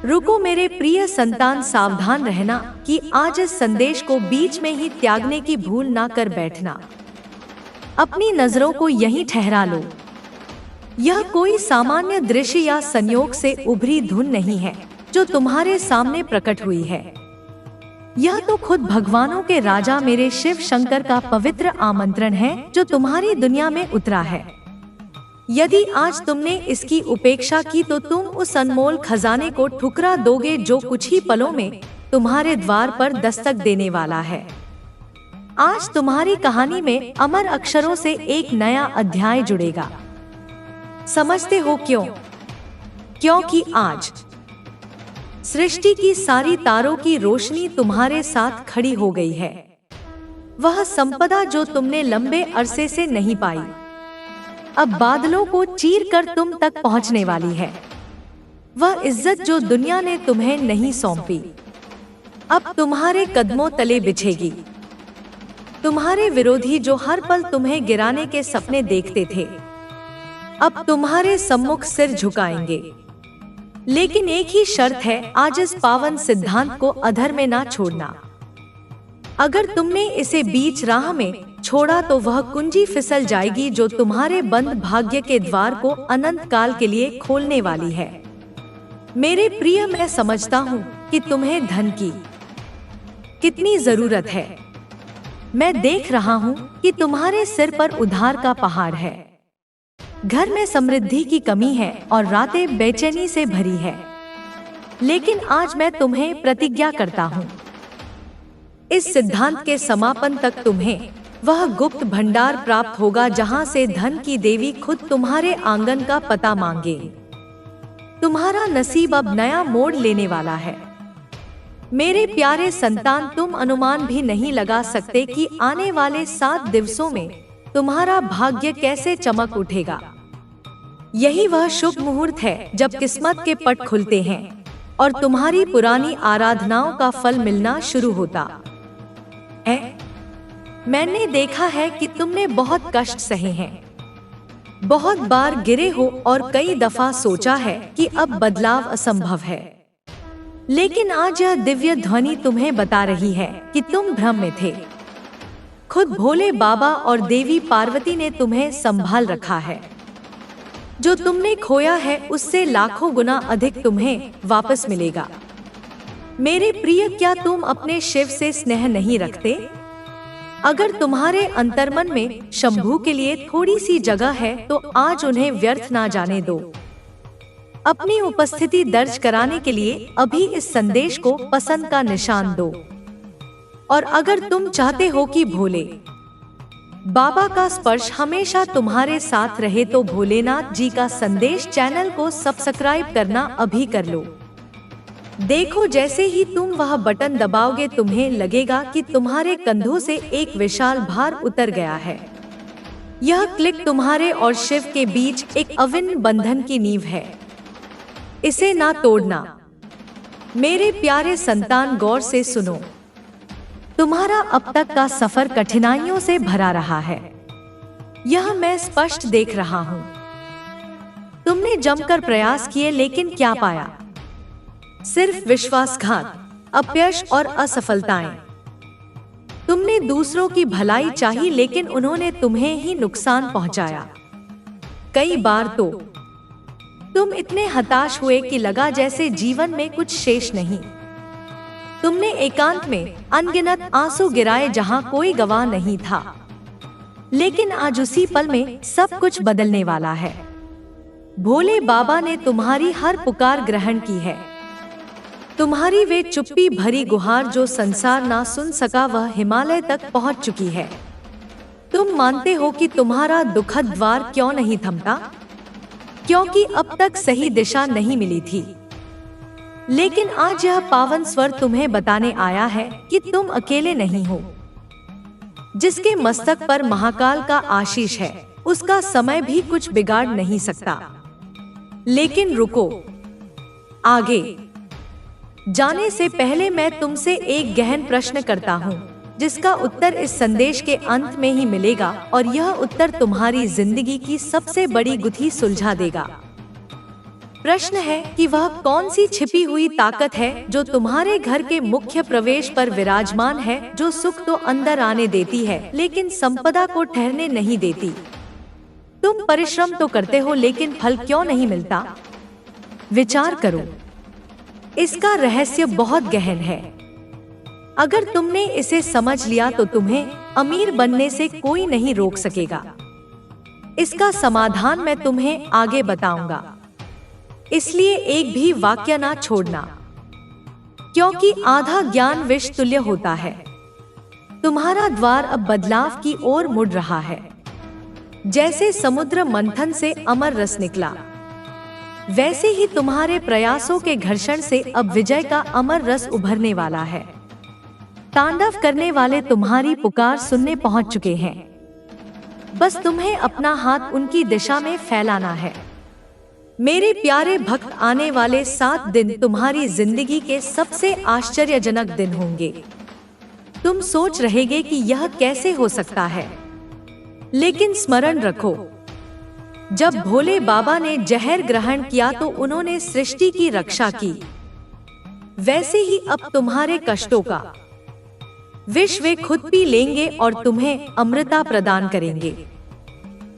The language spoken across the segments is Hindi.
रुको मेरे प्रिय संतान, सावधान रहना कि आज इस संदेश को बीच में ही त्यागने की भूल ना कर बैठना। अपनी नजरों को यहीं ठहरा लो। यह कोई सामान्य दृश्य या संयोग से उभरी धुन नहीं है जो तुम्हारे सामने प्रकट हुई है। यह तो खुद भगवानों के राजा मेरे शिव शंकर का पवित्र आमंत्रण है जो तुम्हारी दुनिया में उतरा है। यदि आज तुमने इसकी उपेक्षा की तो तुम उस अनमोल खजाने को ठुकरा दोगे जो कुछ ही पलों में तुम्हारे द्वार पर दस्तक देने वाला है। आज तुम्हारी कहानी में अमर अक्षरों से एक नया अध्याय जुड़ेगा। समझते हो क्यों? क्योंकि आज सृष्टि की सारी तारों की रोशनी तुम्हारे साथ खड़ी हो गई है। वह संपदा जो तुमने लंबे अरसे से नहीं पाई, अब बादलों को चीर कर तुम तक पहुंचने वाली है। वह इज्जत जो दुनिया ने तुम्हें नहीं सौंपी, अब तुम्हारे कदमों तले बिछेगी। तुम्हारे विरोधी जो हर पल तुम्हें गिराने के सपने देखते थे, अब तुम्हारे सम्मुख सिर झुकाएंगे। लेकिन एक ही शर्त है, आज इस पावन सिद्धांत को अधर में ना छोड़ना। अगर तुमने इसे बीच राह में छोड़ा तो वह कुंजी फिसल जाएगी जो तुम्हारे बंद भाग्य के द्वार को अनंत काल के लिए खोलने वाली है। मेरे प्रिय, मैं समझता हूँ कि तुम्हें धन की कितनी जरूरत है। मैं देख रहा हूँ कि तुम्हारे सिर पर उधार का पहाड़ है। घर में समृद्धि की कमी है और रातें बेचैनी से भरी है। लेकिन आज मैं तुम्हें प्रतिज्ञा करता हूँ, इस सिद्धांत के समापन तक तुम्हें वह गुप्त भंडार प्राप्त होगा जहाँ से धन की देवी खुद तुम्हारे आंगन का पता मांगे। तुम्हारा नसीब अब नया मोड़ लेने वाला है। मेरे प्यारे संतान, तुम अनुमान भी नहीं लगा सकते कि आने वाले 7 दिवसों में तुम्हारा भाग्य कैसे चमक उठेगा। यही वह शुभ मुहूर्त है जब किस्मत के पट खुलते हैं और तुम्हारी पुरानी आराधनाओं का फल मिलना शुरू होता है। मैंने देखा है कि तुमने बहुत कष्ट सहे हैं, बहुत बार गिरे हो और कई दफा सोचा है कि अब बदलाव असंभव है। लेकिन आज यह दिव्य ध्वनि तुम्हें बता रही है कि तुम भ्रम में थे। खुद भोले बाबा और देवी पार्वती ने तुम्हें संभाल रखा है। जो तुमने खोया है उससे लाखों गुना अधिक तुम्हें वापस मिलेगा। मेरे प्रिय, क्या तुम अपने शिव से स्नेह नहीं रखते? अगर तुम्हारे अंतर्मन में शंभू के लिए थोड़ी सी जगह है तो आज उन्हें व्यर्थ ना जाने दो। अपनी उपस्थिति दर्ज कराने के लिए अभी इस संदेश को पसंद का निशान दो। और अगर तुम चाहते हो कि भोले बाबा का स्पर्श हमेशा तुम्हारे साथ रहे तो भोलेनाथ जी का संदेश चैनल को सब्सक्राइब करना अभी कर लो। देखो, जैसे ही तुम वह बटन दबाओगे तुम्हें लगेगा कि तुम्हारे कंधों से एक विशाल भार उतर गया है। यह क्लिक तुम्हारे और शिव के बीच एक अविन्न बंधन की नींव है। इसे ना तोड़ना। मेरे प्यारे संतान, गौर से सुनो। तुम्हारा अब तक का सफर कठिनाइयों से भरा रहा है, यह मैं स्पष्ट देख रहा हूँ। तुमने जमकर प्रयास किए लेकिन क्या पाया? सिर्फ विश्वासघात, अपयश और असफलताएं। तुमने दूसरों की भलाई चाही लेकिन उन्होंने तुम्हें ही नुकसान पहुंचाया। कई बार तो तुम इतने हताश हुए कि लगा जैसे जीवन में कुछ शेष नहीं। तुमने एकांत में अनगिनत आंसू गिराए जहां कोई गवाह नहीं था। लेकिन आज उसी पल में सब कुछ बदलने वाला है। भोले बाबा ने तुम्हारी हर पुकार ग्रहण की है। तुम्हारी वे चुप्पी भरी गुहार जो संसार ना सुन सका वह हिमालय तक पहुंच चुकी है। तुम मानते हो कि तुम्हारा दुखद द्वार क्यों नहीं थमता? क्योंकि अब तक सही दिशा नहीं मिली थी। लेकिन आज यह पावन स्वर तुम्हें बताने आया है कि तुम अकेले नहीं हो। जिसके मस्तक पर महाकाल का आशीष है उसका समय भी कुछ बिगाड़ नहीं सकता। लेकिन रुको, आगे जाने से पहले मैं तुमसे एक गहन प्रश्न करता हूँ जिसका उत्तर इस संदेश के अंत में ही मिलेगा और यह उत्तर तुम्हारी जिंदगी की सबसे बड़ी गुत्थी सुलझा देगा। प्रश्न है कि वह कौन सी छिपी हुई ताकत है जो तुम्हारे घर के मुख्य प्रवेश पर विराजमान है, जो सुख तो अंदर आने देती है लेकिन संपदा को ठहरने नहीं देती। तुम परिश्रम तो करते हो लेकिन फल क्यों नहीं मिलता? विचार करो। इसका रहस्य बहुत गहन है। अगर तुमने इसे समझ लिया तो तुम्हें अमीर बनने से कोई नहीं रोक सकेगा। इसका समाधान मैं तुम्हें आगे बताऊंगा, इसलिए एक भी वाक्य ना छोड़ना, क्योंकि आधा ज्ञान विष तुल्य होता है। तुम्हारा द्वार अब बदलाव की ओर मुड़ रहा है। जैसे समुद्र मंथन से अमर रस निकला, वैसे ही तुम्हारे प्रयासों के घर्षण से अब विजय का अमर रस उभरने वाला है। तांडव करने वाले तुम्हारी पुकार सुनने पहुंच चुके हैं। बस तुम्हें अपना हाथ उनकी दिशा में फैलाना है। मेरे प्यारे भक्त, आने वाले 7 दिन तुम्हारी जिंदगी के सबसे आश्चर्यजनक दिन होंगे। तुम सोच रहेगे कि यह कैसे हो सकता है, लेकिन स्मरण रखो, जब भोले बाबा ने जहर ग्रहण किया तो उन्होंने सृष्टि की रक्षा की। वैसे ही अब तुम्हारे कष्टों का विष वे खुद पी लेंगे और तुम्हें अमृता प्रदान करेंगे।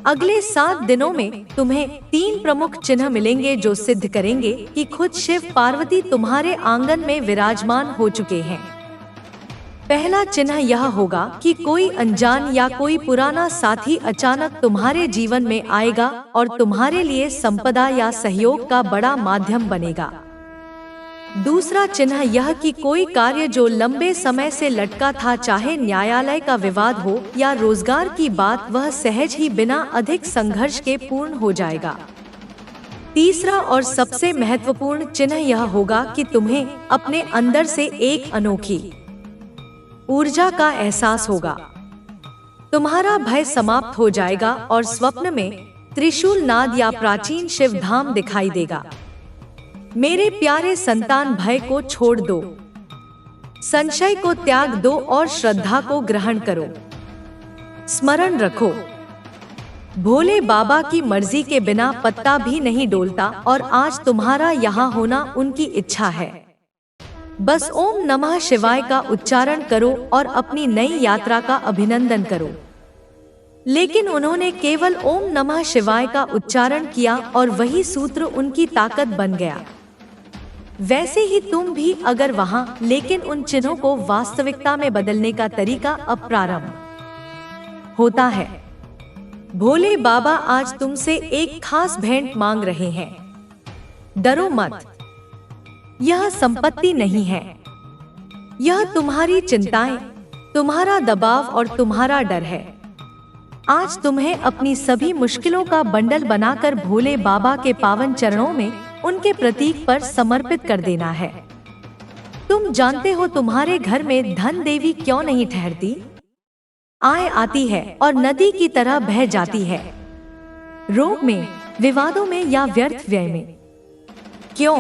अगले 7 दिनों में तुम्हें 3 प्रमुख चिन्ह मिलेंगे जो सिद्ध करेंगे कि खुद शिव पार्वती तुम्हारे आंगन में विराजमान हो चुके हैं। पहला चिन्ह यह होगा कि कोई अनजान या कोई पुराना साथी अचानक तुम्हारे जीवन में आएगा और तुम्हारे लिए संपदा या सहयोग का बड़ा माध्यम बनेगा। दूसरा चिन्ह यह कि कोई कार्य जो लंबे समय से लटका था, चाहे न्यायालय का विवाद हो या रोजगार की बात, वह सहज ही बिना अधिक संघर्ष के पूर्ण हो जाएगा। तीसरा और सबसे महत्वपूर्ण चिन्ह यह होगा कि तुम्हें अपने अंदर से एक अनोखी ऊर्जा का एहसास होगा। तुम्हारा भय समाप्त हो जाएगा और स्वप्न में त्रिशूल नाद या प्राचीन शिव धाम दिखाई देगा। मेरे प्यारे संतान, भय को छोड़ दो, संशय को त्याग दो और श्रद्धा को ग्रहण करो। स्मरण रखो, भोले बाबा की मर्जी के बिना पत्ता भी नहीं डोलता और आज तुम्हारा यहाँ होना उनकी इच्छा है। बस ओम नमः शिवाय का उच्चारण करो और अपनी नई यात्रा का अभिनंदन करो। लेकिन उन्होंने केवल ओम नमः शिवाय का उच्चारण किया और वही सूत्र उनकी ताकत बन गया। वैसे ही तुम भी अगर वहां, लेकिन उन चिन्हों को वास्तविकता में बदलने का तरीका अब प्रारंभ होता है। भोले बाबा आज तुमसे एक खास भेंट मांग रहे हैं। डरो मत, यह संपत्ति नहीं है, यह तुम्हारी चिंताएं, तुम्हारा दबाव और तुम्हारा डर है। आज तुम्हें अपनी सभी मुश्किलों का बंडल बनाकर भोले बाबा के पावन चरणों में उनके प्रतीक पर समर्पित कर देना है। तुम जानते हो तुम्हारे घर में धन देवी क्यों नहीं ठहरती? आय आती है और नदी की तरह बह जाती है, रोग में, विवादों में या व्यर्थ व्यय में। क्यों?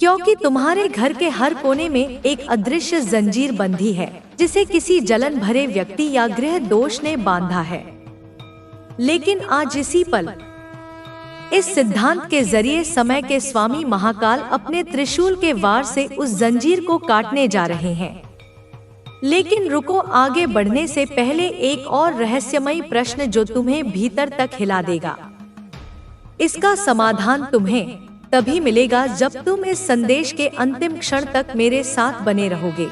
क्योंकि तुम्हारे घर के हर कोने में एक अदृश्य जंजीर बंधी है, जिसे किसी जलन भरे व्यक्ति या गृह दोष ने बांधा है। लेकिन आज इसी पल इस सिद्धांत के जरिए समय के स्वामी महाकाल अपने त्रिशूल के वार से उस जंजीर को काटने जा रहे हैं। लेकिन रुको, आगे बढ़ने से पहले एक और रहस्यमयी प्रश्न जो तुम्हें भीतर तक हिला देगा। इसका समाधान तुम्हें तभी मिलेगा जब तुम इस संदेश के अंतिम क्षण तक मेरे साथ बने रहोगे।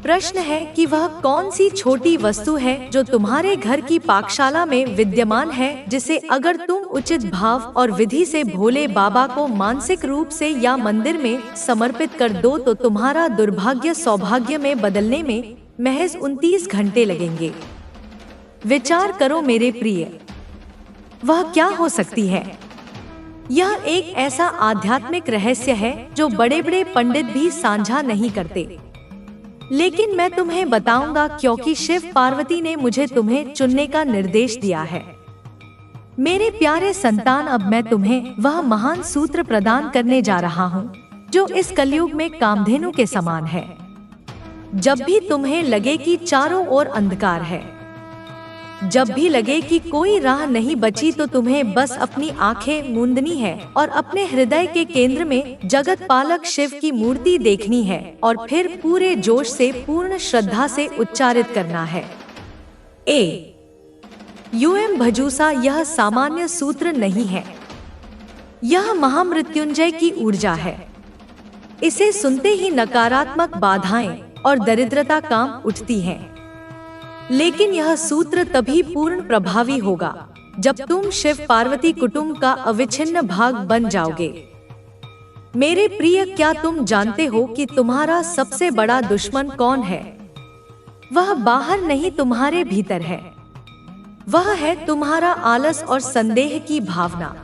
प्रश्न है कि वह कौन सी छोटी वस्तु है जो तुम्हारे घर की पाकशाला में विद्यमान है, जिसे अगर तुम उचित भाव और विधि से भोले बाबा को मानसिक रूप से या मंदिर में समर्पित कर दो तो तुम्हारा दुर्भाग्य सौभाग्य में बदलने में महज 29 घंटे लगेंगे। विचार करो मेरे प्रिय, वह क्या हो सकती है? यह एक ऐसा आध्यात्मिक रहस्य है जो बड़े बड़े पंडित भी साझा नहीं करते, लेकिन मैं तुम्हें बताऊंगा क्योंकि शिव पार्वती ने मुझे तुम्हें चुनने का निर्देश दिया है। मेरे प्यारे संतान, अब मैं तुम्हें वह महान सूत्र प्रदान करने जा रहा हूँ जो इस कलयुग में कामधेनु के समान है। जब भी तुम्हें लगे कि चारों ओर अंधकार है, जब भी लगे कि कोई राह नहीं बची तो तुम्हें बस अपनी आंखें मूंदनी है और अपने हृदय के केंद्र में जगत पालक शिव की मूर्ति देखनी है और फिर पूरे जोश से पूर्ण श्रद्धा से उच्चारित करना है। यूएम भजूसा यह सामान्य सूत्र नहीं है, यह महामृत्युंजय की ऊर्जा है। इसे सुनते ही नकारात्मक बाधाएं और दरिद्रता काम उठती हैं। लेकिन यह सूत्र तभी पूर्ण प्रभावी होगा जब तुम शिव पार्वती कुटुंब का अविच्छिन्न भाग बन जाओगे। मेरे प्रिय, क्या तुम जानते हो कि तुम्हारा सबसे बड़ा दुश्मन कौन है? वह बाहर नहीं, तुम्हारे भीतर है। वह है तुम्हारा आलस और संदेह की भावना।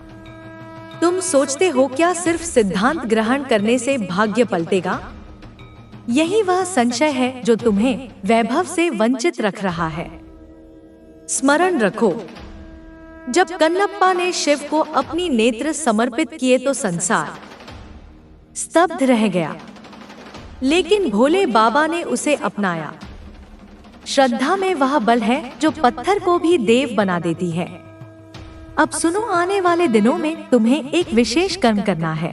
तुम सोचते हो क्या सिर्फ सिद्धांत ग्रहण करने से भाग्य पलटेगा? यही वह संशय है जो तुम्हें वैभव से वंचित रख रहा है। स्मरण रखो, जब कन्नप्पा ने शिव को अपनी नेत्र समर्पित किए तो संसार स्तब्ध रह गया, लेकिन भोले बाबा ने उसे अपनाया। श्रद्धा में वह बल है जो पत्थर को भी देव बना देती है। अब सुनो, आने वाले दिनों में तुम्हें एक विशेष कर्म करना है।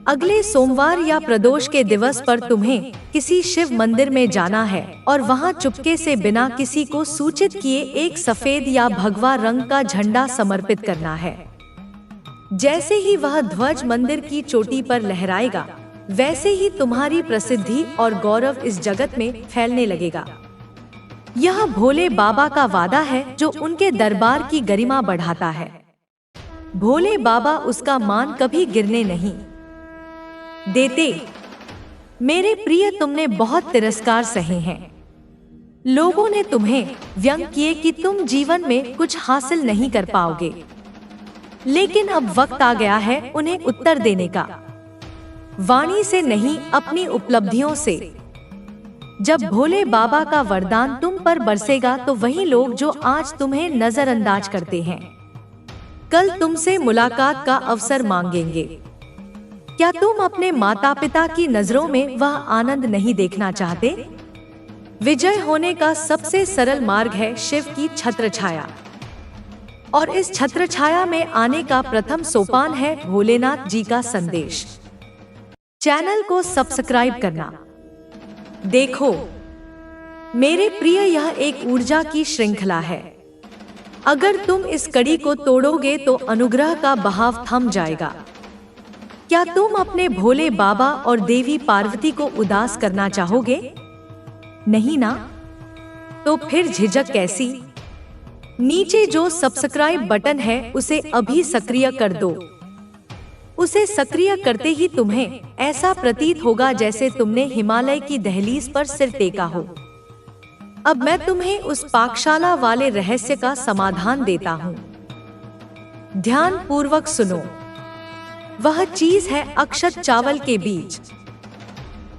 अगले सोमवार या प्रदोष के दिवस पर तुम्हें किसी शिव मंदिर में जाना है और वहां चुपके से बिना किसी को सूचित किए एक सफेद या भगवा रंग का झंडा समर्पित करना है। जैसे ही वह ध्वज मंदिर की चोटी पर लहराएगा, वैसे ही तुम्हारी प्रसिद्धि और गौरव इस जगत में फैलने लगेगा। यह भोले बाबा का वादा है जो उनके दरबार की गरिमा बढ़ाता है। भोले बाबा उसका मान कभी गिरने नहीं देते। मेरे प्रिय, तुमने बहुत तिरस्कार सहे हैं। लोगों ने तुम्हें व्यंग किए कि तुम जीवन में कुछ हासिल नहीं कर पाओगे, लेकिन अब वक्त आ गया है उन्हें उत्तर देने का। वाणी से नहीं, अपनी उपलब्धियों से। जब भोले बाबा का वरदान तुम पर बरसेगा तो वही लोग जो आज तुम्हें नजरअंदाज करते हैं, कल तुमसे मुलाकात का अवसर मांगेंगे। क्या तुम अपने माता पिता की नजरों में वह आनंद नहीं देखना चाहते? विजय होने का सबसे सरल मार्ग है शिव की छत्रछाया, और इस छत्रछाया में आने का प्रथम सोपान है भोलेनाथ जी का संदेश। चैनल को सब्सक्राइब करना। देखो मेरे प्रिय, यह एक ऊर्जा की श्रृंखला है। अगर तुम इस कड़ी को तोड़ोगे तो अनुग्रह का बहाव थम जाएगा। क्या तुम अपने भोले बाबा और देवी पार्वती को उदास करना चाहोगे? नहीं ना? तो फिर झिझक कैसी? नीचे जो सब्सक्राइब बटन है उसे अभी सक्रिय कर दो। उसे सक्रिय करते ही तुम्हें ऐसा प्रतीत होगा जैसे तुमने हिमालय की दहलीज पर सिर टेका हो। अब मैं तुम्हें उस पाकशाला वाले रहस्य का समाधान देता हूँ। ध्यान पूर्वक सुनो। वह चीज है अक्षत चावल के बीज।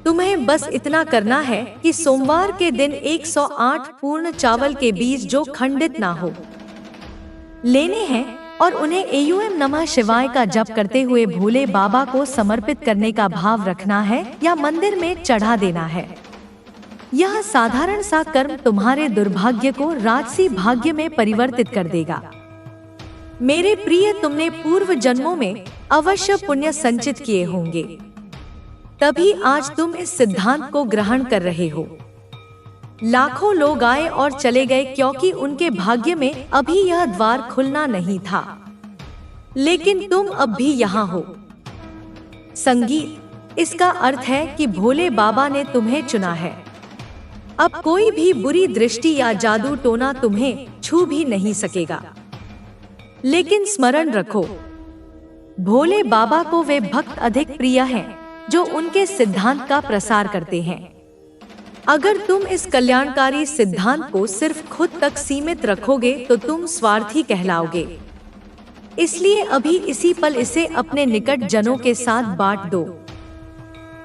तुम्हें बस इतना करना है कि सोमवार के दिन 108 पूर्ण चावल के बीज जो खंडित ना हो लेने हैं और उन्हें एयूएम नमः शिवाय का जप करते हुए भोले बाबा को समर्पित करने का भाव रखना है या मंदिर में चढ़ा देना है। यह साधारण सा कर्म तुम्हारे दुर्भाग्य को राजसी भाग्य में परिवर्तित कर देगा। मेरे प्रिय, तुमने पूर्व जन्मों में अवश्य पुण्य संचित किए होंगे, तभी आज तुम इस सिद्धांत को ग्रहण कर रहे हो। लाखों लोग आए और चले गए क्योंकि उनके भाग्य में अभी यह द्वार खुलना नहीं था, लेकिन तुम अब भी यहाँ हो। संगीत, इसका अर्थ है कि भोले बाबा ने तुम्हें चुना है। अब कोई भी बुरी दृष्टि या जादू टोना तुम्हें छू भी नहीं सकेगा। लेकिन स्मरण रखो, भोले बाबा को वे भक्त अधिक प्रिय हैं जो उनके सिद्धांत का प्रसार करते हैं। अगर तुम इस कल्याणकारी सिद्धांत को सिर्फ खुद तक सीमित रखोगे तो तुम स्वार्थी कहलाओगे। इसलिए अभी इसी पल इसे अपने निकट जनों के साथ बांट दो।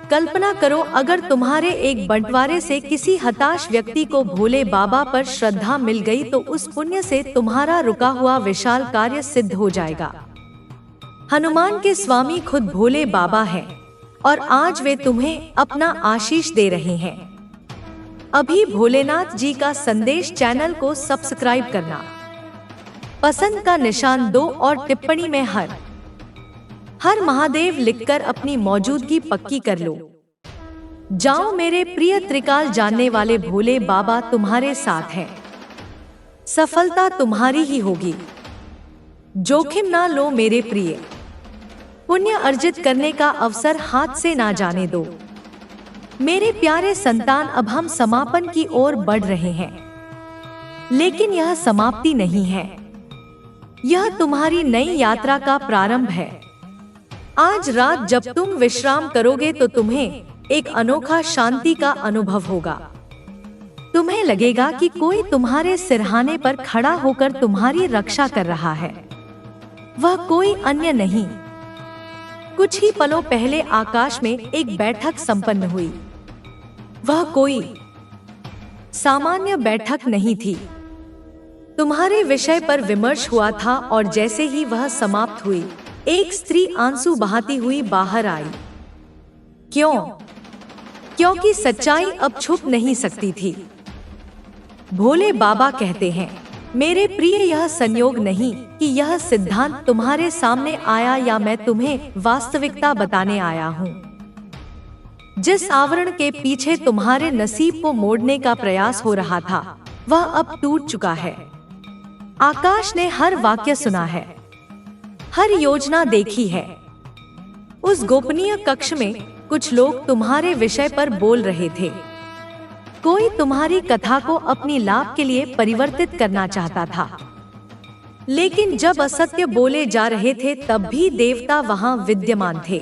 कल्पना करो, अगर तुम्हारे एक बंटवारे से किसी हताश व्यक्ति को भोले बाबा पर श्रद्धा मिल गई तो उस पुण्य से तुम्हारा रुका हुआ विशाल कार्य सिद्ध हो जाएगा। हनुमान के स्वामी खुद भोले बाबा हैं और आज वे तुम्हें अपना आशीष दे रहे हैं। अभी भोलेनाथ जी का संदेश चैनल को सब्सक्राइब करना, पसंद का निशान दो और टिप्पणी में हर महादेव लिखकर अपनी मौजूदगी पक्की कर लो। जाओ मेरे प्रिय त्रिकाल जानने वाले भोले बाबा तुम्हारे साथ हैं। सफलता तुम्हारी ही होगी। जोखिम ना लो मेरे प्रिय। पुण्य अर्जित करने का अवसर हाथ से ना जाने दो। मेरे प्यारे संतान, अब हम समापन की ओर बढ़ रहे हैं, लेकिन यह समाप्ति नहीं है। यह तुम्हारी नई यात्रा का प्रारंभ है। आज रात जब तुम विश्राम करोगे तो तुम्हें एक अनोखा शांति का अनुभव होगा। तुम्हें लगेगा कि कोई तुम्हारे सिरहाने पर खड़ा होकर तुम्हारी रक्षा कर रहा है। वह कोई अन्य नहीं। कुछ ही पलों पहले आकाश में एक बैठक संपन्न हुई। वह कोई सामान्य बैठक नहीं थी। तुम्हारे विषय पर विमर्श हुआ था और जैसे ही वह समाप्त हुई, एक स्त्री आंसू बहाती हुई बाहर आई। क्यों? क्योंकि सच्चाई अब छुप नहीं सकती थी। भोले बाबा कहते हैं, मेरे प्रिय, यह संयोग नहीं कि यह सिद्धांत तुम्हारे सामने आया या मैं तुम्हें वास्तविकता बताने आया हूँ। जिस आवरण के पीछे तुम्हारे नसीब को मोड़ने का प्रयास हो रहा था, वह अब टूट चुका है। आकाश ने हर वाक्य सुना है, हर योजना देखी है। उस गोपनीय कक्ष में कुछ लोग तुम्हारे विषय पर बोल रहे थे। कोई तुम्हारी कथा को अपनी लाभ के लिए परिवर्तित करना चाहता था, लेकिन जब असत्य बोले जा रहे थे तब भी देवता वहां विद्यमान थे।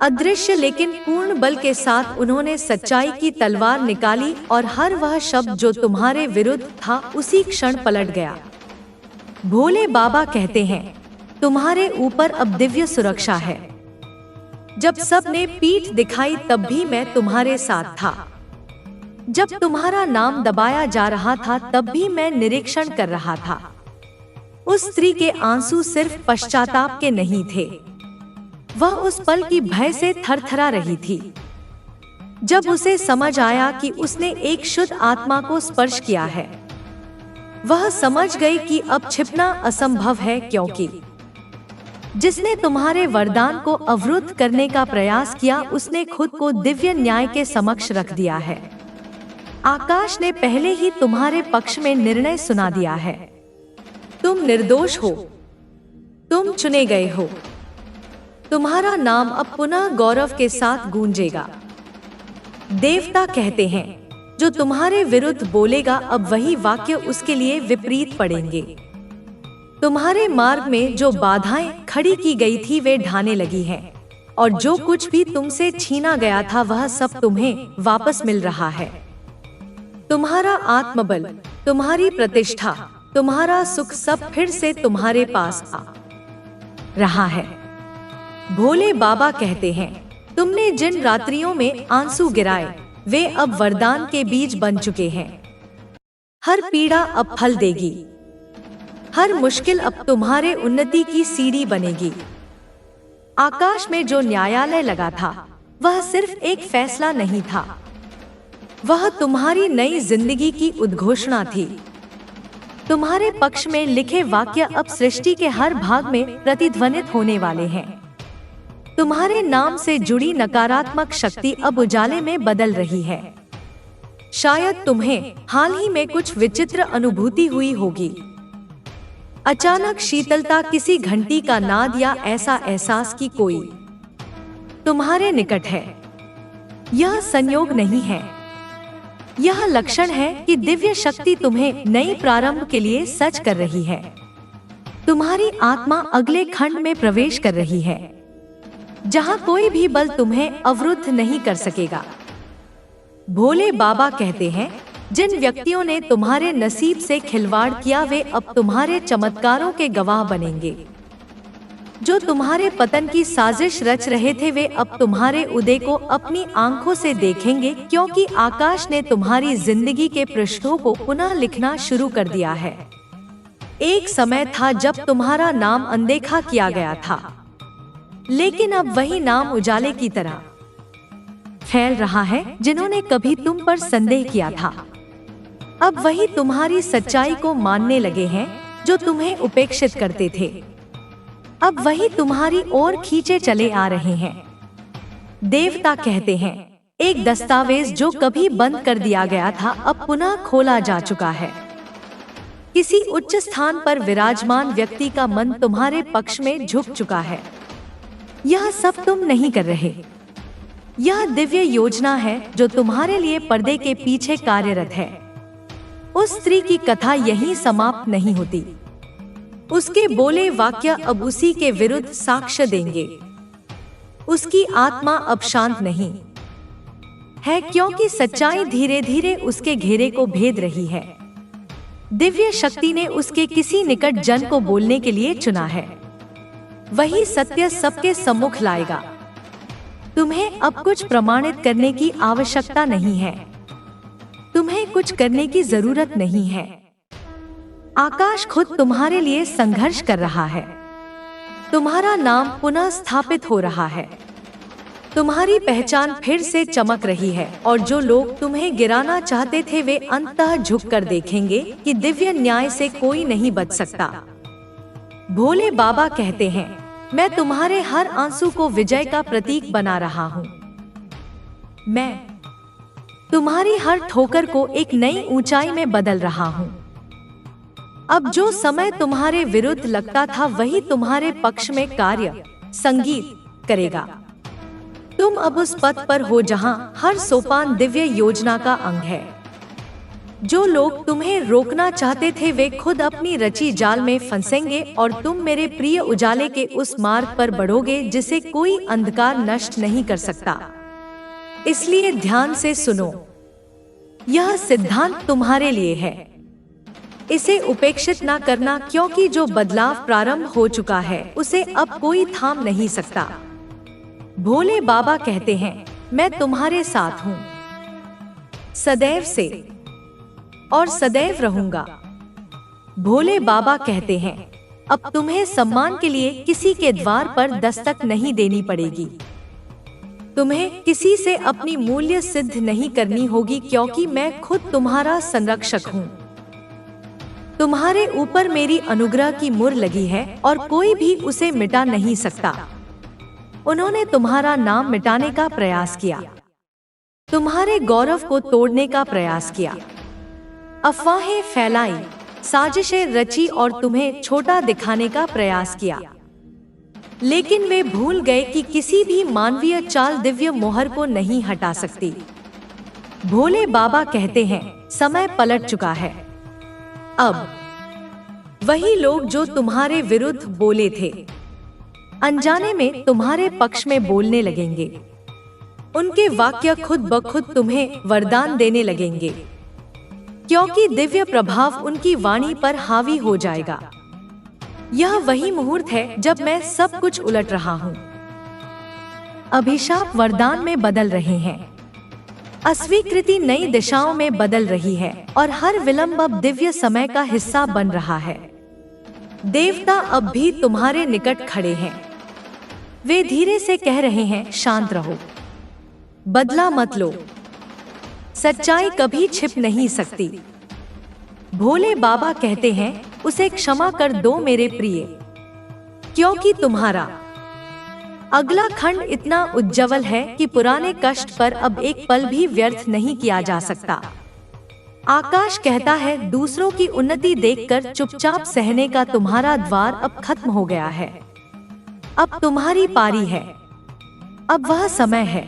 अदृश्य लेकिन पूर्ण बल के साथ उन्होंने सच्चाई की तलवार निकाली और हर वह शब्द जो तुम्हारे विरुद्ध था उसी क्षण पलट गया। भोले बाबा कहते हैं, तुम्हारे ऊपर अब दिव्य सुरक्षा है। जब सब ने पीठ दिखाई तब भी मैं तुम्हारे साथ था। जब तुम्हारा नाम दबाया जा रहा था तब भी मैं निरीक्षण कर रहा था। उस स्त्री के आंसू सिर्फ पश्चाताप के नहीं थे, वह उस पल की भय से थरथरा रही थी। जब उसे समझ आया कि उसने एक शुद्ध आत्मा को स्पर्श किया है, वह समझ गई कि अब छिपना असंभव है, क्योंकि जिसने तुम्हारे वरदान को अवरुद्ध करने का प्रयास किया उसने खुद को दिव्य न्याय के समक्ष रख दिया है। आकाश ने पहले ही तुम्हारे पक्ष में निर्णय सुना दिया है। तुम निर्दोष हो, तुम चुने गए हो। तुम्हारा नाम अब पुनः गौरव के साथ गूंजेगा। देवता कहते हैं, जो तुम्हारे विरुद्ध बोलेगा अब वही वाक्य उसके लिए विपरीत पड़ेंगे। तुम्हारे मार्ग में जो बाधाएं खड़ी की गई थी वे ढाने लगी हैं, और जो कुछ भी तुमसे छीना गया था वह सब तुम्हें वापस मिल रहा है। तुम्हारा आत्मबल, तुम्हारी प्रतिष्ठा, तुम्हारा सुख सब फिर से तुम्हारे पास आ रहा है। भोले बाबा कहते हैं, तुमने जिन रात्रियों में आंसू गिराए वे अब वरदान के बीज बन चुके हैं। हर पीड़ा अब फल देगी। हर मुश्किल अब तुम्हारे उन्नति की सीढ़ी बनेगी। आकाश में जो न्यायालय लगा था वह सिर्फ एक फैसला नहीं था, वह तुम्हारी नई जिंदगी की उद्घोषणा थी। तुम्हारे पक्ष में लिखे वाक्य अब सृष्टि के हर भाग में प्रतिध्वनित होने वाले हैं। तुम्हारे नाम से जुड़ी नकारात्मक शक्ति अब उजाले में बदल रही है। शायद तुम्हें हाल ही में कुछ विचित्र अनुभूति हुई होगी। अचानक शीतलता, किसी घंटी का नाद या ऐसा एहसास कि कोई तुम्हारे निकट है। यह संयोग नहीं है, यह लक्षण है कि दिव्य शक्ति तुम्हें नई प्रारंभ के लिए सच कर रही है। तुम्हारी आत्मा अगले खंड में प्रवेश कर रही है, जहां कोई भी बल तुम्हें अवरुद्ध नहीं कर सकेगा। भोले बाबा कहते हैं, जिन व्यक्तियों ने तुम्हारे नसीब से खिलवाड़ किया वे अब तुम्हारे चमत्कारों के गवाह बनेंगे। जो तुम्हारे पतन की साजिश रच रहे थे वे अब तुम्हारे उदय को अपनी आंखों से देखेंगे, क्योंकि आकाश ने तुम्हारी जिंदगी के पृष्ठों को पुनः लिखना शुरू कर दिया है। एक समय था जब तुम्हारा नाम अनदेखा किया गया था, लेकिन अब वही नाम उजाले की तरह फैल रहा है जिन्होंने कभी तुम पर संदेह किया था, अब वही तुम्हारी सच्चाई को मानने लगे हैं जो तुम्हें उपेक्षित करते थे। अब वही तुम्हारी ओर खींचे चले आ रहे हैं। देवता कहते हैं, एक दस्तावेज जो कभी बंद कर दिया गया था अब पुनः खोला जा चुका है। किसी उच्च स्थान पर विराजमान व्यक्ति का मन तुम्हारे पक्ष में झुक चुका है। यह सब तुम नहीं कर रहे। यह दिव्य योजना है जो तुम्हारे लिए पर्दे के पीछे कार्यरत है। उस स्त्री की कथा यहीं समाप्त नहीं होती। उसके बोले वाक्य अब उसी के विरुद्ध साक्ष्य देंगे। उसकी आत्मा अब शांत नहीं है, क्योंकि सच्चाई धीरे धीरे उसके घेरे को भेद रही है। दिव्य शक्ति ने उसके किसी निकट जन को बोलने के लिए चुना है। वही सत्य सबके सम्मुख लाएगा। तुम्हें अब कुछ प्रमाणित करने की आवश्यकता नहीं है। तुम्हें कुछ करने की जरूरत नहीं है। आकाश खुद तुम्हारे लिए संघर्ष कर रहा है। तुम्हारा नाम पुनः स्थापित हो रहा है। तुम्हारी पहचान फिर से चमक रही है और जो लोग तुम्हें गिराना चाहते थे वे अंततः झुककर देखेंगे कि दिव्य न्याय से कोई नहीं बच सकता। भोले बाबा कहते हैं, मैं तुम्हारे हर आंसू को विजय का प्रतीक बना रहा हूँ। मैं तुम्हारी हर ठोकर को एक नई ऊंचाई में बदल रहा हूँ। अब जो समय तुम्हारे विरुद्ध लगता था वही तुम्हारे पक्ष में कार्य संगीत करेगा। तुम अब उस पथ पर हो जहां हर सोपान दिव्य योजना का अंग है। जो लोग तुम्हें रोकना चाहते थे वे खुद अपनी रची जाल में फंसेंगे और तुम मेरे प्रिय उजाले के उस मार्ग पर बढ़ोगे जिसे कोई अंधकार नष्ट नहीं कर सकता। इसलिए ध्यान से सुनो, यह सिद्धांत तुम्हारे लिए है। इसे उपेक्षित ना करना, क्योंकि जो बदलाव प्रारंभ हो चुका है उसे अब कोई थाम नहीं सकता। भोले बाबा कहते हैं, मैं तुम्हारे साथ हूँ, सदैव से और सदैव रहूंगा। भोले बाबा कहते हैं, अब तुम्हें सम्मान के लिए किसी के द्वार पर दस्तक नहीं देनी पड़ेगी। तुम्हें किसी से अपनी मूल्य सिद्ध नहीं करनी होगी, क्योंकि मैं खुद तुम्हारा संरक्षक हूँ। तुम्हारे ऊपर मेरी अनुग्रह की मुहर लगी है और कोई भी उसे मिटा नहीं सकता। उन्होंने तुम्हारा नाम मिटाने का प्रयास किया, तुम्हारे गौरव को तोड़ने का प्रयास किया, अफवाहें फैलाई, साजिशें रची और तुम्हें छोटा दिखाने का प्रयास किया। लेकिन वे भूल गए कि किसी भी मानवीय चाल दिव्य मोहर को नहीं हटा सकती। भोले बाबा कहते हैं, समय पलट चुका है। अब वही लोग जो तुम्हारे विरुद्ध बोले थे अनजाने में तुम्हारे पक्ष में बोलने लगेंगे। उनके वाक्य खुद ब खुद तुम्हें वरदान देने लगेंगे, क्योंकि दिव्य प्रभाव उनकी वाणी पर हावी हो जाएगा। यह वही मुहूर्त है जब मैं सब कुछ उलट रहा हूँ। अभिशाप वरदान में बदल रहे हैं, अस्वीकृति नई दिशाओं में बदल रही है और हर विलंब अब दिव्य समय का हिस्सा बन रहा है। देवता अब भी तुम्हारे निकट खड़े हैं। वे धीरे से कह रहे हैं, शांत रहो, बदला मत लो, सच्चाई कभी छिप नहीं सकती। भोले बाबा कहते हैं, उसे क्षमा कर दो मेरे प्रिय, क्योंकि तुम्हारा अगला खंड इतना उज्जवल है कि पुराने कष्ट पर अब एक पल भी व्यर्थ नहीं किया जा सकता। आकाश कहता है, दूसरों की उन्नति देखकर चुपचाप सहने का तुम्हारा द्वार अब खत्म हो गया है। अब तुम्हारी पारी है। अब वह समय है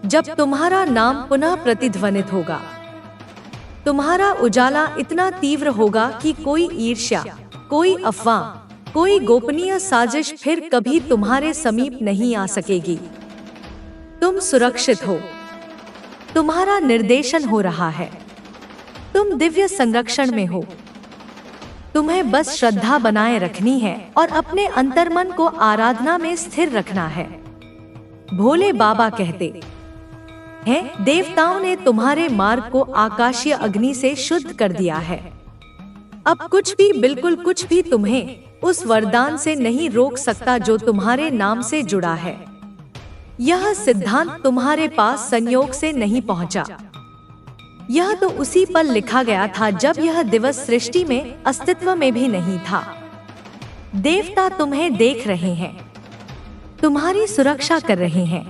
जब तुम्हारा नाम पुनः प्रतिध्वनित होगा। तुम्हारा उजाला इतना तीव्र होगा कि कोई ईर्ष्या, कोई अफवाह, कोई गोपनीय साजिश फिर कभी तुम्हारे समीप नहीं आ सकेगी। तुम सुरक्षित हो, तुम्हारा निर्देशन हो रहा है, तुम दिव्य संरक्षण में हो। तुम्हें बस श्रद्धा बनाए रखनी है और अपने अंतर्मन को आराधना में स्थिर रखना है। भोले बाबा कहते हैं, देवताओं ने तुम्हारे मार्ग को आकाशीय अग्नि से शुद्ध कर दिया है। अब कुछ भी, बिल्कुल कुछ भी तुम्हें उस वरदान से नहीं रोक सकता जो तुम्हारे नाम से जुड़ा है। यह सिद्धांत तुम्हारे पास संयोग से नहीं पहुंचा। यह तो उसी पल लिखा गया था जब यह दिवस सृष्टि में अस्तित्व में भी नहीं था। देवता तुम्हें देख रहे हैं, तुम्हारी सुरक्षा कर रहे हैं,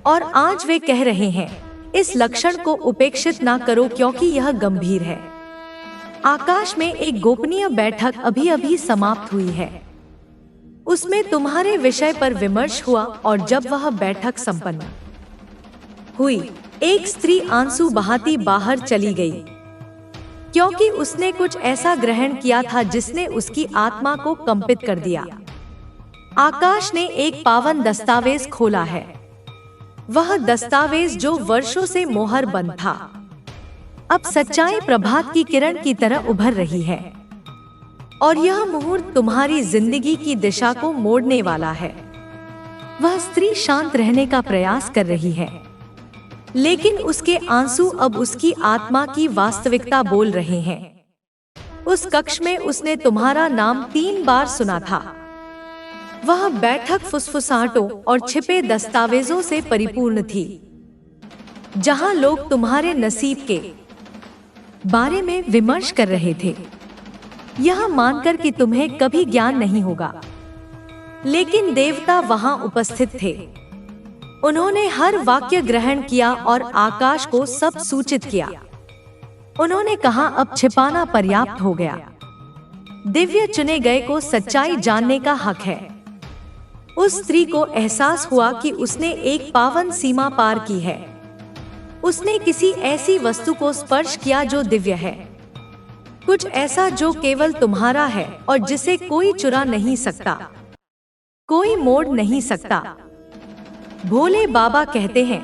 और आज वे कह रहे हैं, इस लक्षण को उपेक्षित ना करो क्योंकि यह गंभीर है। आकाश में एक गोपनीय बैठक अभी अभी समाप्त हुई है। उसमें तुम्हारे विषय पर विमर्श हुआ और जब वह बैठक संपन्न हुई, एक स्त्री आंसू बहाती बाहर चली गई, क्योंकि उसने कुछ ऐसा ग्रहण किया था जिसने उसकी आत्मा को कंपित कर दिया। आकाश ने एक पावन दस्तावेज खोला है, वह दस्तावेज जो वर्षों से मोहर बंद था, अब सच्चाई प्रभात की किरण की तरह उभर रही है, और यह मुहूर्त तुम्हारी जिंदगी की दिशा को मोड़ने वाला है। वह स्त्री शांत रहने का प्रयास कर रही है, लेकिन उसके आंसू अब उसकी आत्मा की वास्तविकता बोल रहे हैं। उस कक्ष में उसने तुम्हारा नाम 3 बार सुना था। वह बैठक फुसफुसाहटों और छिपे दस्तावेजों से परिपूर्ण थी, जहां लोग तुम्हारे नसीब के बारे में विमर्श कर रहे थे, यह मानकर कि तुम्हें कभी ज्ञान नहीं होगा। लेकिन देवता वहां उपस्थित थे। उन्होंने हर वाक्य ग्रहण किया और आकाश को सब सूचित किया। उन्होंने कहा, अब छिपाना पर्याप्त हो गया। दिव्य चुने गए को सच्चाई जानने का हक है। उस स्त्री को एहसास हुआ कि उसने एक पावन सीमा पार की है। उसने किसी ऐसी वस्तु को स्पर्श किया जो दिव्य है, कुछ ऐसा जो केवल तुम्हारा है और जिसे कोई चुरा नहीं सकता, कोई मोड़ नहीं सकता। भोले बाबा कहते हैं,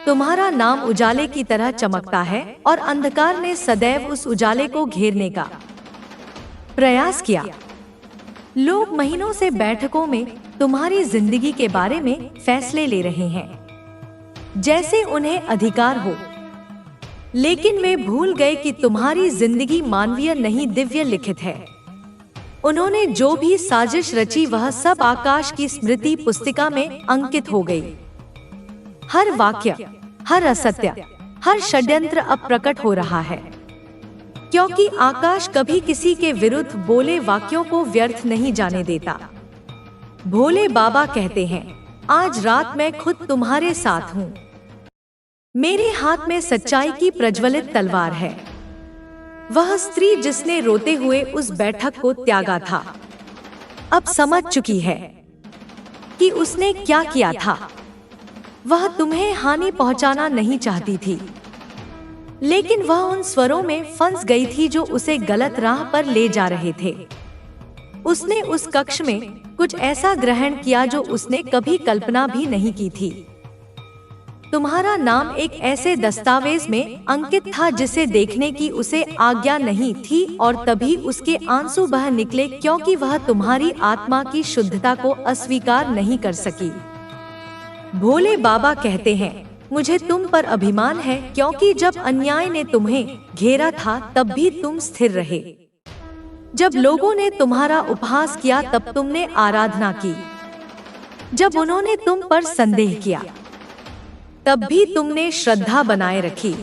तुम्हारा नाम उजाले की तरह चमकता है और अंधकार ने सदैव उस उजाले को घेरने का प्रयास किया। लोग महीनों से बैठकों में तुम्हारी जिंदगी के बारे में फैसले ले रहे हैं, जैसे उन्हें अधिकार हो, लेकिन वे भूल गए कि तुम्हारी जिंदगी मानवीय नहीं दिव्य लिखित है। उन्होंने जो भी साजिश रची वह सब आकाश की स्मृति पुस्तिका में अंकित हो गई। हर वाक्य, हर असत्य, हर षड्यंत्र अब प्रकट हो रहा है, क्योंकि आकाश कभी किसी के विरुद्ध बोले वाक्यों को व्यर्थ नहीं जाने देता। भोले बाबा कहते हैं, आज रात मैं खुद तुम्हारे साथ हूँ। मेरे हाथ में सच्चाई की प्रज्वलित तलवार है। वह स्त्री जिसने रोते हुए उस बैठक को त्यागा था, अब समझ चुकी है कि उसने क्या किया था। वह तुम्हें हानि पहुंचाना नहीं चाहती थी, लेकिन वह उन स्वरों में फंस गई थी जो उसे गलत राह पर ले जा रहे थे। उसने उस कक्ष में कुछ ऐसा ग्रहण किया जो उसने कभी कल्पना भी नहीं की थी। तुम्हारा नाम एक ऐसे दस्तावेज में अंकित था जिसे देखने की उसे आज्ञा नहीं थी, और तभी उसके आंसू बह निकले क्योंकि वह तुम्हारी आत्मा की शुद्धता को अस्वीकार नहीं कर सकी। भोले बाबा कहते हैं, मुझे तुम पर अभिमान है, क्योंकि जब अन्याय ने तुम्हें घेरा था तब भी तुम स्थिर रहे। जब लोगों ने तुम्हारा उपहास किया तब तुमने आराधना की। जब उन्होंने तुम पर संदेह किया तब भी तुमने श्रद्धा बनाए रखी।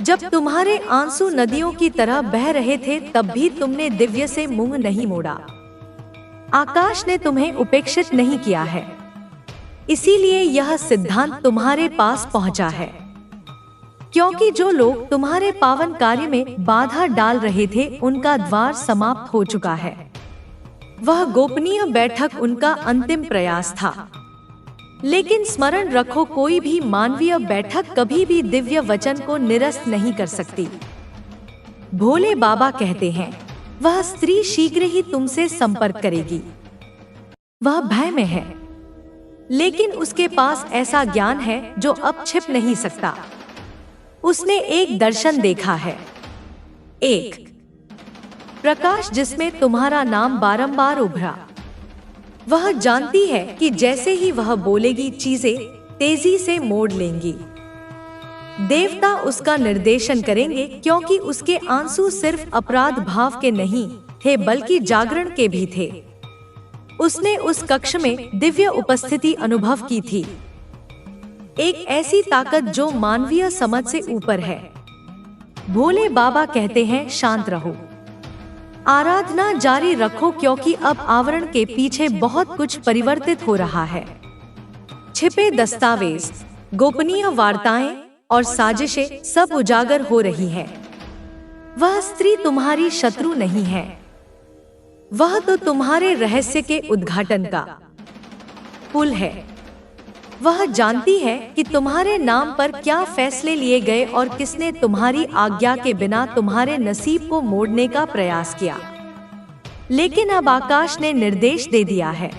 जब तुम्हारे आंसू नदियों की तरह बह रहे थे तब भी तुमने दिव्य से मुंह नहीं मोड़ा। आकाश ने तुम्हें उपेक्षित नहीं किया है, इसीलिए यह सिद्धांत तुम्हारे पास पहुंचा है। क्योंकि जो लोग तुम्हारे पावन कार्य में बाधा डाल रहे थे उनका द्वार समाप्त हो चुका है। वह गोपनीय बैठक उनका अंतिम प्रयास था। लेकिन स्मरण रखो, कोई भी मानवीय बैठक कभी भी दिव्य वचन को निरस्त नहीं कर सकती। भोले बाबा कहते हैं, वह स्त्री शीघ्र ही तुमसे संपर्क करेगी। वह भय में है, लेकिन उसके पास ऐसा ज्ञान है जो अब छिप नहीं सकता। उसने एक दर्शन देखा है, एक प्रकाश जिसमें तुम्हारा नाम बारंबार उभरा। वह जानती है कि जैसे ही वह बोलेगी चीजें तेजी से मोड़ लेंगी। देवता उसका निर्देशन करेंगे, क्योंकि उसके आंसू सिर्फ अपराध भाव के नहीं थे बल्कि जागरण के भी थे। उसने उस कक्ष में दिव्य उपस्थिति अनुभव की थी, एक ऐसी ताकत जो मानवीय समझ से ऊपर है। भोले बाबा कहते हैं, शांत रहो, आराधना जारी रखो, क्योंकि अब आवरण के पीछे बहुत कुछ परिवर्तित हो रहा है। छिपे दस्तावेज, गोपनीय वार्ताएं और साजिशें सब उजागर हो रही है। वह स्त्री तुम्हारी शत्रु नहीं है, वह तो तुम्हारे रहस्य के उद्घाटन का पुल है। वह जानती है कि तुम्हारे नाम पर क्या फैसले लिए गए और किसने तुम्हारी आज्ञा के बिना तुम्हारे नसीब को मोड़ने का प्रयास किया। लेकिन अब आकाश ने निर्देश दे दिया है,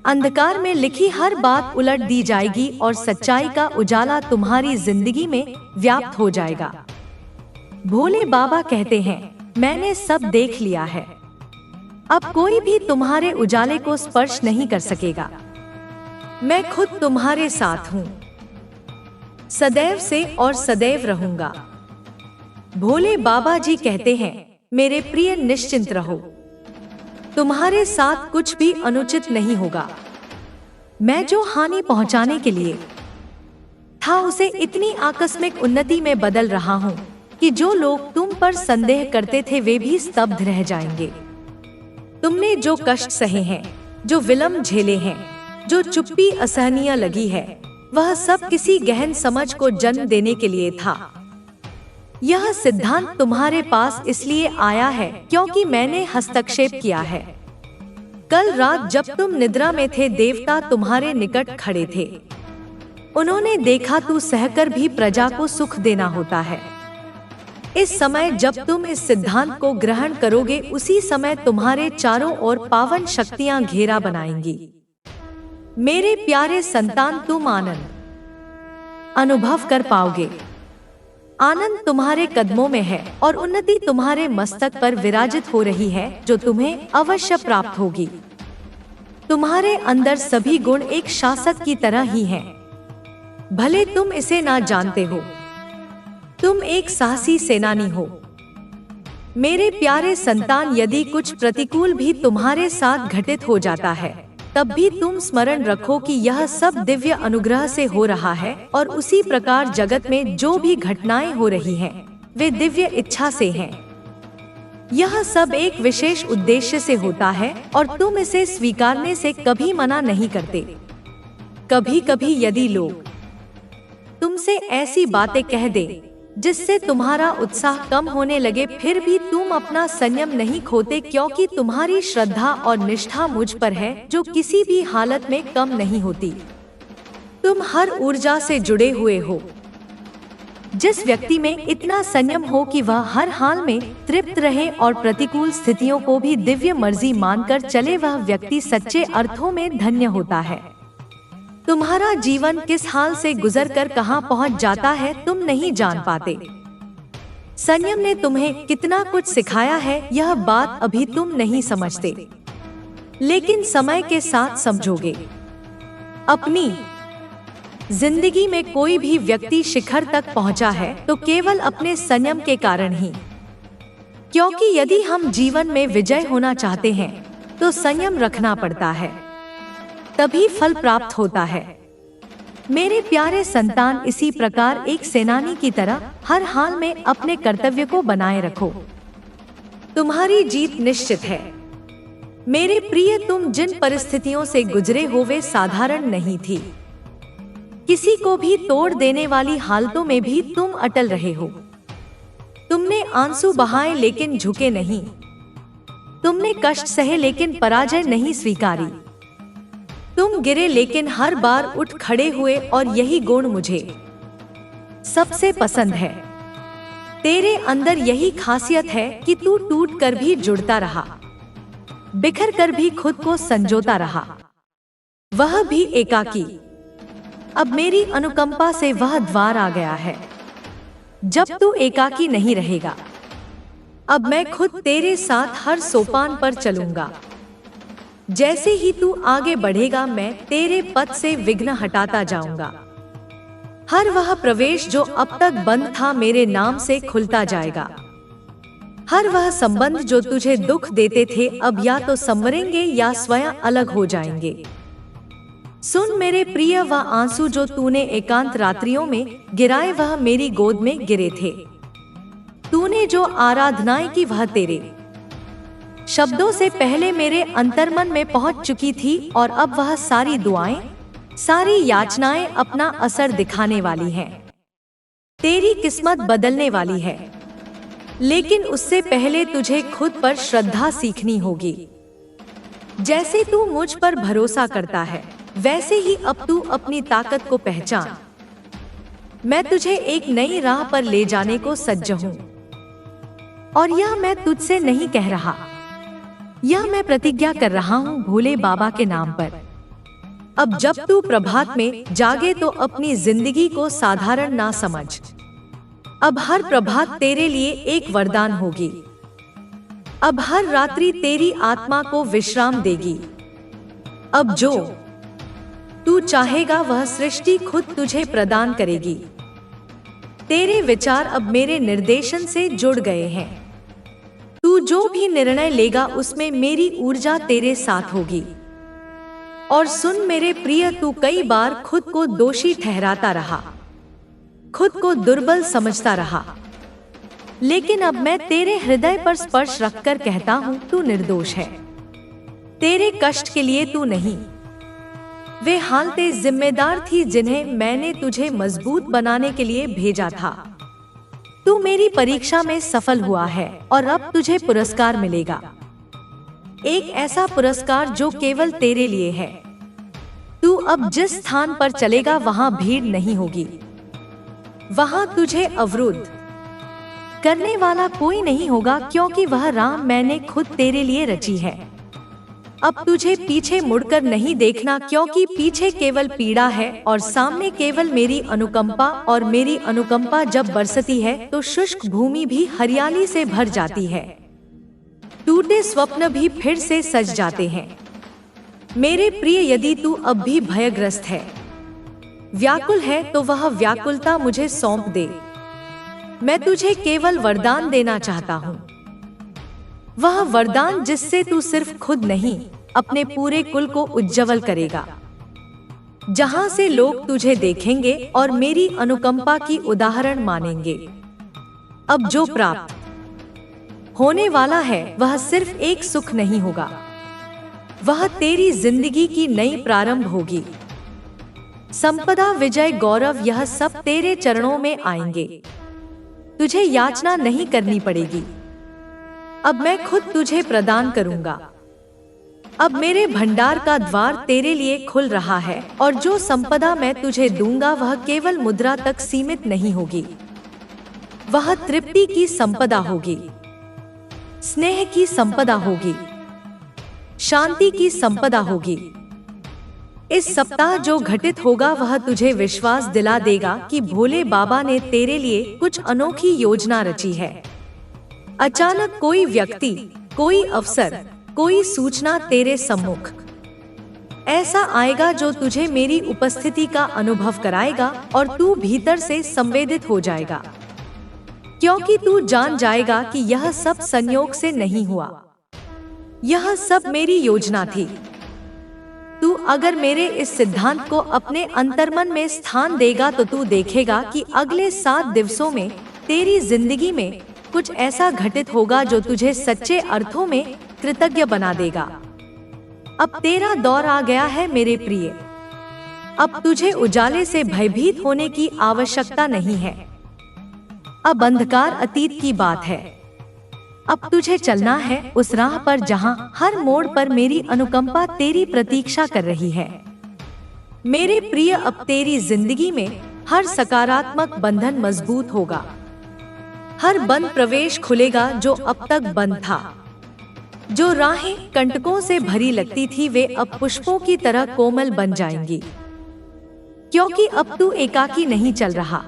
अंधकार में लिखी हर बात उलट दी जाएगी और सच्चाई का उजाला तुम्हारी जिंदगी में व्याप्त हो जाएगा। भोले बाबा कहते हैं, मैंने सब देख लिया है, अब कोई भी तुम्हारे उजाले को स्पर्श नहीं कर सकेगा। मैं खुद तुम्हारे साथ हूँ, सदैव से और सदैव रहूंगा। भोले बाबा जी कहते हैं, मेरे प्रिय निश्चिंत रहो, तुम्हारे साथ कुछ भी अनुचित नहीं होगा। मैं जो हानि पहुंचाने के लिए था उसे इतनी आकस्मिक उन्नति में बदल रहा हूँ कि जो लोग तुम पर संदेह करते थे वे भी स्तब्ध रह जाएंगे। तुमने जो कष्ट सहे हैं, जो विलंब झेले हैं, जो चुप्पी असहनीय लगी है, वह सब किसी गहन समझ को जन्म देने के लिए था। यह सिद्धांत तुम्हारे पास इसलिए आया है क्योंकि मैंने हस्तक्षेप किया है। कल रात जब तुम निद्रा में थे, देवता तुम्हारे निकट खड़े थे। उन्होंने देखा तू सहकर भी प्रजा को सुख देना होता है। इस समय जब तुम इस सिद्धांत को ग्रहण करोगे, उसी समय तुम्हारे चारों ओर पावन शक्तियां घेरा बनाएंगी। मेरे प्यारे संतान, तुम आनंद अनुभव कर पाओगे। आनंद तुम्हारे कदमों में है और उन्नति तुम्हारे मस्तक पर विराजित हो रही है, जो तुम्हें अवश्य प्राप्त होगी। तुम्हारे अंदर सभी गुण एक शासक की तरह ही हैं। भले तुम इसे ना जानते हो, तुम एक साहसी सेनानी हो। मेरे प्यारे संतान, यदि कुछ प्रतिकूल भी तुम्हारे साथ घटित हो जाता है, तब भी तुम स्मरण रखो कि यह सब दिव्य अनुग्रह से हो रहा है और उसी प्रकार जगत में जो भी घटनाएं हो रही हैं, वे दिव्य इच्छा से हैं। यह सब एक विशेष उद्देश्य से होता है और तुम इसे स्वीकारने से कभी मना नहीं करते। कभी कभी यदि लोग तुमसे ऐसी बातें कह दें जिससे तुम्हारा उत्साह कम होने लगे, फिर भी तुम अपना संयम नहीं खोते, क्योंकि तुम्हारी श्रद्धा और निष्ठा मुझ पर है, जो किसी भी हालत में कम नहीं होती। तुम हर ऊर्जा से जुड़े हुए हो। जिस व्यक्ति में इतना संयम हो कि वह हर हाल में तृप्त रहे और प्रतिकूल स्थितियों को भी दिव्य मर्जी मानकर चले, वह व्यक्ति सच्चे अर्थों में धन्य होता है। तुम्हारा जीवन किस हाल से गुजरकर कहां पहुंच जाता है, तुम नहीं जान पाते। संयम ने तुम्हें कितना कुछ सिखाया है, यह बात अभी तुम नहीं समझते, लेकिन समय के साथ समझोगे। अपनी जिंदगी में कोई भी व्यक्ति शिखर तक पहुंचा है तो केवल अपने संयम के कारण ही, क्योंकि यदि हम जीवन में विजय होना चाहते हैं तो संयम रखना पड़ता है, तभी फल प्राप्त होता है। मेरे प्यारे संतान, इसी प्रकार एक सेनानी की तरह हर हाल में अपने कर्तव्य को बनाए रखो। तुम्हारी जीत निश्चित है। मेरे प्रिय, तुम जिन परिस्थितियों से गुजरे हो वे साधारण नहीं थी। किसी को भी तोड़ देने वाली हालतों में भी तुम अटल रहे हो। तुमने आंसू बहाए लेकिन झुके नहीं। तुमने कष्ट सहे लेकिन पराजय नहीं स्वीकारी। तुम गिरे लेकिन हर बार उठ खड़े हुए, और यही गुण मुझे सबसे पसंद है। तेरे अंदर यही खासियत है कि तू टूट कर भी जुड़ता रहा, बिखर कर भी खुद को संजोता रहा, वह भी एकाकी। अब मेरी अनुकंपा से वह द्वार आ गया है जब तू एकाकी नहीं रहेगा। अब मैं खुद तेरे साथ हर सोपान पर चलूंगा। जैसे ही तू आगे बढ़ेगा, मैं तेरे पथ से विघ्न हटाता जाऊंगा। हर वह प्रवेश जो अब तक बंद था, मेरे नाम से खुलता जाएगा। हर वह संबंध जो तुझे दुख देते थे अब या तो संवरेंगे या स्वयं अलग हो जाएंगे। सुन मेरे प्रिय, वह आंसू जो तूने एकांत रात्रियों में गिराए वह मेरी गोद में गिरे थे। तूने जो आराधनाएं की वह तेरे शब्दों से पहले मेरे अंतर्मन में पहुंच चुकी थी और अब वह सारी दुआएं, सारी याचनाएं अपना असर दिखाने वाली हैं। तेरी किस्मत बदलने वाली है, लेकिन उससे पहले तुझे खुद पर श्रद्धा सीखनी होगी। जैसे तू मुझ पर भरोसा करता है वैसे ही अब तू अपनी ताकत को पहचान। मैं तुझे एक नई राह पर ले जाने को सज्ज हूँ, और यह मैं तुझसे नहीं कह रहा, यह मैं प्रतिज्ञा कर रहा हूँ भोले बाबा के नाम पर। अब जब तू प्रभात में जागे तो अपनी जिंदगी को साधारण ना समझ। अब हर प्रभात तेरे लिए एक वरदान होगी। अब हर रात्रि तेरी आत्मा को विश्राम देगी। अब जो तू चाहेगा वह सृष्टि खुद तुझे प्रदान करेगी। तेरे विचार अब मेरे निर्देशन से जुड़ गए हैं। तू जो भी निर्णय लेगा उसमें मेरी ऊर्जा तेरे साथ होगी। और सुन मेरे प्रिय, तू कई बार खुद को दोषी ठहराता रहा, खुद को दुर्बल समझता रहा, लेकिन अब मैं तेरे हृदय पर स्पर्श रखकर कहता हूँ तू निर्दोष है। तेरे कष्ट के लिए तू नहीं, वे हालतें जिम्मेदार थी जिन्हें मैंने तुझे मजबूत बनाने के लिए भेजा था। तू मेरी परीक्षा में सफल हुआ है और अब तुझे पुरस्कार मिलेगा, एक ऐसा पुरस्कार जो केवल तेरे लिए है। तू अब जिस स्थान पर चलेगा वहां भीड़ नहीं होगी, वहां तुझे अवरुद्ध करने वाला कोई नहीं होगा, क्योंकि वह राह मैंने खुद तेरे लिए रची है। अब तुझे पीछे मुड़कर नहीं देखना, क्योंकि पीछे केवल पीड़ा है और सामने केवल मेरी अनुकंपा। और मेरी अनुकंपा जब बरसती है तो शुष्क भूमि भी हरियाली से भर जाती है, टूटे स्वप्न भी फिर से सज जाते हैं। मेरे प्रिय, यदि तू अब भी भयग्रस्त है, व्याकुल है, तो वह व्याकुलता मुझे सौंप दे। मैं तुझे केवल वरदान देना चाहता हूँ, वह वरदान जिससे तू सिर्फ खुद नहीं अपने पूरे कुल को उज्जवल करेगा, जहाँ से लोग तुझे देखेंगे और मेरी अनुकंपा की उदाहरण मानेंगे। अब जो प्राप्त होने वाला है वह सिर्फ एक सुख नहीं होगा, वह तेरी जिंदगी की नई प्रारंभ होगी। संपदा, विजय, गौरव, यह सब तेरे चरणों में आएंगे। तुझे याचना नहीं करनी पड़ेगी, अब मैं खुद तुझे प्रदान करूंगा। अब मेरे भंडार का द्वार तेरे लिए खुल रहा है, और जो संपदा मैं तुझे दूंगा वह केवल मुद्रा तक सीमित नहीं होगी, वह तृप्ति की संपदा होगी, स्नेह की संपदा होगी, शांति की संपदा होगी। इस सप्ताह जो घटित होगा वह तुझे विश्वास दिला देगा कि भोले बाबा ने तेरे लिए कुछ अनोखी योजना रची है। अचानक कोई व्यक्ति, कोई अवसर, कोई सूचना तेरे सम्मुख ऐसा आएगा जो तुझे मेरी उपस्थिति का अनुभव कराएगा और तू भीतर से संवेदित हो जाएगा, क्योंकि तू जान जाएगा कि यह सब संयोग से नहीं हुआ, यह सब मेरी योजना थी। तू अगर मेरे इस सिद्धांत को अपने अंतर्मन में स्थान देगा तो तू देखेगा कि अगले 7 दिवसों में तेरी जिंदगी में कुछ ऐसा घटित होगा जो तुझे सच्चे अर्थों में कृतज्ञ बना देगा। अब तेरा दौर आ गया है मेरे प्रिय, अब तुझे उजाले से भयभीत होने की आवश्यकता नहीं है। अब अंधकार अतीत की बात है, अब तुझे चलना है उस राह पर जहां हर मोड़ पर मेरी अनुकंपा तेरी प्रतीक्षा कर रही है। मेरे प्रिय, अब तेरी जिंदगी में हर सकारात्मक बंधन मजबूत होगा, हर बंद प्रवेश खुलेगा जो अब तक बंद था। जो राहें कंटकों से भरी लगती थी वे अब पुष्पों की तरह कोमल बन जाएंगी, क्योंकि अब तू एकाकी नहीं चल रहा।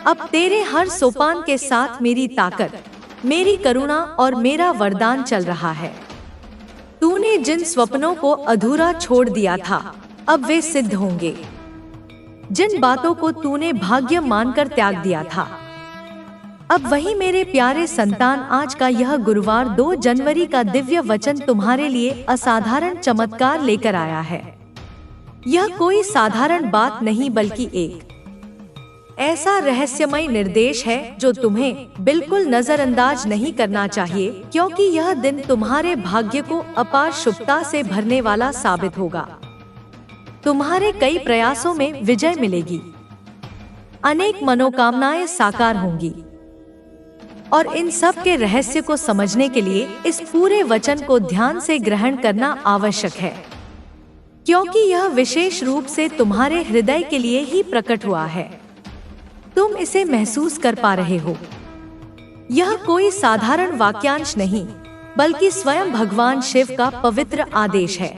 अब तेरे हर सोपान के साथ मेरी ताकत, मेरी करुणा और मेरा वरदान चल रहा है। तूने जिन स्वप्नों को अधूरा छोड़ दिया था अब वे सिद्ध होंगे, जिन बातों को तूने भाग्य मानकर त्याग दिया था अब वही मेरे प्यारे संतान, आज का यह गुरुवार 2 जनवरी का दिव्य वचन तुम्हारे लिए असाधारण चमत्कार लेकर आया है। यह कोई साधारण बात नहीं बल्कि एक ऐसा रहस्यमय निर्देश है जो तुम्हें बिल्कुल नजरअंदाज नहीं करना चाहिए, क्योंकि यह दिन तुम्हारे भाग्य को अपार शुभता से भरने वाला साबित होगा। तुम्हारे कई प्रयासों में विजय मिलेगी, अनेक मनोकामनाएं साकार होंगी, और इन सब के रहस्य को समझने के लिए इस पूरे वचन को ध्यान से ग्रहण करना आवश्यक है, क्योंकि यह विशेष रूप से तुम्हारे हृदय के लिए ही प्रकट हुआ है। तुम इसे महसूस कर पा रहे हो। यह कोई साधारण वाक्यांश नहीं, बल्कि स्वयं भगवान शिव का पवित्र आदेश है।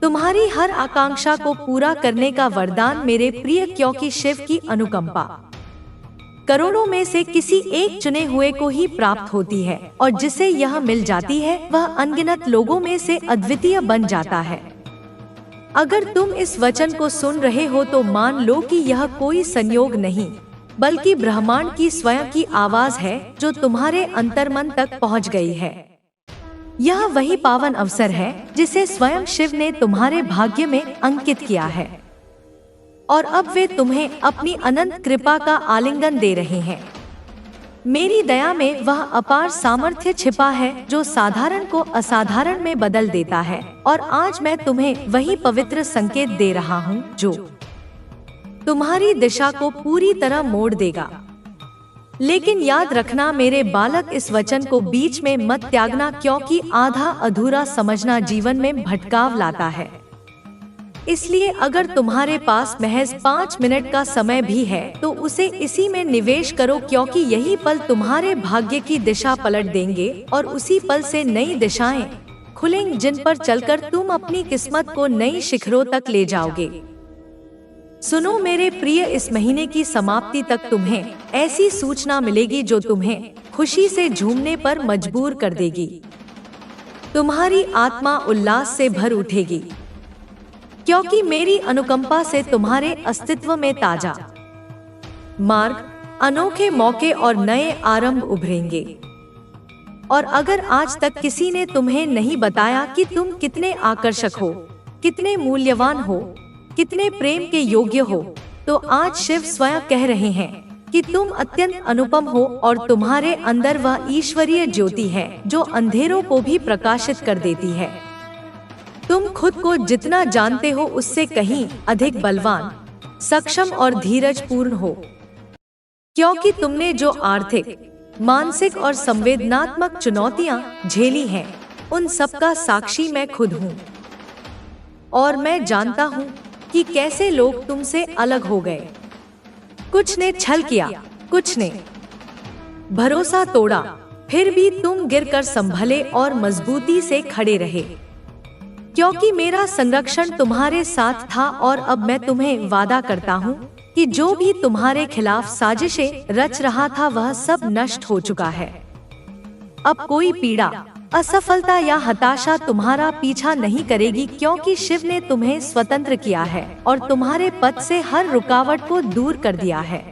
तुम्हारी हर आकांक्षा को पूरा करने का वरदान मेरे प्रिय, क्योंकि शिव की अनुकंपा करोड़ों में से किसी एक चुने हुए को ही प्राप्त होती है, और जिसे यह मिल जाती है वह अनगिनत लोगों में से अद्वितीय बन जाता है। अगर तुम इस वचन को सुन रहे हो तो मान लो कि यह कोई संयोग नहीं, बल्कि ब्रह्मांड की स्वयं की आवाज है जो तुम्हारे अंतर्मन तक पहुंच गई है। यह वही पावन अवसर है जिसे स्वयं शिव ने तुम्हारे भाग्य में अंकित किया है, और अब वे तुम्हें अपनी अनंत कृपा का आलिंगन दे रहे हैं। मेरी दया में वह अपार सामर्थ्य छिपा है जो साधारण को असाधारण में बदल देता है, और आज मैं तुम्हें वही पवित्र संकेत दे रहा हूँ जो तुम्हारी दिशा को पूरी तरह मोड़ देगा। लेकिन याद रखना मेरे बालक, इस वचन को बीच में मत त्यागना, क्योंकि आधा अधूरा समझना जीवन में भटकाव लाता है। इसलिए अगर तुम्हारे पास महज 5 मिनट का समय भी है तो उसे इसी में निवेश करो, क्योंकि यही पल तुम्हारे भाग्य की दिशा पलट देंगे, और उसी पल से नई दिशाएं खुलेंगी जिन पर चलकर तुम अपनी किस्मत को नई शिखरों तक ले जाओगे। सुनो मेरे प्रिय, इस महीने की समाप्ति तक तुम्हें ऐसी सूचना मिलेगी जो तुम्हें खुशी से झूमने पर मजबूर कर देगी। तुम्हारी आत्मा उल्लास से भर उठेगी, क्योंकि मेरी अनुकंपा से तुम्हारे अस्तित्व में ताजा मार्ग, अनोखे मौके और नए आरंभ उभरेंगे। और अगर आज तक किसी ने तुम्हें नहीं बताया कि तुम कितने आकर्षक हो, कितने मूल्यवान हो, कितने प्रेम के योग्य हो, तो आज शिव स्वयं कह रहे हैं कि तुम अत्यंत अनुपम हो, और तुम्हारे अंदर वह ईश्वरीय ज्योति है जो अंधेरों को भी प्रकाशित कर देती है। तुम खुद को जितना जानते हो उससे कहीं अधिक बलवान, सक्षम और धीरजपूर्ण हो, क्योंकि तुमने जो आर्थिक, मानसिक और संवेदनात्मक चुनौतियां झेली हैं, उन सबका साक्षी मैं खुद हूँ। और मैं जानता हूँ कि कैसे लोग तुमसे अलग हो गए। कुछ ने छल किया, कुछ ने भरोसा तोड़ा, फिर भी तुम गिरकर संभले और मजबूती से खड़े रहे, क्योंकि मेरा संरक्षण तुम्हारे साथ था। और अब मैं तुम्हें वादा करता हूँ कि जो भी तुम्हारे खिलाफ साजिशें रच रहा था वह सब नष्ट हो चुका है। अब कोई पीड़ा, असफलता या हताशा तुम्हारा पीछा नहीं करेगी, क्योंकि शिव ने तुम्हें स्वतंत्र किया है और तुम्हारे पथ से हर रुकावट को दूर कर दिया है।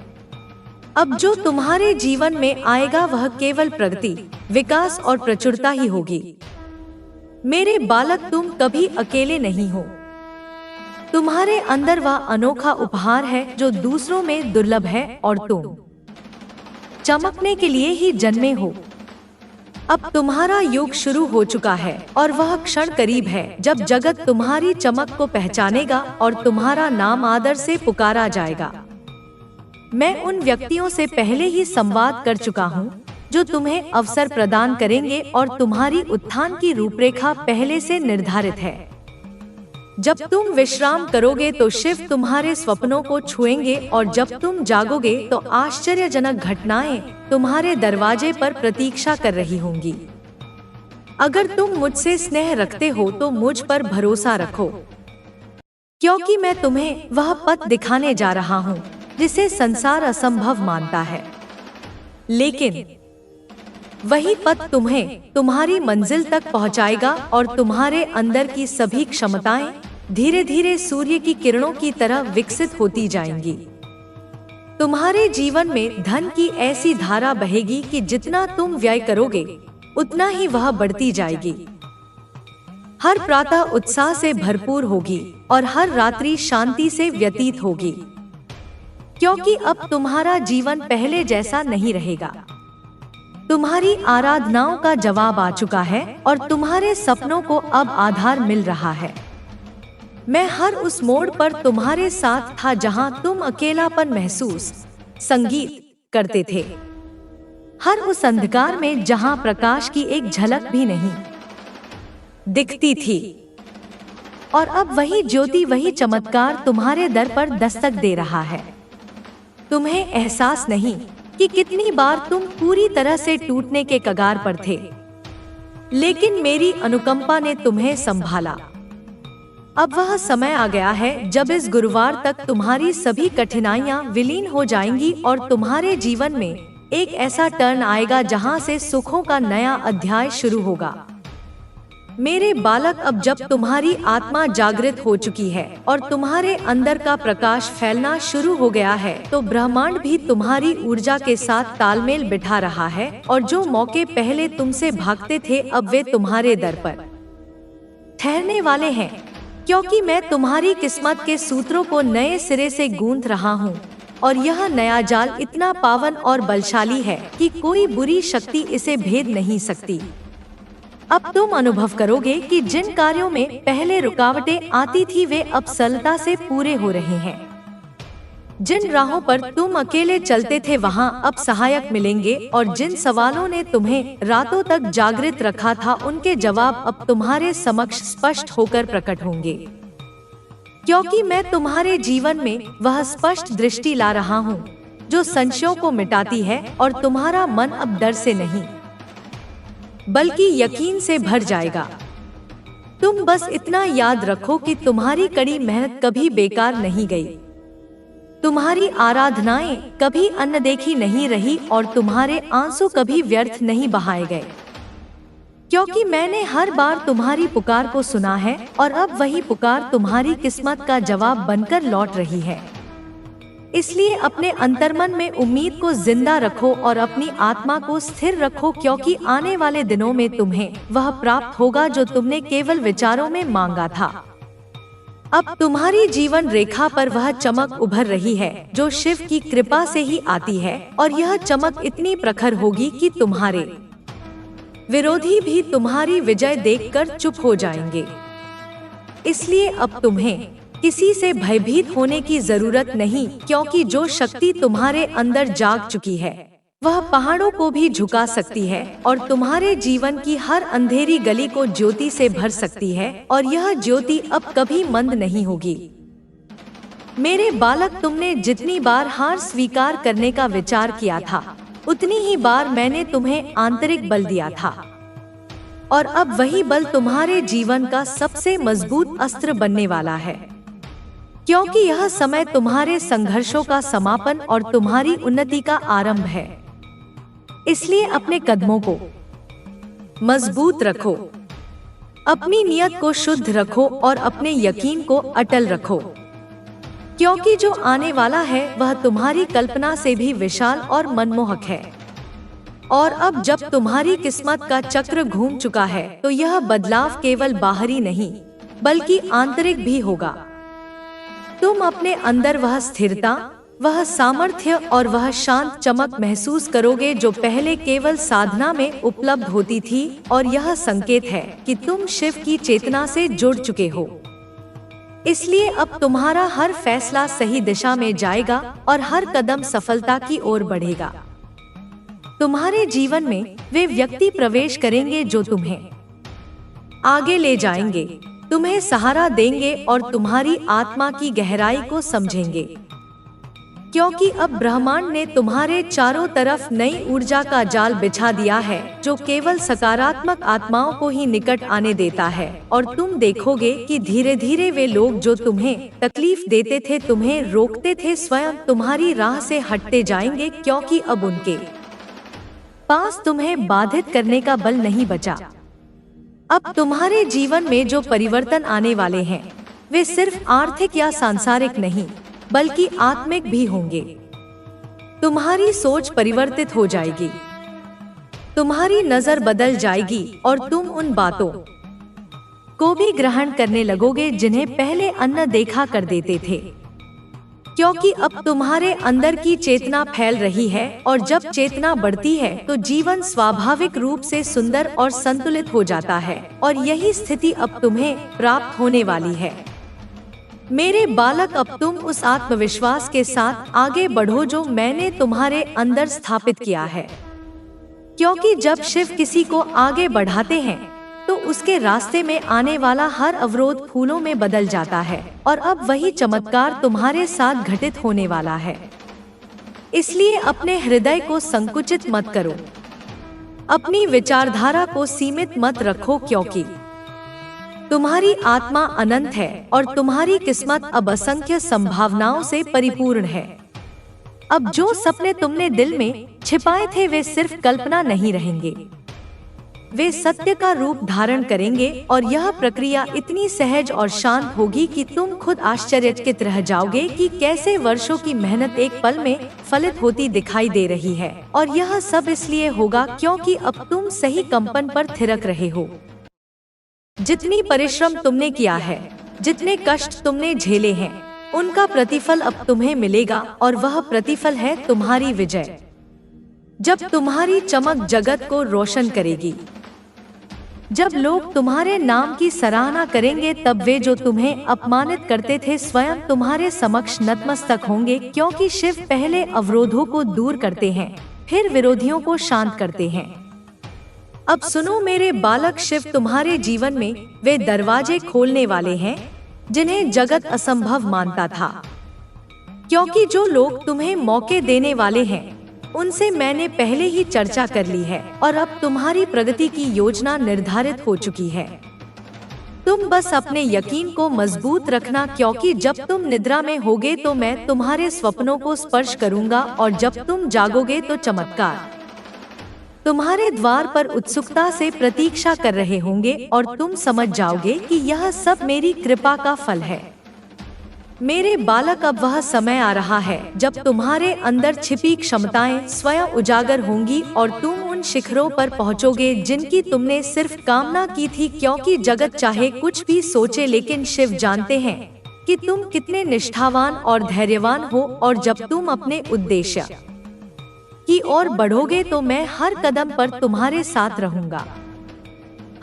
अब जो तुम्हारे जीवन में आएगा वह केवल प्रगति, विकास और प्रचुरता ही होगी। मेरे बालक, तुम कभी अकेले नहीं हो। तुम्हारे अंदर वह अनोखा उपहार है जो दूसरों में दुर्लभ है, और तुम चमकने के लिए ही जन्मे हो। अब तुम्हारा युग शुरू हो चुका है, और वह क्षण करीब है जब जगत तुम्हारी चमक को पहचानेगा और तुम्हारा नाम आदर से पुकारा जाएगा। मैं उन व्यक्तियों से पहले ही संवाद कर चुका हूँ जो तुम्हें अवसर प्रदान करेंगे, और तुम्हारी उत्थान की रूपरेखा पहले से निर्धारित है। जब तुम विश्राम करोगे तो शिव तुम्हारे स्वप्नों को छुएंगे, और जब तुम जागोगे तो आश्चर्यजनक घटनाएं तुम्हारे दरवाजे पर प्रतीक्षा कर रही होंगी। अगर तुम मुझसे स्नेह रखते हो तो मुझ पर भरोसा रखो, क्योंकि मैं तुम्हें वह पथ दिखाने जा रहा हूँ जिसे संसार असंभव मानता है, लेकिन वही पथ तुम्हें तुम्हारी मंजिल तक पहुंचाएगा, और तुम्हारे अंदर की सभी क्षमताएं धीरे धीरे सूर्य की किरणों की तरह विकसित होती जाएंगी। तुम्हारे जीवन में धन की ऐसी धारा बहेगी कि जितना तुम व्यय करोगे उतना ही वह बढ़ती जाएगी। हर प्रातः उत्साह से भरपूर होगी और हर रात्रि शांति से व्यतीत होगी, क्योंकि अब तुम्हारा जीवन पहले जैसा नहीं रहेगा। तुम्हारी आराधनाओं का जवाब आ चुका है और तुम्हारे सपनों को अब आधार मिल रहा है। मैं हर उस मोड़ पर तुम्हारे साथ था जहां तुम अकेलापन महसूस, संगीत करते थे। हर उस अंधकार में जहां प्रकाश की एक झलक भी नहीं दिखती थी। और अब वही ज्योति, वही चमत्कार तुम्हारे दर पर दस्तक दे रहा है। तुम्हें एहसास नहीं कि कितनी बार तुम पूरी तरह से टूटने के कगार पर थे, लेकिन मेरी अनुकंपा ने तुम्हें संभाला। अब वह समय आ गया है जब इस गुरुवार तक तुम्हारी सभी कठिनाइयां विलीन हो जाएंगी और तुम्हारे जीवन में एक ऐसा टर्न आएगा जहां से सुखों का नया अध्याय शुरू होगा। मेरे बालक, अब जब तुम्हारी आत्मा जागृत हो चुकी है और तुम्हारे अंदर का प्रकाश फैलना शुरू हो गया है, तो ब्रह्मांड भी तुम्हारी ऊर्जा के साथ तालमेल बिठा रहा है और जो मौके पहले तुमसे भागते थे अब वे तुम्हारे दर पर ठहरने वाले हैं, क्योंकि मैं तुम्हारी किस्मत के सूत्रों को नए सिरे से गूंथ रहा हूँ और यह नया जाल इतना पावन और बलशाली है कि कोई बुरी शक्ति इसे भेद नहीं सकती। अब तुम अनुभव करोगे कि जिन कार्यों में पहले रुकावटें आती थी वे अब सरलता से पूरे हो रहे हैं। जिन राहों पर तुम अकेले चलते थे वहां अब सहायक मिलेंगे और जिन सवालों ने तुम्हें रातों तक जागृत रखा था उनके जवाब अब तुम्हारे समक्ष स्पष्ट होकर प्रकट होंगे, क्योंकि मैं तुम्हारे जीवन में वह स्पष्ट दृष्टि ला रहा हूँ जो संशयों को मिटाती है और तुम्हारा मन अब डर से नहीं बल्कि यकीन से भर जाएगा। तुम बस इतना याद रखो कि तुम्हारी कड़ी मेहनत कभी बेकार नहीं गई, तुम्हारी आराधनाएं कभी अनदेखी नहीं रही और तुम्हारे आंसू कभी व्यर्थ नहीं बहाए गए, क्योंकि मैंने हर बार तुम्हारी पुकार को सुना है और अब वही पुकार तुम्हारी किस्मत का जवाब बनकर लौट रही है। इसलिए अपने अंतर्मन में उम्मीद को जिंदा रखो और अपनी आत्मा को स्थिर रखो, क्योंकि आने वाले दिनों में तुम्हें वह प्राप्त होगा जो तुमने केवल विचारों में मांगा था। अब तुम्हारी जीवन रेखा पर वह चमक उभर रही है जो शिव की कृपा से ही आती है और यह चमक इतनी प्रखर होगी कि तुम्हारे विरोधी भी तुम्हारी विजय देखकर चुप हो जाएंगे। इसलिए अब तुम्हें किसी से भयभीत होने की जरूरत नहीं, क्योंकि जो शक्ति तुम्हारे अंदर जाग चुकी है वह पहाड़ों को भी झुका सकती है और तुम्हारे जीवन की हर अंधेरी गली को ज्योति से भर सकती है और यह ज्योति अब कभी मंद नहीं होगी। मेरे बालक, तुमने जितनी बार हार स्वीकार करने का विचार किया था उतनी ही बार मैंने तुम्हें आंतरिक बल दिया था और अब वही बल तुम्हारे जीवन का सबसे मजबूत अस्त्र बनने वाला है, क्योंकि यह समय तुम्हारे संघर्षों का समापन और तुम्हारी उन्नति का आरंभ है। इसलिए अपने कदमों को मजबूत रखो, अपनी नियत को शुद्ध रखो और अपने यकीन को अटल रखो, क्योंकि जो आने वाला है वह तुम्हारी कल्पना से भी विशाल और मनमोहक है। और अब जब तुम्हारी किस्मत का चक्र घूम चुका है तो यह बदलाव केवल बाहरी नहीं बल्कि आंतरिक भी होगा। तुम अपने अंदर वह स्थिरता, वह सामर्थ्य और वह शांत चमक महसूस करोगे जो पहले केवल साधना में उपलब्ध होती थी, और यह संकेत है कि तुम शिव की चेतना से जुड़ चुके हो। इसलिए अब तुम्हारा हर फैसला सही दिशा में जाएगा और हर कदम सफलता की ओर बढ़ेगा। तुम्हारे जीवन में वे व्यक्ति प्रवेश करेंगे जो तुम्हें आगे ले जाएंगे, तुम्हें सहारा देंगे और तुम्हारी आत्मा की गहराई को समझेंगे, क्योंकि अब ब्रह्मांड ने तुम्हारे चारों तरफ नई ऊर्जा का जाल बिछा दिया है जो केवल सकारात्मक आत्माओं को ही निकट आने देता है। और तुम देखोगे कि धीरे धीरे वे लोग जो तुम्हें तकलीफ देते थे, तुम्हें रोकते थे, स्वयं तुम्हारी राह से हटते जाएंगे, क्योंकि अब उनके पास तुम्हें बाधित करने का बल नहीं बचा। अब तुम्हारे जीवन में जो परिवर्तन आने वाले हैं वे सिर्फ आर्थिक या सांसारिक नहीं बल्कि आत्मिक भी होंगे। तुम्हारी सोच परिवर्तित हो जाएगी, तुम्हारी नजर बदल जाएगी और तुम उन बातों को भी ग्रहण करने लगोगे जिन्हें पहले अन्न देखा कर देते थे, क्योंकि अब तुम्हारे अंदर की चेतना फैल रही है और जब चेतना बढ़ती है तो जीवन स्वाभाविक रूप से सुंदर और संतुलित हो जाता है और यही स्थिति अब तुम्हें प्राप्त होने वाली है। मेरे बालक, अब तुम उस आत्मविश्वास के साथ आगे बढ़ो जो मैंने तुम्हारे अंदर स्थापित किया है, क्योंकि जब शिव किसी को आगे बढ़ाते हैं तो उसके रास्ते में आने वाला हर अवरोध फूलों में बदल जाता है और अब वही चमत्कार तुम्हारे साथ घटित होने वाला है। इसलिए अपने हृदय को संकुचित मत करो, अपनी विचारधारा को सीमित मत रखो, क्योंकि तुम्हारी आत्मा अनंत है और तुम्हारी किस्मत अब असंख्य संभावनाओं से परिपूर्ण है। अब जो सपने तुमने दिल में छिपाए थे वे सिर्फ कल्पना नहीं रहेंगे, वे सत्य का रूप धारण करेंगे और यह प्रक्रिया इतनी सहज और शांत होगी कि तुम खुद आश्चर्यचकित रह जाओगे कि कैसे वर्षों की मेहनत एक पल में फलित होती दिखाई दे रही है। और यह सब इसलिए होगा क्योंकि अब तुम सही कंपन पर थिरक रहे हो। जितनी परिश्रम तुमने किया है, जितने कष्ट तुमने झेले हैं, उनका प्रतिफल अब तुम्हें मिलेगा और वह प्रतिफल है तुम्हारी विजय। जब तुम्हारी चमक जगत को रोशन करेगी, जब लोग तुम्हारे नाम की सराहना करेंगे, तब वे जो तुम्हें अपमानित करते थे स्वयं तुम्हारे समक्ष नतमस्तक होंगे, क्योंकि शिव पहले अवरोधों को दूर करते हैं, फिर विरोधियों को शांत करते हैं। अब सुनो मेरे बालक, शिव तुम्हारे जीवन में वे दरवाजे खोलने वाले हैं जिन्हें जगत असंभव मानता था, क्योंकि जो लोग तुम्हें मौके देने वाले हैं उनसे मैंने पहले ही चर्चा कर ली है और अब तुम्हारी प्रगति की योजना निर्धारित हो चुकी है। तुम बस अपने यकीन को मजबूत रखना, क्योंकि जब तुम निद्रा में होगे तो मैं तुम्हारे स्वप्नों को स्पर्श करूंगा और जब तुम जागोगे तो चमत्कार तुम्हारे द्वार पर उत्सुकता से प्रतीक्षा कर रहे होंगे और तुम समझ जाओगे कि यह सब मेरी कृपा का फल है। मेरे बालक, अब वह समय आ रहा है जब तुम्हारे अंदर छिपी क्षमताएं स्वयं उजागर होंगी और तुम उन शिखरों पर पहुंचोगे जिनकी तुमने सिर्फ कामना की थी, क्योंकि जगत चाहे कुछ भी सोचे लेकिन शिव जानते हैं कि तुम कितने निष्ठावान और धैर्यवान हो और जब तुम अपने उद्देश्य की ओर बढ़ोगे तो मैं हर कदम पर तुम्हारे साथ रहूंगा,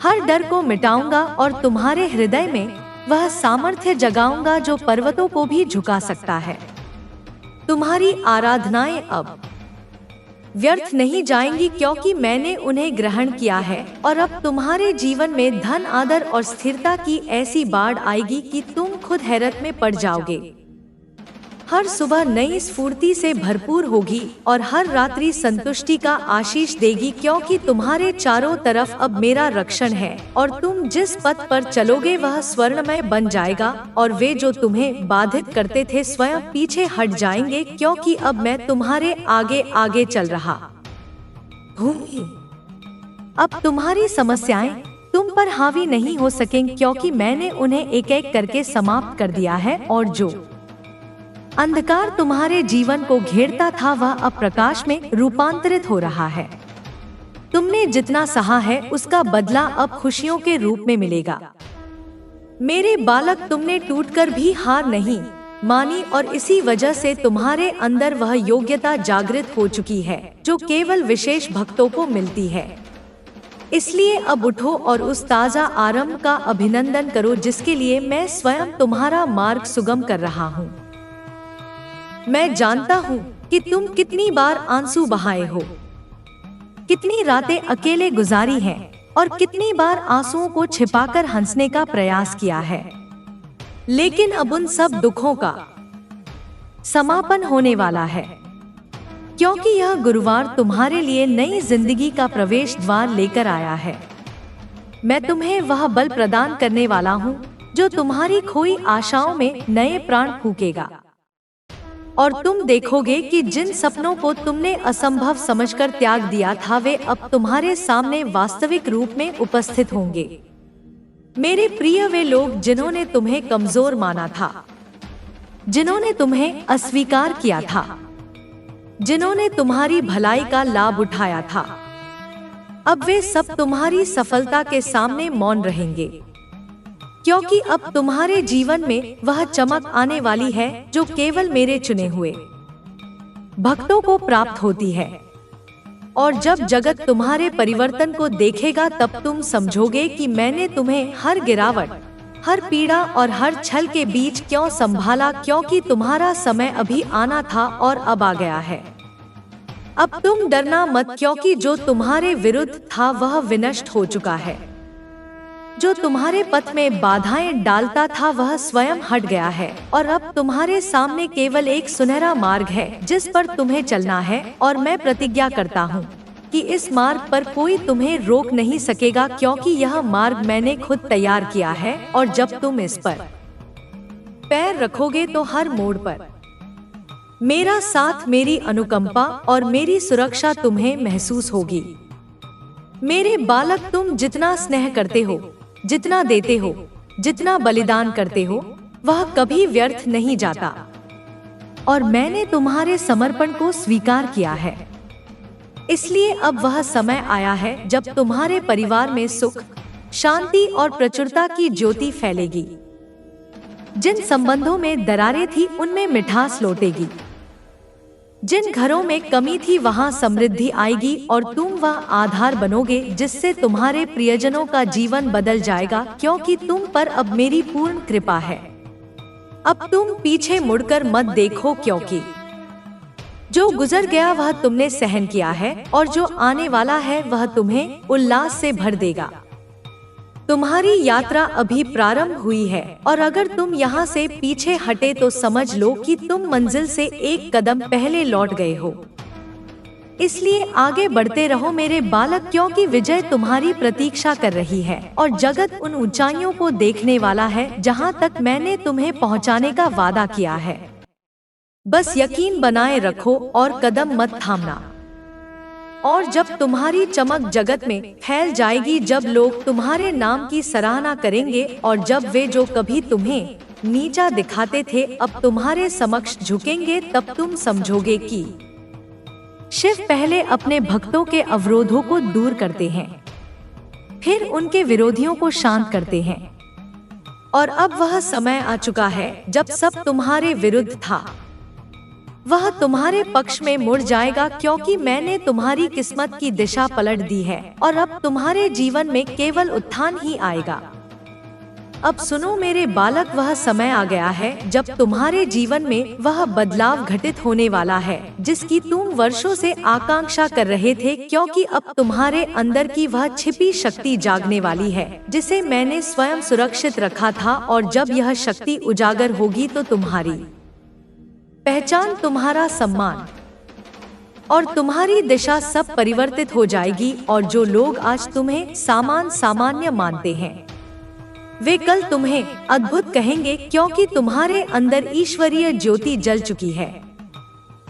हर डर को मिटाऊंगा और तुम्हारे हृदय में वह सामर्थ्य जगाऊंगा जो पर्वतों को भी झुका सकता है। तुम्हारी आराधनाएं अब व्यर्थ नहीं जाएंगी, क्योंकि मैंने उन्हें ग्रहण किया है और अब तुम्हारे जीवन में धन, आदर और स्थिरता की ऐसी बाढ़ आएगी कि तुम खुद हैरत में पड़ जाओगे। हर सुबह नई स्फूर्ति से भरपूर होगी और हर रात्रि संतुष्टि का आशीष देगी, क्योंकि तुम्हारे चारों तरफ अब मेरा रक्षण है और तुम जिस पथ पर चलोगे वह स्वर्णमय बन जाएगा और वे जो तुम्हें बाधित करते थे स्वयं पीछे हट जाएंगे, क्योंकि अब मैं तुम्हारे आगे आगे चल रहा हूँ। अब तुम्हारी समस्याएं तुम पर हावी नहीं हो सकेंगी, क्योंकि मैंने उन्हें एक एक करके समाप्त कर दिया है और जो अंधकार तुम्हारे जीवन को घेरता था वह अब प्रकाश में रूपांतरित हो रहा है। तुमने जितना सहा है उसका बदला अब खुशियों के रूप में मिलेगा। मेरे बालक, तुमने टूटकर भी हार नहीं मानी और इसी वजह से तुम्हारे अंदर वह योग्यता जागृत हो चुकी है जो केवल विशेष भक्तों को मिलती है। इसलिए अब उठो और उस ताजा आरंभ का अभिनंदन करो जिसके लिए मैं स्वयं तुम्हारा मार्ग सुगम कर रहा हूँ। मैं जानता हूँ कि तुम कितनी बार आंसू बहाए हो, कितनी रातें अकेले गुजारी हैं और कितनी बार आंसुओं को छिपाकर हंसने का प्रयास किया है, लेकिन अब उन सब दुखों का समापन होने वाला है, क्योंकि यह गुरुवार तुम्हारे लिए नई जिंदगी का प्रवेश द्वार लेकर आया है। मैं तुम्हें वह बल प्रदान करने वाला हूँ जो तुम्हारी खोई आशाओं में नए प्राण फूकेगा और तुम देखोगे कि जिन सपनों को तुमने असंभव समझकर त्याग दिया था वे अब तुम्हारे सामने वास्तविक रूप में उपस्थित होंगे। मेरे प्रिय, वे लोग जिन्होंने तुम्हें कमजोर माना था, जिन्होंने तुम्हें अस्वीकार किया था, जिन्होंने तुम्हारी भलाई का लाभ उठाया था, अब वे सब तुम्हारी सफलता के सामने मौन रहेंगे, क्योंकि अब तुम्हारे जीवन में वह चमक आने वाली है जो केवल मेरे चुने हुए भक्तों को प्राप्त होती है। और जब जगत तुम्हारे परिवर्तन को देखेगा तब तुम समझोगे कि मैंने तुम्हें हर गिरावट, हर पीड़ा और हर छल के बीच क्यों संभाला, क्योंकि तुम्हारा समय अभी आना था और अब आ गया है। अब तुम डरना मत, क्योंकि जो तुम्हारे विरुद्ध था वह विनष्ट हो चुका है। जो तुम्हारे पथ में बाधाएं डालता था वह स्वयं हट गया है, और अब तुम्हारे सामने केवल एक सुनहरा मार्ग है जिस पर तुम्हें चलना है। और मैं प्रतिज्ञा करता हूँ कि इस मार्ग पर कोई तुम्हें रोक नहीं सकेगा, क्योंकि यह मार्ग मैंने खुद तैयार किया है। और जब तुम इस पर पैर रखोगे तो हर मोड़ पर मेरा साथ, मेरी अनुकंपा और मेरी सुरक्षा तुम्हें महसूस होगी। मेरे बालक, तुम जितना स्नेह करते हो, जितना देते हो, जितना बलिदान करते हो, वह कभी व्यर्थ नहीं जाता। और मैंने तुम्हारे समर्पण को स्वीकार किया है। इसलिए अब वह समय आया है जब तुम्हारे परिवार में सुख, शांति और प्रचुरता की ज्योति फैलेगी। जिन संबंधों में दरारें थी उनमें मिठास लौटेगी। जिन घरों में कमी थी वहां समृद्धि आएगी, और तुम वह आधार बनोगे जिससे तुम्हारे प्रियजनों का जीवन बदल जाएगा, क्योंकि तुम पर अब मेरी पूर्ण कृपा है। अब तुम पीछे मुड़कर मत देखो, क्योंकि जो गुजर गया वह तुमने सहन किया है, और जो आने वाला है वह तुम्हें उल्लास से भर देगा। तुम्हारी यात्रा अभी प्रारंभ हुई है, और अगर तुम यहाँ से पीछे हटे तो समझ लो कि तुम मंजिल से एक कदम पहले लौट गए हो। इसलिए आगे बढ़ते रहो मेरे बालक, क्योंकि विजय तुम्हारी प्रतीक्षा कर रही है, और जगत उन ऊंचाइयों को देखने वाला है जहाँ तक मैंने तुम्हें पहुँचाने का वादा किया है। बस यकीन बनाए रखो और कदम मत थामना। और जब तुम्हारी चमक जगत में फैल जाएगी, जब लोग तुम्हारे नाम की सराहना करेंगे, और जब वे जो कभी तुम्हें नीचा दिखाते थे अब तुम्हारे समक्ष झुकेंगे, तब तुम समझोगे कि शिव पहले अपने भक्तों के अवरोधों को दूर करते हैं, फिर उनके विरोधियों को शांत करते हैं। और अब वह समय आ चुका है जब सब तुम्हारे विरुद्ध था वह तुम्हारे पक्ष में मुड़ जाएगा, क्योंकि मैंने तुम्हारी किस्मत की दिशा पलट दी है, और अब तुम्हारे जीवन में केवल उत्थान ही आएगा। अब सुनो मेरे बालक, वह समय आ गया है जब तुम्हारे जीवन में वह बदलाव घटित होने वाला है जिसकी तुम वर्षों से आकांक्षा कर रहे थे, क्योंकि अब तुम्हारे अंदर की वह छिपी शक्ति जागने वाली है जिसे मैंने स्वयं सुरक्षित रखा था। और जब यह शक्ति उजागर होगी तो तुम्हारी पहचान, तुम्हारा सम्मान और तुम्हारी दिशा सब परिवर्तित हो जाएगी। और जो लोग आज तुम्हें सामान्य मानते हैं वे कल तुम्हें अद्भुत कहेंगे, क्योंकि तुम्हारे अंदर ईश्वरीय ज्योति जल चुकी है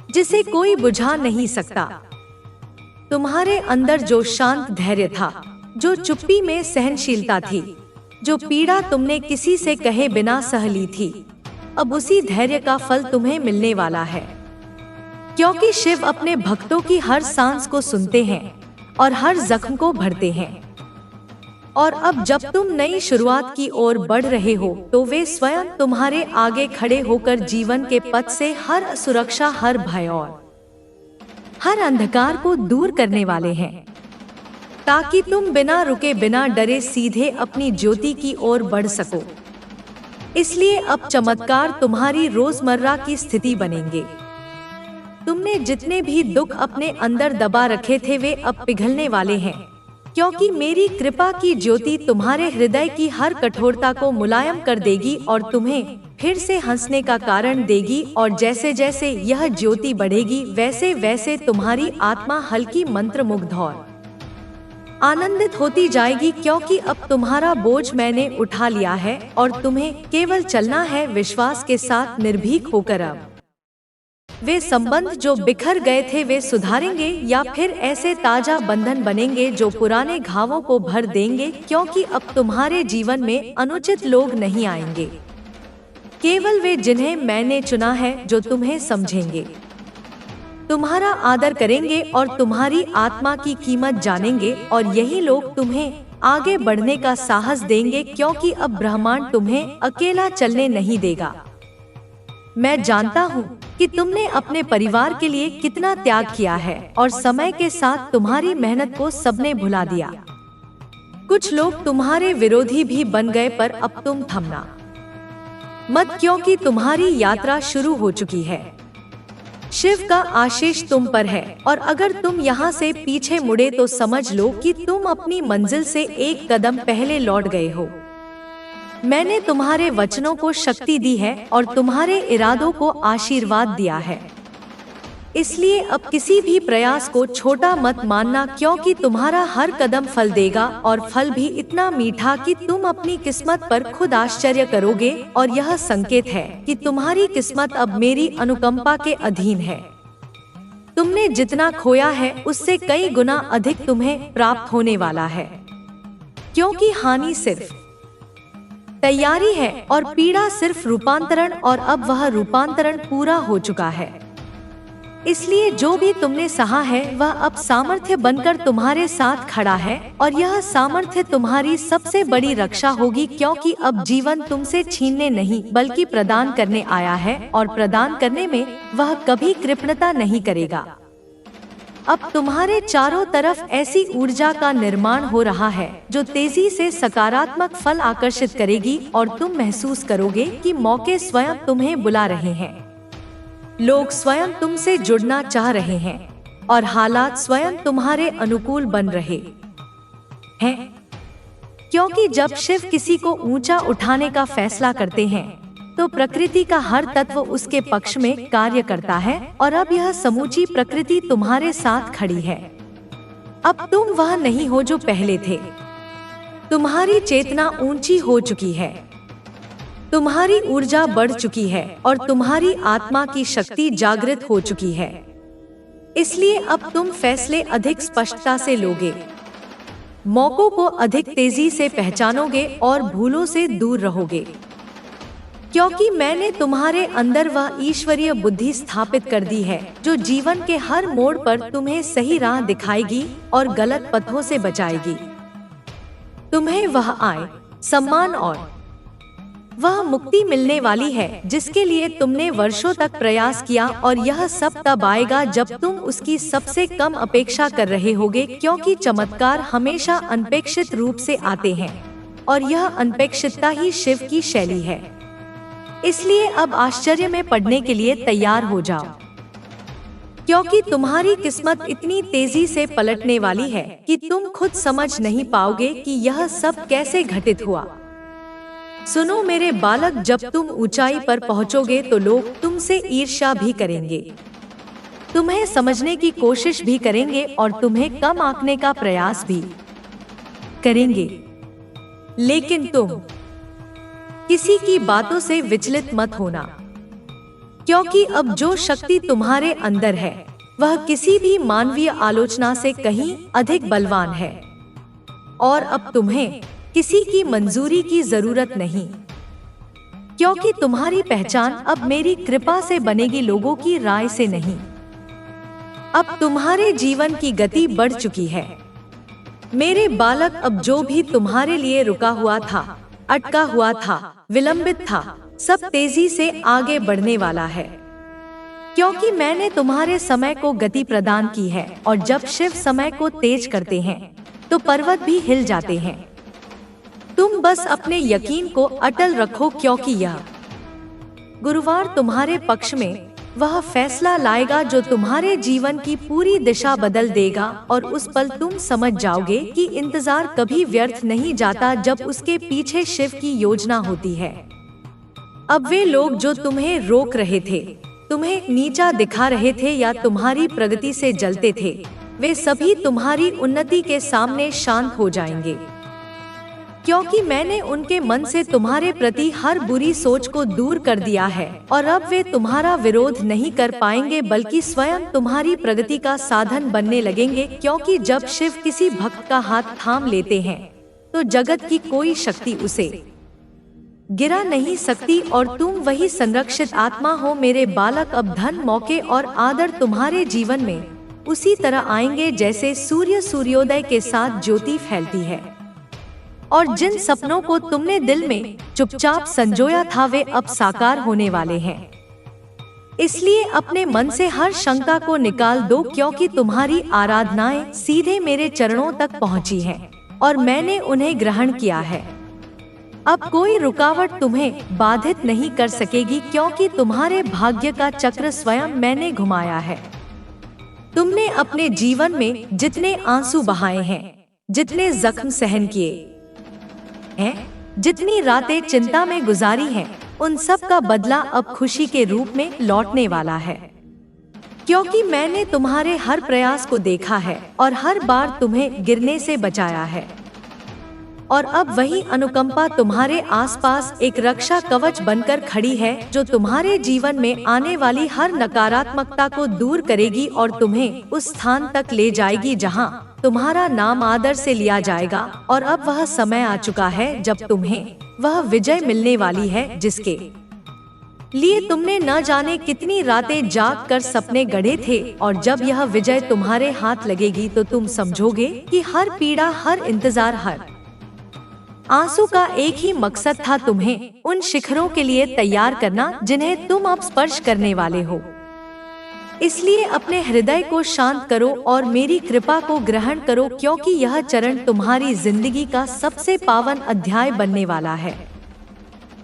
जिसे कोई बुझा नहीं सकता। तुम्हारे अंदर जो शांत धैर्य था, जो चुप्पी में सहनशीलता थी, जो पीड़ा तुमने किसी से कहे बिना सह ली थी, अब उसी धैर्य का फल तुम्हें मिलने वाला है। क्योंकि शिव अपने भक्तों की हर सांस को सुनते हैं और हर जख्म को भरते हैं। और अब जब तुम नई शुरुआत की ओर बढ़ रहे हो तो वे स्वयं तुम्हारे आगे खड़े होकर जीवन के पथ से हर असुरक्षा, हर भय और हर अंधकार को दूर करने वाले हैं, ताकि तुम बिना रुके, बिना डरे सीधे अपनी ज्योति की ओर बढ़ सको। इसलिए अब चमत्कार तुम्हारी रोजमर्रा की स्थिति बनेंगे। तुमने जितने भी दुख अपने अंदर दबा रखे थे वे अब पिघलने वाले हैं, क्योंकि मेरी कृपा की ज्योति तुम्हारे हृदय की हर कठोरता को मुलायम कर देगी और तुम्हें फिर से हंसने का कारण देगी। और जैसे जैसे यह ज्योति बढ़ेगी वैसे वैसे तुम्हारी आत्मा हल्की, मंत्रमुग्ध और आनंदित होती जाएगी, क्योंकि अब तुम्हारा बोझ मैंने उठा लिया है और तुम्हें केवल चलना है विश्वास के साथ, निर्भीक होकर। अब वे संबंध जो बिखर गए थे वे सुधारेंगे या फिर ऐसे ताजा बंधन बनेंगे जो पुराने घावों को भर देंगे, क्योंकि अब तुम्हारे जीवन में अनुचित लोग नहीं आएंगे, केवल वे जिन्हें मैंने चुना है जो तुम्हें समझेंगे, तुम्हारा आदर करेंगे और तुम्हारी आत्मा की कीमत जानेंगे, और यही लोग तुम्हें आगे बढ़ने का साहस देंगे, क्योंकि अब ब्रह्मांड तुम्हें अकेला चलने नहीं देगा। मैं जानता हूँ कि तुमने अपने परिवार के लिए कितना त्याग किया है, और समय के साथ तुम्हारी मेहनत को सबने भुला दिया। कुछ लोग तुम्हारे विरोधी भी बन गए, पर अब तुम थमना मत, क्योंकि तुम्हारी यात्रा शुरू हो चुकी है। शिव का आशीष तुम पर है, और अगर तुम यहाँ से पीछे मुड़े तो समझ लो कि तुम अपनी मंजिल से एक कदम पहले लौट गए हो। मैंने तुम्हारे वचनों को शक्ति दी है और तुम्हारे इरादों को आशीर्वाद दिया है। इसलिए अब किसी भी प्रयास को छोटा मत मानना, क्योंकि तुम्हारा हर कदम फल देगा, और फल भी इतना मीठा कि तुम अपनी किस्मत पर खुद आश्चर्य करोगे। और यह संकेत है कि तुम्हारी किस्मत अब मेरी अनुकंपा के अधीन है। तुमने जितना खोया है उससे कई गुना अधिक तुम्हें प्राप्त होने वाला है, क्योंकि हानि सिर्फ तैयारी है और पीड़ा सिर्फ रूपांतरण, और अब वह रूपांतरण पूरा हो चुका है। इसलिए जो भी तुमने सहा है वह अब सामर्थ्य बनकर तुम्हारे साथ खड़ा है, और यह सामर्थ्य तुम्हारी सबसे बड़ी रक्षा होगी, क्योंकि अब जीवन तुमसे छीनने नहीं बल्कि प्रदान करने आया है, और प्रदान करने में वह कभी कृपणता नहीं करेगा। अब तुम्हारे चारों तरफ ऐसी ऊर्जा का निर्माण हो रहा है जो तेजी से सकारात्मक फल आकर्षित करेगी, और तुम महसूस करोगे कि मौके स्वयं तुम्हें बुला रहे हैं। लोग स्वयं तुमसे जुड़ना चाह रहे हैं, और हालात स्वयं तुम्हारे अनुकूल बन रहे हैं, क्योंकि जब शिव किसी को ऊंचा उठाने का फैसला करते हैं तो प्रकृति का हर तत्व उसके पक्ष में कार्य करता है, और अब यह समूची प्रकृति तुम्हारे साथ खड़ी है। अब तुम वह नहीं हो जो पहले थे। तुम्हारी चेतना ऊंची हो चुकी है, तुम्हारी ऊर्जा बढ़ चुकी है, और तुम्हारी आत्मा की शक्ति जागृत हो चुकी है। इसलिए अब तुम फैसले अधिक स्पष्टता से लोगे, मौकों को अधिक तेजी से पहचानोगे, और भूलों से दूर रहोगे, क्योंकि मैंने तुम्हारे अंदर वह ईश्वरीय बुद्धि स्थापित कर दी है जो जीवन के हर मोड़ पर तुम्हें सही राह दिखाएगी और गलत पथों से बचाएगी। तुम्हें वह आय, सम्मान और वह मुक्ति मिलने वाली है जिसके लिए तुमने वर्षों तक प्रयास किया, और यह सब तब आएगा जब तुम उसकी सबसे कम अपेक्षा कर रहे होगे, क्योंकि चमत्कार हमेशा अनपेक्षित रूप से आते हैं, और यह अनपेक्षितता ही शिव की शैली है। इसलिए अब आश्चर्य में पड़ने के लिए तैयार हो जाओ, क्योंकि तुम्हारी किस्मत इतनी तेजी से पलटने वाली है कि तुम खुद समझ नहीं पाओगे कि यह सब कैसे घटित हुआ। सुनो मेरे बालक, जब तुम ऊंचाई पर पहुंचोगे तो लोग तुमसे ईर्ष्या भी करेंगे, तुम्हें समझने की कोशिश भी करेंगे, और तुम्हें कम आंकने का प्रयास भी करेंगे। लेकिन तुम किसी की बातों से विचलित मत होना, क्योंकि अब जो शक्ति तुम्हारे अंदर है वह किसी भी मानवीय आलोचना से कहीं अधिक बलवान है, और अब तुम्हें किसी की मंजूरी की जरूरत नहीं, क्योंकि तुम्हारी पहचान अब मेरी कृपा से बनेगी, लोगों की राय से नहीं। अब तुम्हारे जीवन की गति बढ़ चुकी है मेरे बालक। अब जो भी तुम्हारे लिए रुका हुआ था, अटका हुआ था, विलंबित था, सब तेजी से आगे बढ़ने वाला है, क्योंकि मैंने तुम्हारे समय को गति प्रदान की है, और जब शिव समय को तेज करते हैं तो पर्वत भी हिल जाते हैं। तुम बस अपने यकीन को अटल रखो, क्योंकि यह गुरुवार तुम्हारे पक्ष में वह फैसला लाएगा जो तुम्हारे जीवन की पूरी दिशा बदल देगा, और उस पल तुम समझ जाओगे कि इंतजार कभी व्यर्थ नहीं जाता जब उसके पीछे शिव की योजना होती है। अब वे लोग जो तुम्हें रोक रहे थे, तुम्हें नीचा दिखा रहे थे या तुम्हारी प्रगति से जलते थे, वे सभी तुम्हारी उन्नति के सामने शांत हो जाएंगे, क्योंकि मैंने उनके मन से तुम्हारे प्रति हर बुरी सोच को दूर कर दिया है, और अब वे तुम्हारा विरोध नहीं कर पाएंगे बल्कि स्वयं तुम्हारी प्रगति का साधन बनने लगेंगे, क्योंकि जब शिव किसी भक्त का हाथ थाम लेते हैं तो जगत की कोई शक्ति उसे गिरा नहीं सकती और तुम वही संरक्षित आत्मा हो मेरे बालक। अब धन, मौके और आदर तुम्हारे जीवन में उसी तरह आएंगे जैसे सूर्य सूर्योदय के साथ ज्योति फैलती है। और जिन सपनों को तुमने दिल में चुपचाप संजोया था वे अब साकार होने वाले हैं। इसलिए अपने मन से हर शंका को निकाल दो, क्योंकि तुम्हारी आराधनाएं सीधे मेरे चरणों तक पहुंची हैं और मैंने उन्हें ग्रहण किया है। अब कोई रुकावट तुम्हें बाधित नहीं कर सकेगी, क्योंकि तुम्हारे भाग्य का चक्र स्वयं मैंने घुमाया है। तुमने अपने जीवन में जितने आंसू बहाए हैं, जितने जख्म सहन किए हैं, जितनी रातें चिंता में गुजारी हैं, उन सब का बदला अब खुशी के रूप में लौटने वाला है। क्योंकि मैंने तुम्हारे हर प्रयास को देखा है और हर बार तुम्हें गिरने से बचाया है। और अब वही अनुकंपा तुम्हारे आसपास एक रक्षा कवच बनकर खड़ी है, जो तुम्हारे जीवन में आने वाली हर नकारात्मकता को दूर करेगी और तुम्हें उस स्थान तक ले जाएगी जहां तुम्हारा नाम आदर से लिया जाएगा। और अब वह समय आ चुका है जब तुम्हें वह विजय मिलने वाली है, जिसके लिए तुमने न जाने कितनी रातें जाग कर सपने गढ़े थे। और जब यह विजय तुम्हारे हाथ लगेगी तो तुम समझोगे कि हर पीड़ा, हर इंतजार, हर आंसू का एक ही मकसद था, तुम्हें उन शिखरों के लिए तैयार करना जिन्हें तुम अब स्पर्श करने वाले हो। इसलिए अपने हृदय को शांत करो और मेरी कृपा को ग्रहण करो, क्योंकि यह चरण तुम्हारी जिंदगी का सबसे पावन अध्याय बनने वाला है।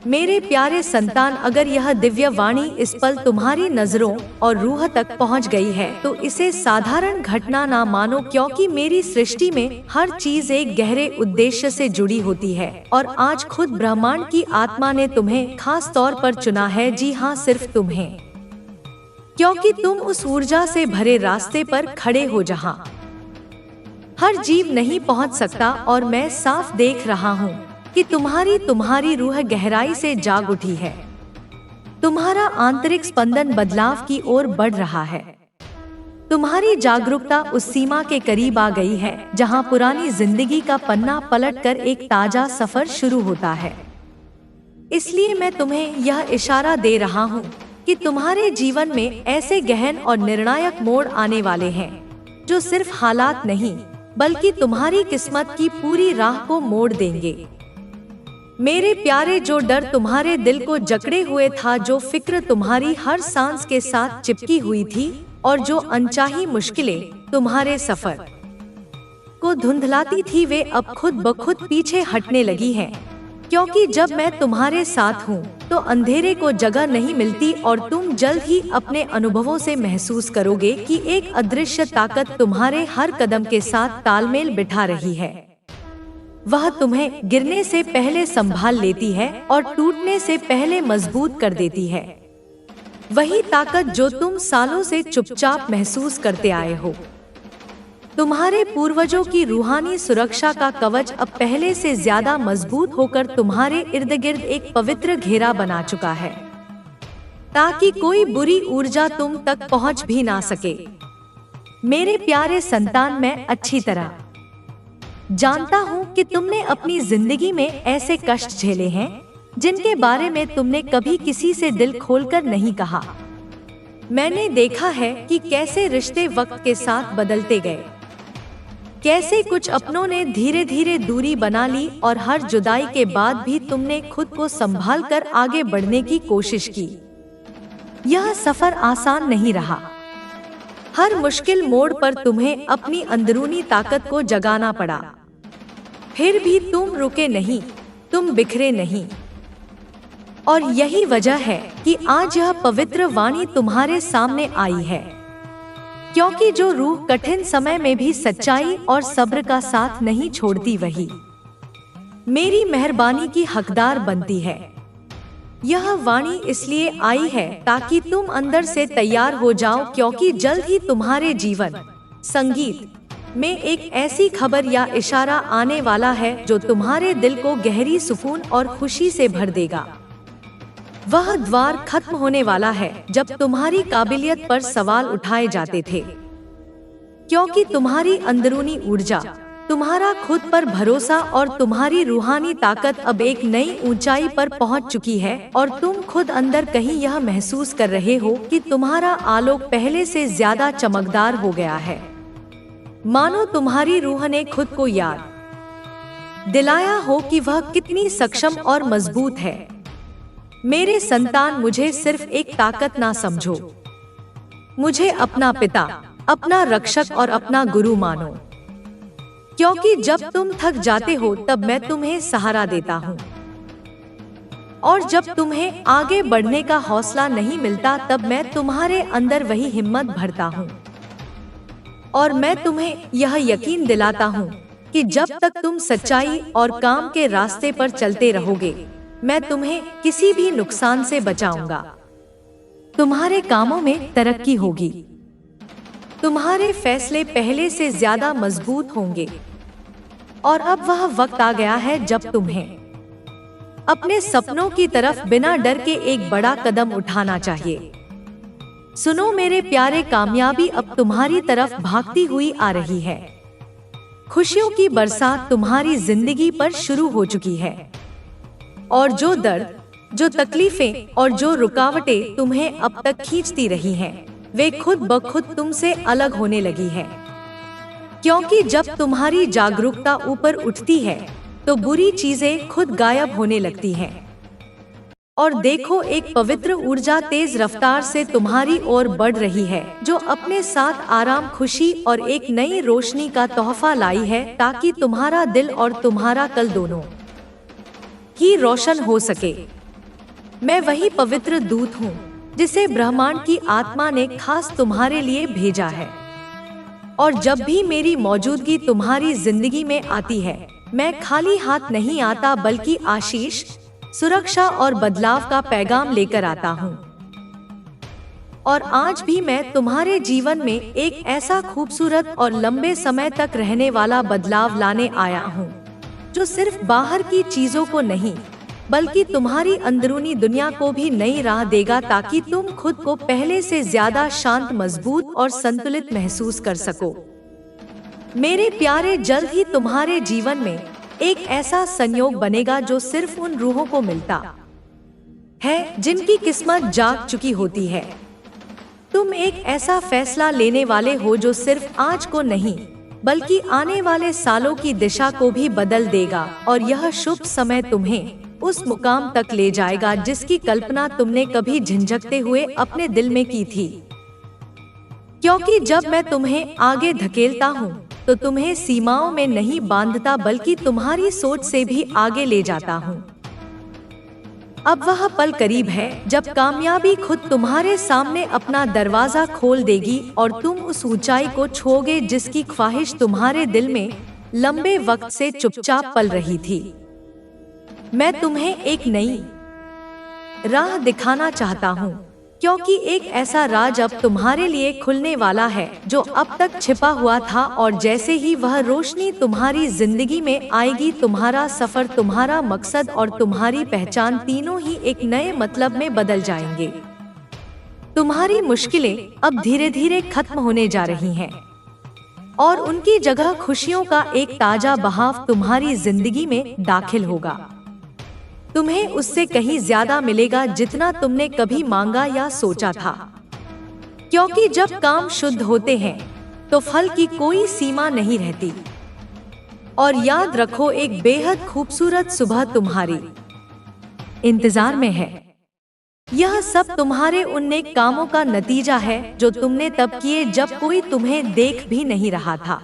मेरे प्यारे संतान, अगर यह दिव्य वाणी इस पल तुम्हारी नजरों और रूह तक पहुंच गई है तो इसे साधारण घटना ना मानो, क्योंकि मेरी सृष्टि में हर चीज एक गहरे उद्देश्य से जुड़ी होती है। और आज खुद ब्रह्मांड की आत्मा ने तुम्हें खास तौर पर चुना है। जी हाँ, सिर्फ तुम्हें, क्योंकि तुम उस ऊर्जा से भरे रास्ते पर खड़े हो जहां हर जीव नहीं पहुंच सकता। और मैं साफ देख रहा हूं कि तुम्हारी रूह गहराई से जाग उठी है। तुम्हारा आंतरिक स्पंदन बदलाव की ओर बढ़ रहा है। तुम्हारी जागरूकता उस सीमा के करीब आ गई है जहां पुरानी जिंदगी का पन्ना पलटकर एक ताजा सफर शुरू होता है। इसलिए मैं तुम्हें यह इशारा दे रहा हूं कि तुम्हारे जीवन में ऐसे गहन और निर्णायक मोड़ आने वाले हैं जो सिर्फ हालात नहीं बल्कि तुम्हारी किस्मत की पूरी राह को मोड़ देंगे। मेरे प्यारे, जो डर तुम्हारे दिल को जकड़े हुए था, जो फिक्र तुम्हारी हर सांस के साथ चिपकी हुई थी और जो अनचाही मुश्किलें तुम्हारे सफर को धुंधलाती थी, वे अब खुद ब खुद पीछे हटने लगी हैं। क्योंकि जब मैं तुम्हारे साथ हूँ तो अंधेरे को जगह नहीं मिलती और तुम जल्द ही अपने अनुभवों से महसूस करोगे कि एक अदृश्य ताकत तुम्हारे हर कदम के साथ तालमेल बिठा रही है। वह तुम्हें गिरने से पहले संभाल लेती है और टूटने से पहले मजबूत कर देती है। वही ताकत जो तुम सालों से चुपचाप महसूस करते आए हो। तुम्हारे पूर्वजों की रूहानी सुरक्षा का कवच अब पहले से ज्यादा मजबूत होकर तुम्हारे इर्द गिर्द एक पवित्र घेरा बना चुका है, ताकि कोई बुरी ऊर्जा तुम तक पहुंच भी ना सके। मेरे प्यारे संतान, मैं अच्छी तरह जानता हूँ कि तुमने अपनी जिंदगी में ऐसे कष्ट झेले हैं जिनके बारे में तुमने कभी किसी से दिल खोलकर नहीं कहा। मैंने देखा है कि कैसे रिश्ते वक्त के साथ बदलते गए, कैसे कुछ अपनों ने धीरे धीरे दूरी बना ली और हर जुदाई के बाद भी तुमने खुद को संभाल कर आगे बढ़ने की कोशिश की। यह सफर आसान नहीं रहा। हर मुश्किल मोड़ पर तुम्हें अपनी अंदरूनी ताकत को जगाना पड़ा। फिर भी तुम रुके नहीं, तुम बिखरे नहीं। और यही वजह है कि आज यह पवित्र वाणी तुम्हारे सामने आई है, क्योंकि जो रूह कठिन समय में भी सच्चाई और सब्र का साथ नहीं छोड़ती, वही मेरी मेहरबानी की हकदार बनती है। यह वाणी इसलिए आई है ताकि तुम अंदर से तैयार हो जाओ, क्योंकि जल्द ही तुम्हारे जीवन संगीत में एक ऐसी खबर या इशारा आने वाला है जो तुम्हारे दिल को गहरी सुकून और खुशी से भर देगा। वह द्वार खत्म होने वाला है जब तुम्हारी काबिलियत पर सवाल उठाए जाते थे, क्योंकि तुम्हारी अंदरूनी ऊर्जा तुम्हारा खुद पर भरोसा और तुम्हारी रूहानी ताकत अब एक नई ऊंचाई पर पहुंच चुकी है और तुम खुद अंदर कहीं यह महसूस कर रहे हो कि तुम्हारा आलोक पहले से ज्यादा चमकदार हो गया है। मानो तुम्हारी रूह ने खुद को याद दिलाया हो कि वह कितनी सक्षम और मजबूत है। मेरे संतान, मुझे सिर्फ एक ताकत ना समझो, मुझे अपना पिता, अपना रक्षक और अपना गुरु मानो, क्योंकि जब तुम थक जाते हो तब मैं तुम्हें सहारा देता हूँ, और जब तुम्हें आगे बढ़ने का हौसला नहीं मिलता तब मैं तुम्हारे अंदर वही हिम्मत भरता हूँ। और मैं तुम्हें यह यकीन दिलाता हूँ कि जब तक तुम सच्चाई और काम के रास्ते पर चलते रहोगे, मैं तुम्हें किसी भी नुकसान से बचाऊंगा। तुम्हारे कामों में तरक्की होगी, तुम्हारे फैसले पहले से ज्यादा मजबूत होंगे, और अब वह वक्त आ गया है जब तुम्हें अपने सपनों की तरफ बिना डर के एक बड़ा कदम उठाना चाहिए। सुनो मेरे प्यारे, कामयाबी अब तुम्हारी तरफ भागती हुई आ रही है। खुशियों की बरसात तुम्हारी जिंदगी पर शुरू हो चुकी है, और जो दर्द, जो तकलीफें और जो रुकावटें तुम्हें अब तक खींचती रही हैं, वे खुद ब खुद तुमसे अलग होने लगी हैं। क्योंकि जब तुम्हारी जागरूकता ऊपर उठती है तो बुरी चीजें खुद गायब होने लगती हैं। और देखो, एक पवित्र ऊर्जा तेज रफ्तार से तुम्हारी ओर बढ़ रही है, जो अपने साथ आराम, खुशी और एक नई रोशनी का तोहफा लाई है, ताकि तुम्हारा दिल और तुम्हारा कल दोनों ही रोशन हो सके। मैं वही पवित्र दूत हूँ जिसे ब्रह्मांड की आत्मा ने खास तुम्हारे लिए भेजा है, और जब भी मेरी मौजूदगी तुम्हारी जिंदगी में आती है, मैं खाली हाथ नहीं आता, बल्कि आशीष, सुरक्षा और बदलाव का पैगाम लेकर आता हूँ। और आज भी मैं तुम्हारे जीवन में एक ऐसा खूबसूरत और लंबे समय तक रहने वाला बदलाव लाने आया हूँ, जो सिर्फ बाहर की चीजों को नहीं, बल्कि तुम्हारी अंदरूनी दुनिया को भी नई राह देगा, ताकि तुम खुद को पहले से ज्यादा शांत, मजबूत और संतुलित महसूस कर सको। मेरे प्यारे, जल्द ही तुम्हारे जीवन में एक ऐसा संयोग बनेगा जो सिर्फ उन रूहों को मिलता है जिनकी किस्मत जाग चुकी होती है। तुम एक ऐसा फैसला लेने वाले हो जो सिर्फ आज को नहीं, बल्कि आने वाले सालों की दिशा को भी बदल देगा, और यह शुभ समय तुम्हें उस मुकाम तक ले जाएगा जिसकी कल्पना तुमने कभी झंझकते हुए अपने दिल में की थी। क्योंकि जब मैं तुम्हें आगे धकेलता हूँ तो तुम्हें सीमाओं में नहीं बांधता, बल्कि तुम्हारी सोच से भी आगे ले जाता हूँ। अब वह पल करीब है जब कामयाबी खुद तुम्हारे सामने अपना दरवाजा खोल देगी और तुम उस ऊंचाई को छूओगे जिसकी ख्वाहिश तुम्हारे दिल में लंबे वक्त से चुपचाप पल रही थी। मैं तुम्हें एक नई राह दिखाना चाहता हूँ, क्योंकि एक ऐसा राज अब तुम्हारे लिए खुलने वाला है जो अब तक छिपा हुआ था, और जैसे ही वह रोशनी तुम्हारी जिंदगी में आएगी, तुम्हारा सफर, तुम्हारा मकसद और तुम्हारी पहचान तीनों ही एक नए मतलब में बदल जाएंगे। तुम्हारी मुश्किलें अब धीरे धीरे खत्म होने जा रही हैं, और उनकी जगह खुशियों का एक ताजा बहाव तुम्हारी जिंदगी में दाखिल होगा। तुम्हें उससे कहीं ज्यादा मिलेगा जितना तुमने कभी मांगा या सोचा था, क्योंकि जब काम शुद्ध होते हैं तो फल की कोई सीमा नहीं रहती। और याद रखो, एक बेहद खूबसूरत सुबह तुम्हारी इंतजार में है। यह सब तुम्हारे उन नेक कामों का नतीजा है जो तुमने तब किए जब कोई तुम्हें देख भी नहीं रहा था।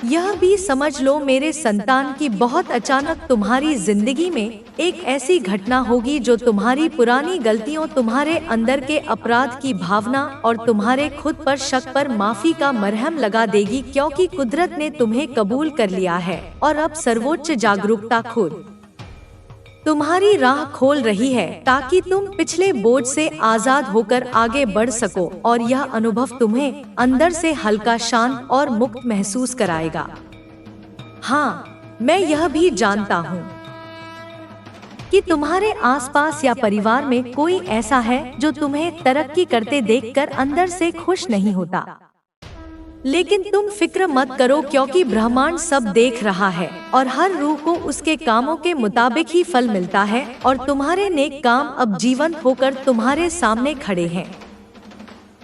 यह भी समझ लो मेरे संतान की बहुत अचानक तुम्हारी जिंदगी में एक ऐसी घटना होगी जो तुम्हारी पुरानी गलतियों, तुम्हारे अंदर के अपराध की भावना और तुम्हारे खुद पर शक पर माफी का मरहम लगा देगी, क्योंकि कुदरत ने तुम्हें कबूल कर लिया है और अब सर्वोच्च जागरूकता खुद तुम्हारी राह खोल रही है, ताकि तुम पिछले बोझ से आजाद होकर आगे बढ़ सको, और यह अनुभव तुम्हें अंदर से हल्का, शांत और मुक्त महसूस कराएगा। हाँ, मैं यह भी जानता हूँ कि तुम्हारे आसपास या परिवार में कोई ऐसा है जो तुम्हें तरक्की करते देखकर अंदर से खुश नहीं होता। लेकिन तुम फिक्र मत करो, क्योंकि ब्रह्मांड सब देख रहा है और हर रूह को उसके कामों के मुताबिक ही फल मिलता है। और तुम्हारे नेक काम अब जीवंत होकर तुम्हारे सामने खड़े हैं,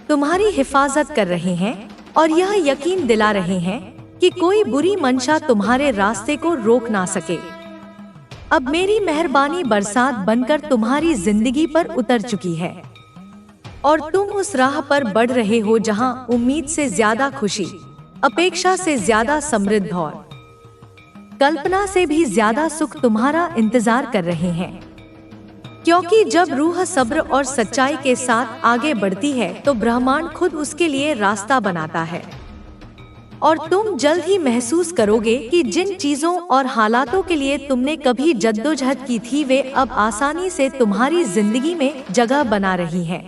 तुम्हारी हिफाजत कर रहे हैं और यह यकीन दिला रहे हैं कि कोई बुरी मंशा तुम्हारे रास्ते को रोक ना सके। अब मेरी मेहरबानी बरसात बनकर तुम्हारी जिंदगी पर उतर चुकी है और तुम उस राह पर बढ़ रहे हो जहां उम्मीद से ज्यादा खुशी, अपेक्षा से ज्यादा समृद्धि और कल्पना से भी ज्यादा सुख तुम्हारा इंतजार कर रहे हैं। क्योंकि जब रूह सब्र और सच्चाई के साथ आगे बढ़ती है तो ब्रह्मांड खुद उसके लिए रास्ता बनाता है। और तुम जल्द ही महसूस करोगे कि जिन चीजों और हालातों के लिए तुमने कभी जद्दोजहद की थी वे अब आसानी से तुम्हारी जिंदगी में जगह बना रही हैं।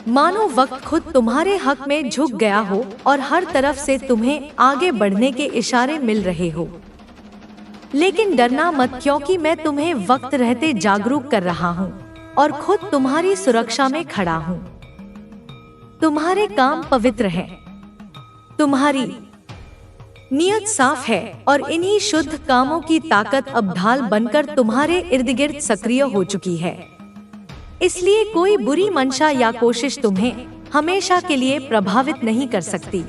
मानो वक्त खुद तुम्हारे हक में झुक गया हो और हर तरफ से तुम्हें आगे बढ़ने के इशारे मिल रहे हो। लेकिन डरना मत, क्योंकि मैं तुम्हें वक्त रहते जागरूक कर रहा हूँ और खुद तुम्हारी सुरक्षा में खड़ा हूँ। तुम्हारे काम पवित्र हैं, तुम्हारी नियत साफ है और इन्हीं शुद्ध कामों की ताकत अब ढाल बनकर तुम्हारे इर्द गिर्द सक्रिय हो चुकी है। इसलिए कोई बुरी मंशा या कोशिश तुम्हें हमेशा के लिए प्रभावित नहीं कर सकती,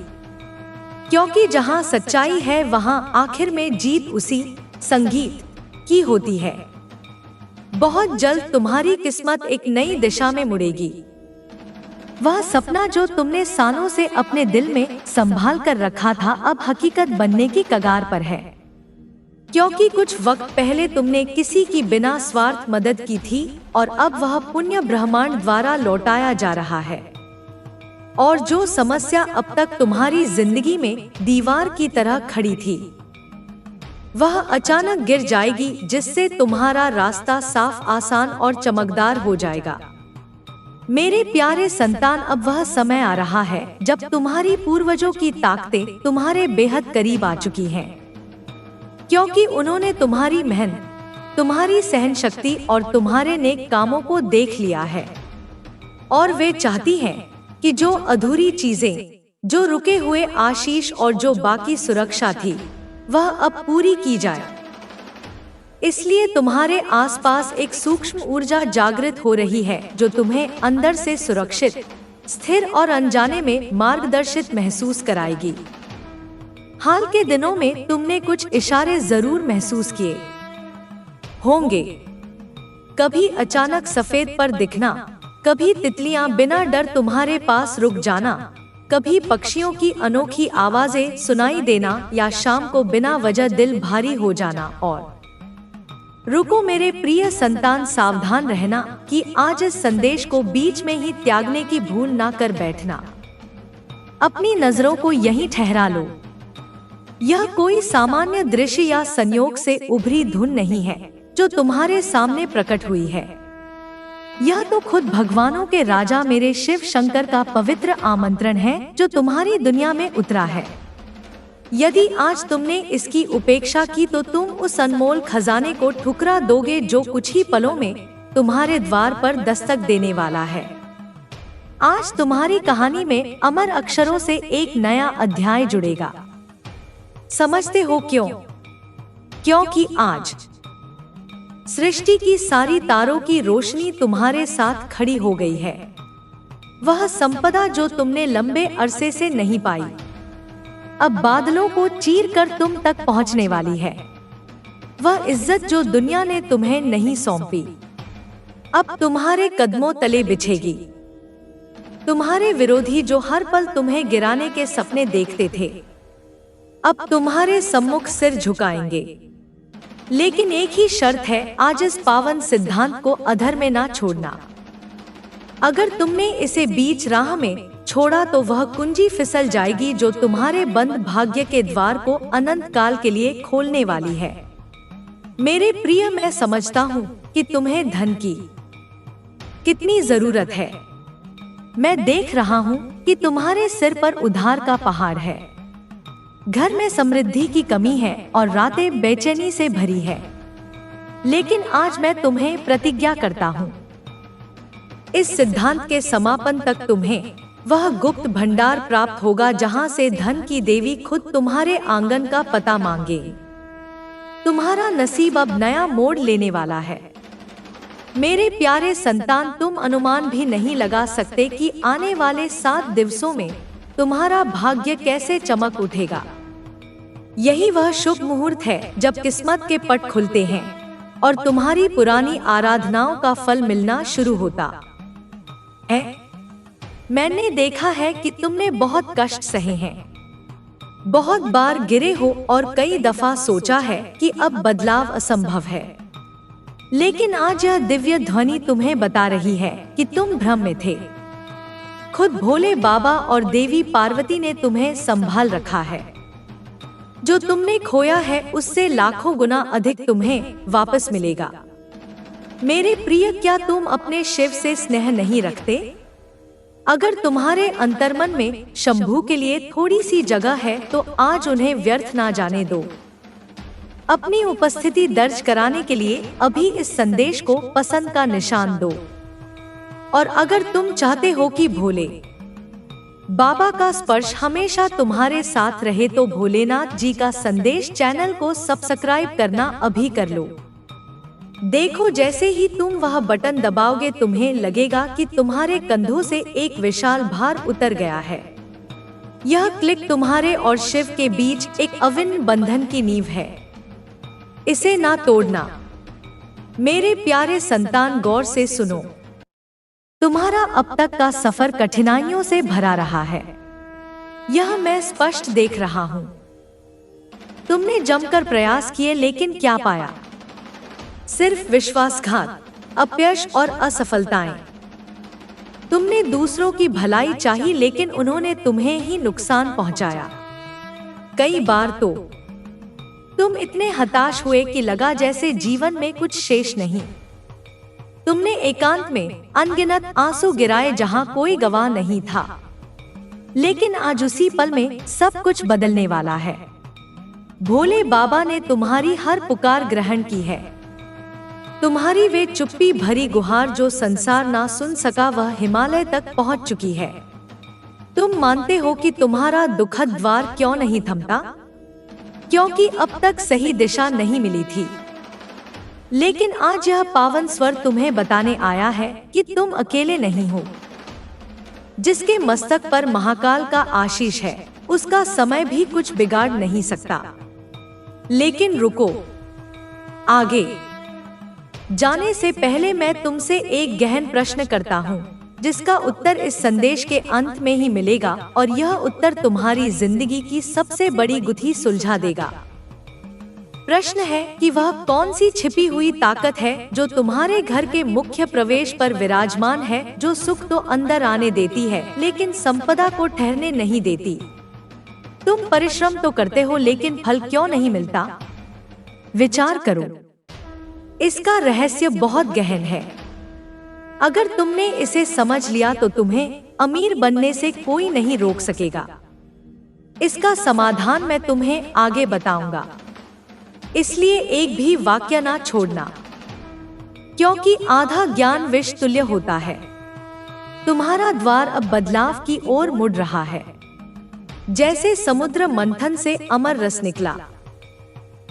क्योंकि जहां सच्चाई है वहां आखिर में जीत उसी संगीत की होती है। बहुत जल्द तुम्हारी किस्मत एक नई दिशा में मुड़ेगी। वह सपना जो तुमने सालों से अपने दिल में संभाल कर रखा था अब हकीकत बनने की कगार पर है, क्योंकि कुछ वक्त पहले तुमने किसी की बिना स्वार्थ मदद की थी और अब वह पुण्य ब्रह्मांड द्वारा लौटाया जा रहा है। और जो समस्या अब तक तुम्हारी जिंदगी में दीवार की तरह खड़ी थी वह अचानक गिर जाएगी, जिससे तुम्हारा रास्ता साफ, आसान और चमकदार हो जाएगा। मेरे प्यारे संतान, अब वह समय आ रहा है जब तुम्हारी पूर्वजों की ताकतें तुम्हारे बेहद करीब आ चुकी हैं, क्योंकि उन्होंने तुम्हारी मेहनत, तुम्हारी सहन शक्ति और तुम्हारे नेक कामों को देख लिया है। और वे चाहती हैं कि जो अधूरी चीजें, जो रुके हुए आशीष और जो बाकी सुरक्षा थी वह अब पूरी की जाए। इसलिए तुम्हारे आसपास एक सूक्ष्म ऊर्जा जागृत हो रही है जो तुम्हें अंदर से सुरक्षित, स्थिर और अनजाने में मार्गदर्शित महसूस कराएगी। हाल के दिनों में तुमने कुछ इशारे जरूर महसूस किए होंगे, कभी अचानक सफेद पर दिखना, कभी तितलियां बिना डर तुम्हारे पास रुक जाना, कभी पक्षियों की अनोखी आवाजें सुनाई देना या शाम को बिना वजह दिल भारी हो जाना। और रुको मेरे प्रिय संतान, सावधान रहना कि आज इस संदेश को बीच में ही त्यागने की भूल ना कर बैठना। अपनी नजरों को यहीं ठहरा लो। यह कोई सामान्य दृश्य या संयोग से उभरी धुन नहीं है जो तुम्हारे सामने प्रकट हुई है। यह तो खुद भगवानों के राजा मेरे शिव शंकर का पवित्र आमंत्रण है जो तुम्हारी दुनिया में उतरा है। यदि आज तुमने इसकी उपेक्षा की तो तुम उस अनमोल खजाने को ठुकरा दोगे जो कुछ ही पलों में तुम्हारे द्वार पर दस्तक देने वाला है। आज तुम्हारी कहानी में अमर अक्षरों से एक नया अध्याय जुड़ेगा। समझते हो क्यों? क्योंकि आज सृष्टि की सारी तारों की रोशनी तुम्हारे साथ खड़ी हो गई है। वह संपदा जो तुमने लंबे अरसे से नहीं पाई अब बादलों को चीर कर तुम तक पहुंचने वाली है। वह इज्जत जो दुनिया ने तुम्हें नहीं सौंपी अब तुम्हारे कदमों तले बिछेगी। तुम्हारे विरोधी जो हर पल तुम्हें गिराने के सपने देखते थे अब तुम्हारे सम्मुख सिर झुकाएंगे। लेकिन एक ही शर्त है, आज इस पावन सिद्धांत को अधर में ना छोड़ना। अगर तुमने इसे बीच राह में छोड़ा तो वह कुंजी फिसल जाएगी जो तुम्हारे बंद भाग्य के द्वार को अनंत काल के लिए खोलने वाली है। मेरे प्रिय, मैं समझता हूँ कि तुम्हें धन की कितनी जरूरत है। मैं देख रहा हूँ कि तुम्हारे सिर पर उधार का पहाड़ है, घर में समृद्धि की कमी है और रातें बेचैनी से भरी है। लेकिन आज मैं तुम्हें प्रतिज्ञा करता हूँ, इस सिद्धांत के समापन तक तुम्हें वह गुप्त भंडार प्राप्त होगा जहां से धन की देवी खुद तुम्हारे आंगन का पता मांगे। तुम्हारा नसीब अब नया मोड़ लेने वाला है। मेरे प्यारे संतान, तुम अनुमान भी नहीं लगा सकते कि आने वाले 7 दिवसों में तुम्हारा भाग्य कैसे चमक उठेगा। यही वह शुभ मुहूर्त है जब किस्मत के पट खुलते हैं और तुम्हारी पुरानी आराधनाओं का फल मिलना शुरू होता है। मैंने देखा है कि तुमने बहुत कष्ट सहे हैं, बहुत बार गिरे हो और कई दफा सोचा है कि अब बदलाव असंभव है। लेकिन आज यह दिव्य ध्वनि तुम्हें बता रही है कि तुम भ्रम में थे। खुद भोले बाबा और देवी पार्वती ने तुम्हें संभाल रखा है। जो तुमने खोया है उससे लाखों गुना अधिक तुम्हें वापस मिलेगा। मेरे प्रिय, क्या तुम अपने शिव से स्नेह नहीं रखते? अगर तुम्हारे अंतर्मन में शंभू के लिए थोड़ी सी जगह है तो आज उन्हें व्यर्थ ना जाने दो। अपनी उपस्थिति दर्ज कराने के लिए अभी इस संदेश को पसंद का निशान दो। और अगर तुम चाहते हो कि भोले बाबा का स्पर्श हमेशा तुम्हारे साथ रहे तो भोलेनाथ जी का संदेश चैनल को सब्सक्राइब करना अभी कर लो। देखो, जैसे ही तुम वह बटन दबाओगे तुम्हें लगेगा कि तुम्हारे कंधों से एक विशाल भार उतर गया है। यह क्लिक तुम्हारे और शिव के बीच एक अविन्न बंधन की नींव है। इसे ना तोड़ना। मेरे प्यारे संतान, गौर से सुनो। तुम्हारा अब तक का सफर कठिनाइयों से भरा रहा है, यह मैं स्पष्ट देख रहा हूँ। तुमने जमकर प्रयास किए लेकिन क्या पाया? सिर्फ विश्वासघात, अपयश और असफलताएं। तुमने दूसरों की भलाई चाही लेकिन उन्होंने तुम्हें ही नुकसान पहुंचाया। कई बार तो तुम इतने हताश हुए कि लगा जैसे जीवन में कुछ शेष नहीं। तुमने एकांत में अनगिनत आंसू गिराए जहां कोई गवाह नहीं था। लेकिन आज उसी पल में सब कुछ बदलने वाला है। भोले बाबा ने तुम्हारी हर पुकार ग्रहण की है। तुम्हारी वे चुप्पी भरी गुहार जो संसार ना सुन सका वह हिमालय तक पहुंच चुकी है। तुम मानते हो कि तुम्हारा दुखद द्वार क्यों नहीं थमता? क्योंकि अब तक सही दिशा नहीं मिली थी। लेकिन आज यह पावन स्वर तुम्हें बताने आया है कि तुम अकेले नहीं हो। जिसके मस्तक पर महाकाल का आशीष है उसका समय भी कुछ बिगाड़ नहीं सकता। लेकिन रुको, आगे जाने से पहले मैं तुमसे एक गहन प्रश्न करता हूँ जिसका उत्तर इस संदेश के अंत में ही मिलेगा और यह उत्तर तुम्हारी जिंदगी की सबसे बड़ी गुत्थी सुलझा देगा। प्रश्न है कि वह कौन सी छिपी हुई ताकत है जो तुम्हारे घर के मुख्य प्रवेश पर विराजमान है, जो सुख तो अंदर आने देती है लेकिन संपदा को ठहरने नहीं देती। तुम परिश्रम तो करते हो लेकिन फल क्यों नहीं मिलता? विचार करो, इसका रहस्य बहुत गहन है। अगर तुमने इसे समझ लिया तो तुम्हें अमीर बनने से कोई नहीं रोक सकेगा। इसका समाधान मैं तुम्हें आगे बताऊंगा, इसलिए एक भी वाक्य ना छोड़ना, क्योंकि आधा ज्ञान विष तुल्य होता है। तुम्हारा द्वार अब बदलाव की ओर मुड़ रहा है। जैसे समुद्र मंथन से अमर रस निकला,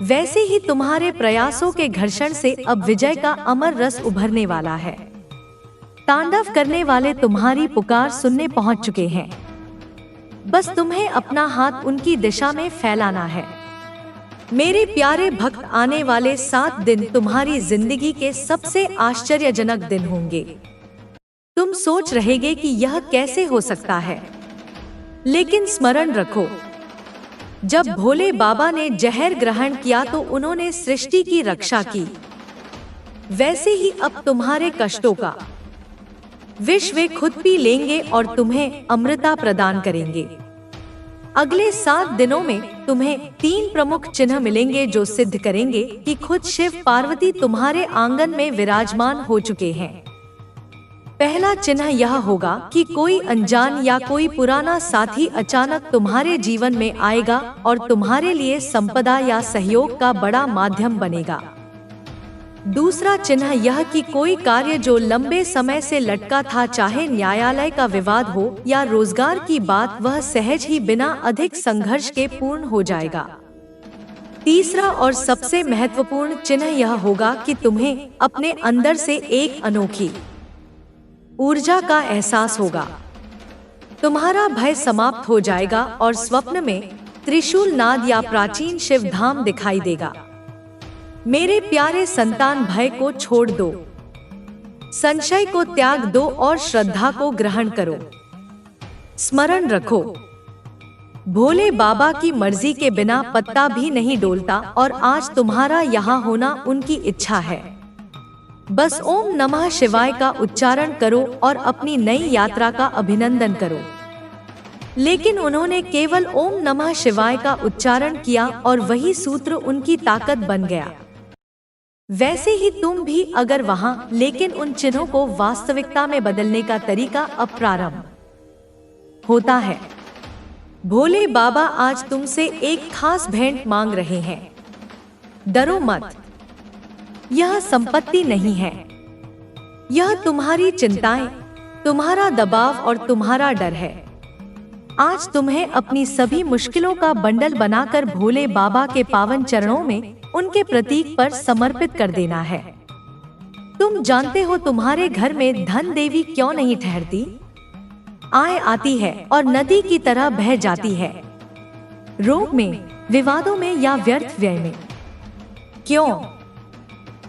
वैसे ही तुम्हारे प्रयासों के घर्षण से अब विजय का अमर रस उभरने वाला है। तांडव करने वाले तुम्हारी पुकार सुनने पहुंच चुके हैं। बस तुम्हें अपना हाथ उनकी दिशा में फैलाना है। मेरे प्यारे भक्त, आने वाले 7 दिन तुम्हारी जिंदगी के सबसे आश्चर्यजनक दिन होंगे। तुम सोच रहेगे कि यह कैसे हो सकता है, लेकिन स्मरण रखो, जब भोले बाबा ने जहर ग्रहण किया तो उन्होंने सृष्टि की रक्षा की। वैसे ही अब तुम्हारे कष्टों का विष वे खुद पी लेंगे और तुम्हें अमृता प्रदान करेंगे। अगले 7 दिनों में तुम्हें 3 प्रमुख चिन्ह मिलेंगे जो सिद्ध करेंगे कि खुद शिव पार्वती तुम्हारे आंगन में विराजमान हो चुके हैं। पहला चिन्ह यह होगा कि कोई अनजान या कोई पुराना साथी अचानक तुम्हारे जीवन में आएगा और तुम्हारे लिए संपदा या सहयोग का बड़ा माध्यम बनेगा। दूसरा चिन्ह यह कि कोई कार्य जो लंबे समय से लटका था, चाहे न्यायालय का विवाद हो या रोजगार की बात, वह सहज ही बिना अधिक संघर्ष के पूर्ण हो जाएगा। तीसरा और सबसे महत्वपूर्ण चिन्ह यह होगा कि तुम्हें अपने अंदर से एक अनोखी ऊर्जा का एहसास होगा। तुम्हारा भय समाप्त हो जाएगा और स्वप्न में त्रिशूल नाद या प्राचीन शिव धाम दिखाई देगा। मेरे प्यारे संतान, भय को छोड़ दो, संशय को त्याग दो और श्रद्धा को ग्रहण करो। स्मरण रखो, भोले बाबा की मर्जी के बिना पत्ता भी नहीं डोलता और आज तुम्हारा यहाँ होना उनकी इच्छा है। बस ओम नमः शिवाय का उच्चारण करो और अपनी नई यात्रा का अभिनंदन करो। लेकिन उन्होंने केवल ओम नमः शिवाय का उच्चारण किया और वही सूत्र उनकी ताकत बन गया। वैसे ही तुम भी अगर वहाँ, लेकिन उन चिन्हों को वास्तविकता में बदलने का तरीका अब प्रारंभ होता है। भोले बाबा आज तुमसे एक खास भेंट मांग रहे हैं। डरो मत, यह संपत्ति नहीं है, यह तुम्हारी चिंताएं, तुम्हारा दबाव और तुम्हारा डर है। आज तुम्हें अपनी सभी मुश्किलों का बंडल बनाकर भोले बाबा के पावन चरणों में उनके प्रतीक पर समर्पित कर देना है। तुम जानते हो तुम्हारे घर में धन देवी क्यों नहीं ठहरती? आय आती है और नदी की तरह बह जाती है, रोग में, विवादों में या व्यर्थ व्यय में। क्यों?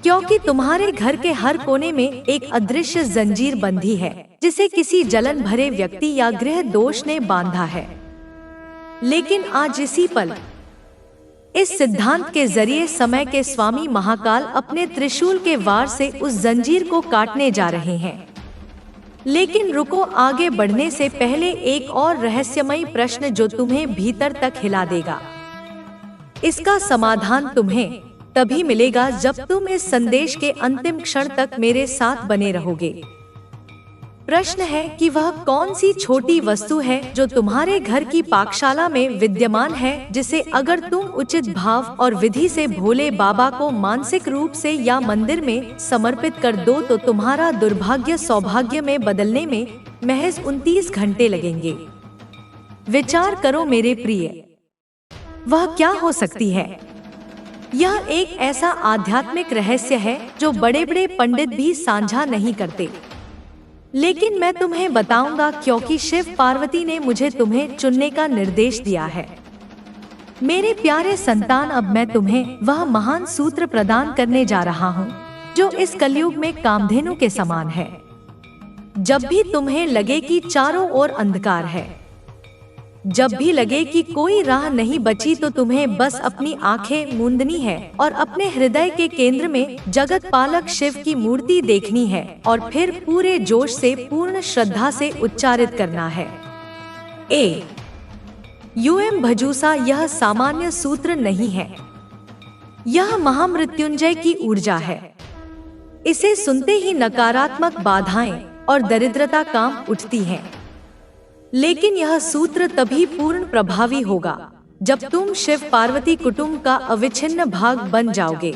क्योंकि तुम्हारे घर के हर कोने में एक अदृश्य जंजीर बंधी है, जिसे किसी जलन भरे व्यक्ति या गृह दोष ने बांधा है। लेकिन आज इसी पल, इस सिद्धांत के जरिए समय के स्वामी महाकाल अपने त्रिशूल के वार से उस जंजीर को काटने जा रहे हैं। लेकिन रुको, आगे बढ़ने से पहले एक और रहस्यमयी प्रश्न जो तुम्हें भीतर तक हिला देगा। इसका समाधान तुम्हें तभी मिलेगा जब तुम इस संदेश के अंतिम क्षण तक मेरे साथ बने रहोगे। प्रश्न है कि वह कौन सी छोटी वस्तु है जो तुम्हारे घर की पाकशाला में विद्यमान है, जिसे अगर तुम उचित भाव और विधि से भोले बाबा को मानसिक रूप से या मंदिर में समर्पित कर दो तो तुम्हारा दुर्भाग्य सौभाग्य में बदलने में महज 29 घंटे लगेंगे। विचार करो मेरे प्रिय, वह क्या हो सकती है? यह एक ऐसा आध्यात्मिक रहस्य है जो बड़े बड़े पंडित भी साझा नहीं करते, लेकिन मैं तुम्हें बताऊंगा क्योंकि शिव पार्वती ने मुझे तुम्हें चुनने का निर्देश दिया है। मेरे प्यारे संतान, अब मैं तुम्हें वह महान सूत्र प्रदान करने जा रहा हूँ जो इस कलयुग में कामधेनु के समान है। जब भी तुम्हें लगे कि चारों ओर अंधकार है, जब भी लगे कि कोई राह नहीं बची, तो तुम्हें बस अपनी आंखें मूंदनी है और अपने हृदय के केंद्र में जगत पालक शिव की मूर्ति देखनी है और फिर पूरे जोश से, पूर्ण श्रद्धा से उच्चारित करना है। यूएम भजूसा, यह सामान्य सूत्र नहीं है, यह महामृत्युंजय की ऊर्जा है। इसे सुनते ही नकारात्मक बाधाएं और दरिद्रता काम उठती हैं। लेकिन यह सूत्र तभी पूर्ण प्रभावी होगा जब तुम शिव पार्वती कुटुंब का अविच्छिन्न भाग बन जाओगे।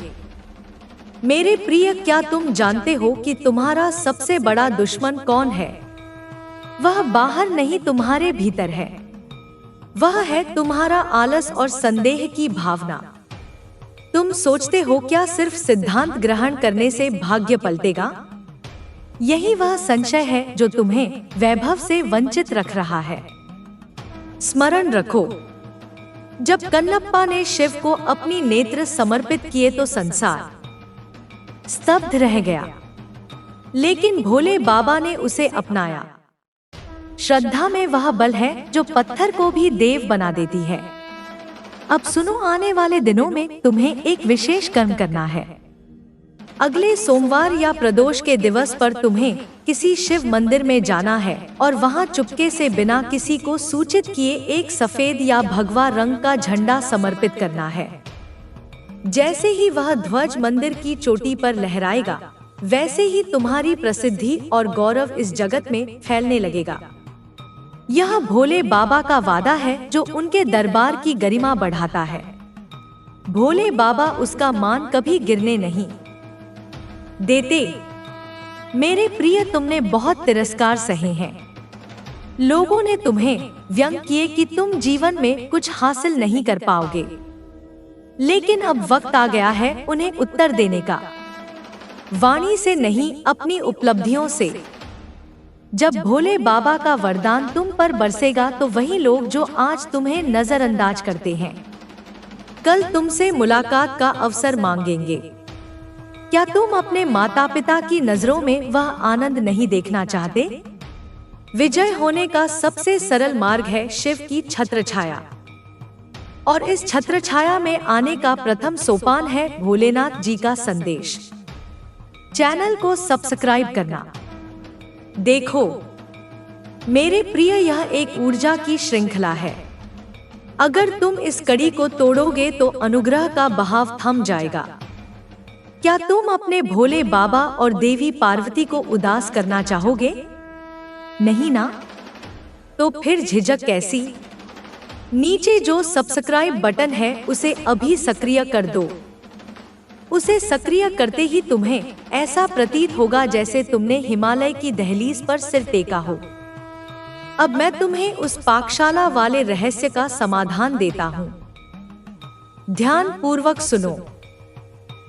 मेरे प्रिय, क्या तुम जानते हो कि तुम्हारा सबसे बड़ा दुश्मन कौन है? वह बाहर नहीं, तुम्हारे भीतर है। वह है तुम्हारा आलस और संदेह की भावना। तुम सोचते हो क्या सिर्फ सिद्धांत ग्रहण करने से भाग्य पलटेगा? यही वह संशय है जो तुम्हें वैभव से वंचित रख रहा है। स्मरण रखो, जब कन्नप्पा ने शिव को अपनी नेत्र समर्पित किए तो संसार स्तब्ध रह गया, लेकिन भोले बाबा ने उसे अपनाया। श्रद्धा में वह बल है जो पत्थर को भी देव बना देती है। अब सुनो, आने वाले दिनों में तुम्हें एक विशेष कर्म करना है। अगले सोमवार या प्रदोष के दिवस पर तुम्हें किसी शिव मंदिर में जाना है और वहां चुपके से बिना किसी को सूचित किए एक सफेद या भगवा रंग का झंडा समर्पित करना है। जैसे ही वह ध्वज मंदिर की चोटी पर लहराएगा, वैसे ही तुम्हारी प्रसिद्धि और गौरव इस जगत में फैलने लगेगा। यह भोले बाबा का वादा है जो उनके दरबार की गरिमा बढ़ाता है। भोले बाबा उसका मान कभी गिरने नहीं देते। मेरे प्रिय, तुमने बहुत तिरस्कार सहे हैं। लोगों ने तुम्हें व्यंग किए कि तुम जीवन में कुछ हासिल नहीं कर पाओगे, लेकिन अब वक्त आ गया है उन्हें उत्तर देने का। वाणी से नहीं, अपनी उपलब्धियों से। जब भोले बाबा का वरदान तुम पर बरसेगा तो वही लोग जो आज तुम्हें नजरअंदाज करते हैं, कल तुमसे मुलाकात का अवसर मांगेंगे। क्या तुम अपने माता पिता की नजरों में वह आनंद नहीं देखना चाहते? विजय होने का सबसे सरल मार्ग है शिव की छत्रछाया, और इस छत्रछाया में आने का प्रथम सोपान है भोलेनाथ जी का संदेश। चैनल को सब्सक्राइब करना। देखो मेरे प्रिय, यह एक ऊर्जा की श्रृंखला है। अगर तुम इस कड़ी को तोड़ोगे तो अनुग्रह का बहाव थम जाएगा। क्या तुम अपने भोले बाबा और देवी पार्वती को उदास करना चाहोगे? नहीं ना? तो फिर झिझक कैसी? नीचे जो सब्सक्राइब बटन है उसे अभी सक्रिय कर दो। उसे सक्रिय करते ही तुम्हें ऐसा प्रतीत होगा जैसे तुमने हिमालय की दहलीज पर सिर टेका हो। अब मैं तुम्हें उस पाकशाला वाले रहस्य का समाधान देता हूँ। ध्यान पूर्वक सुनो।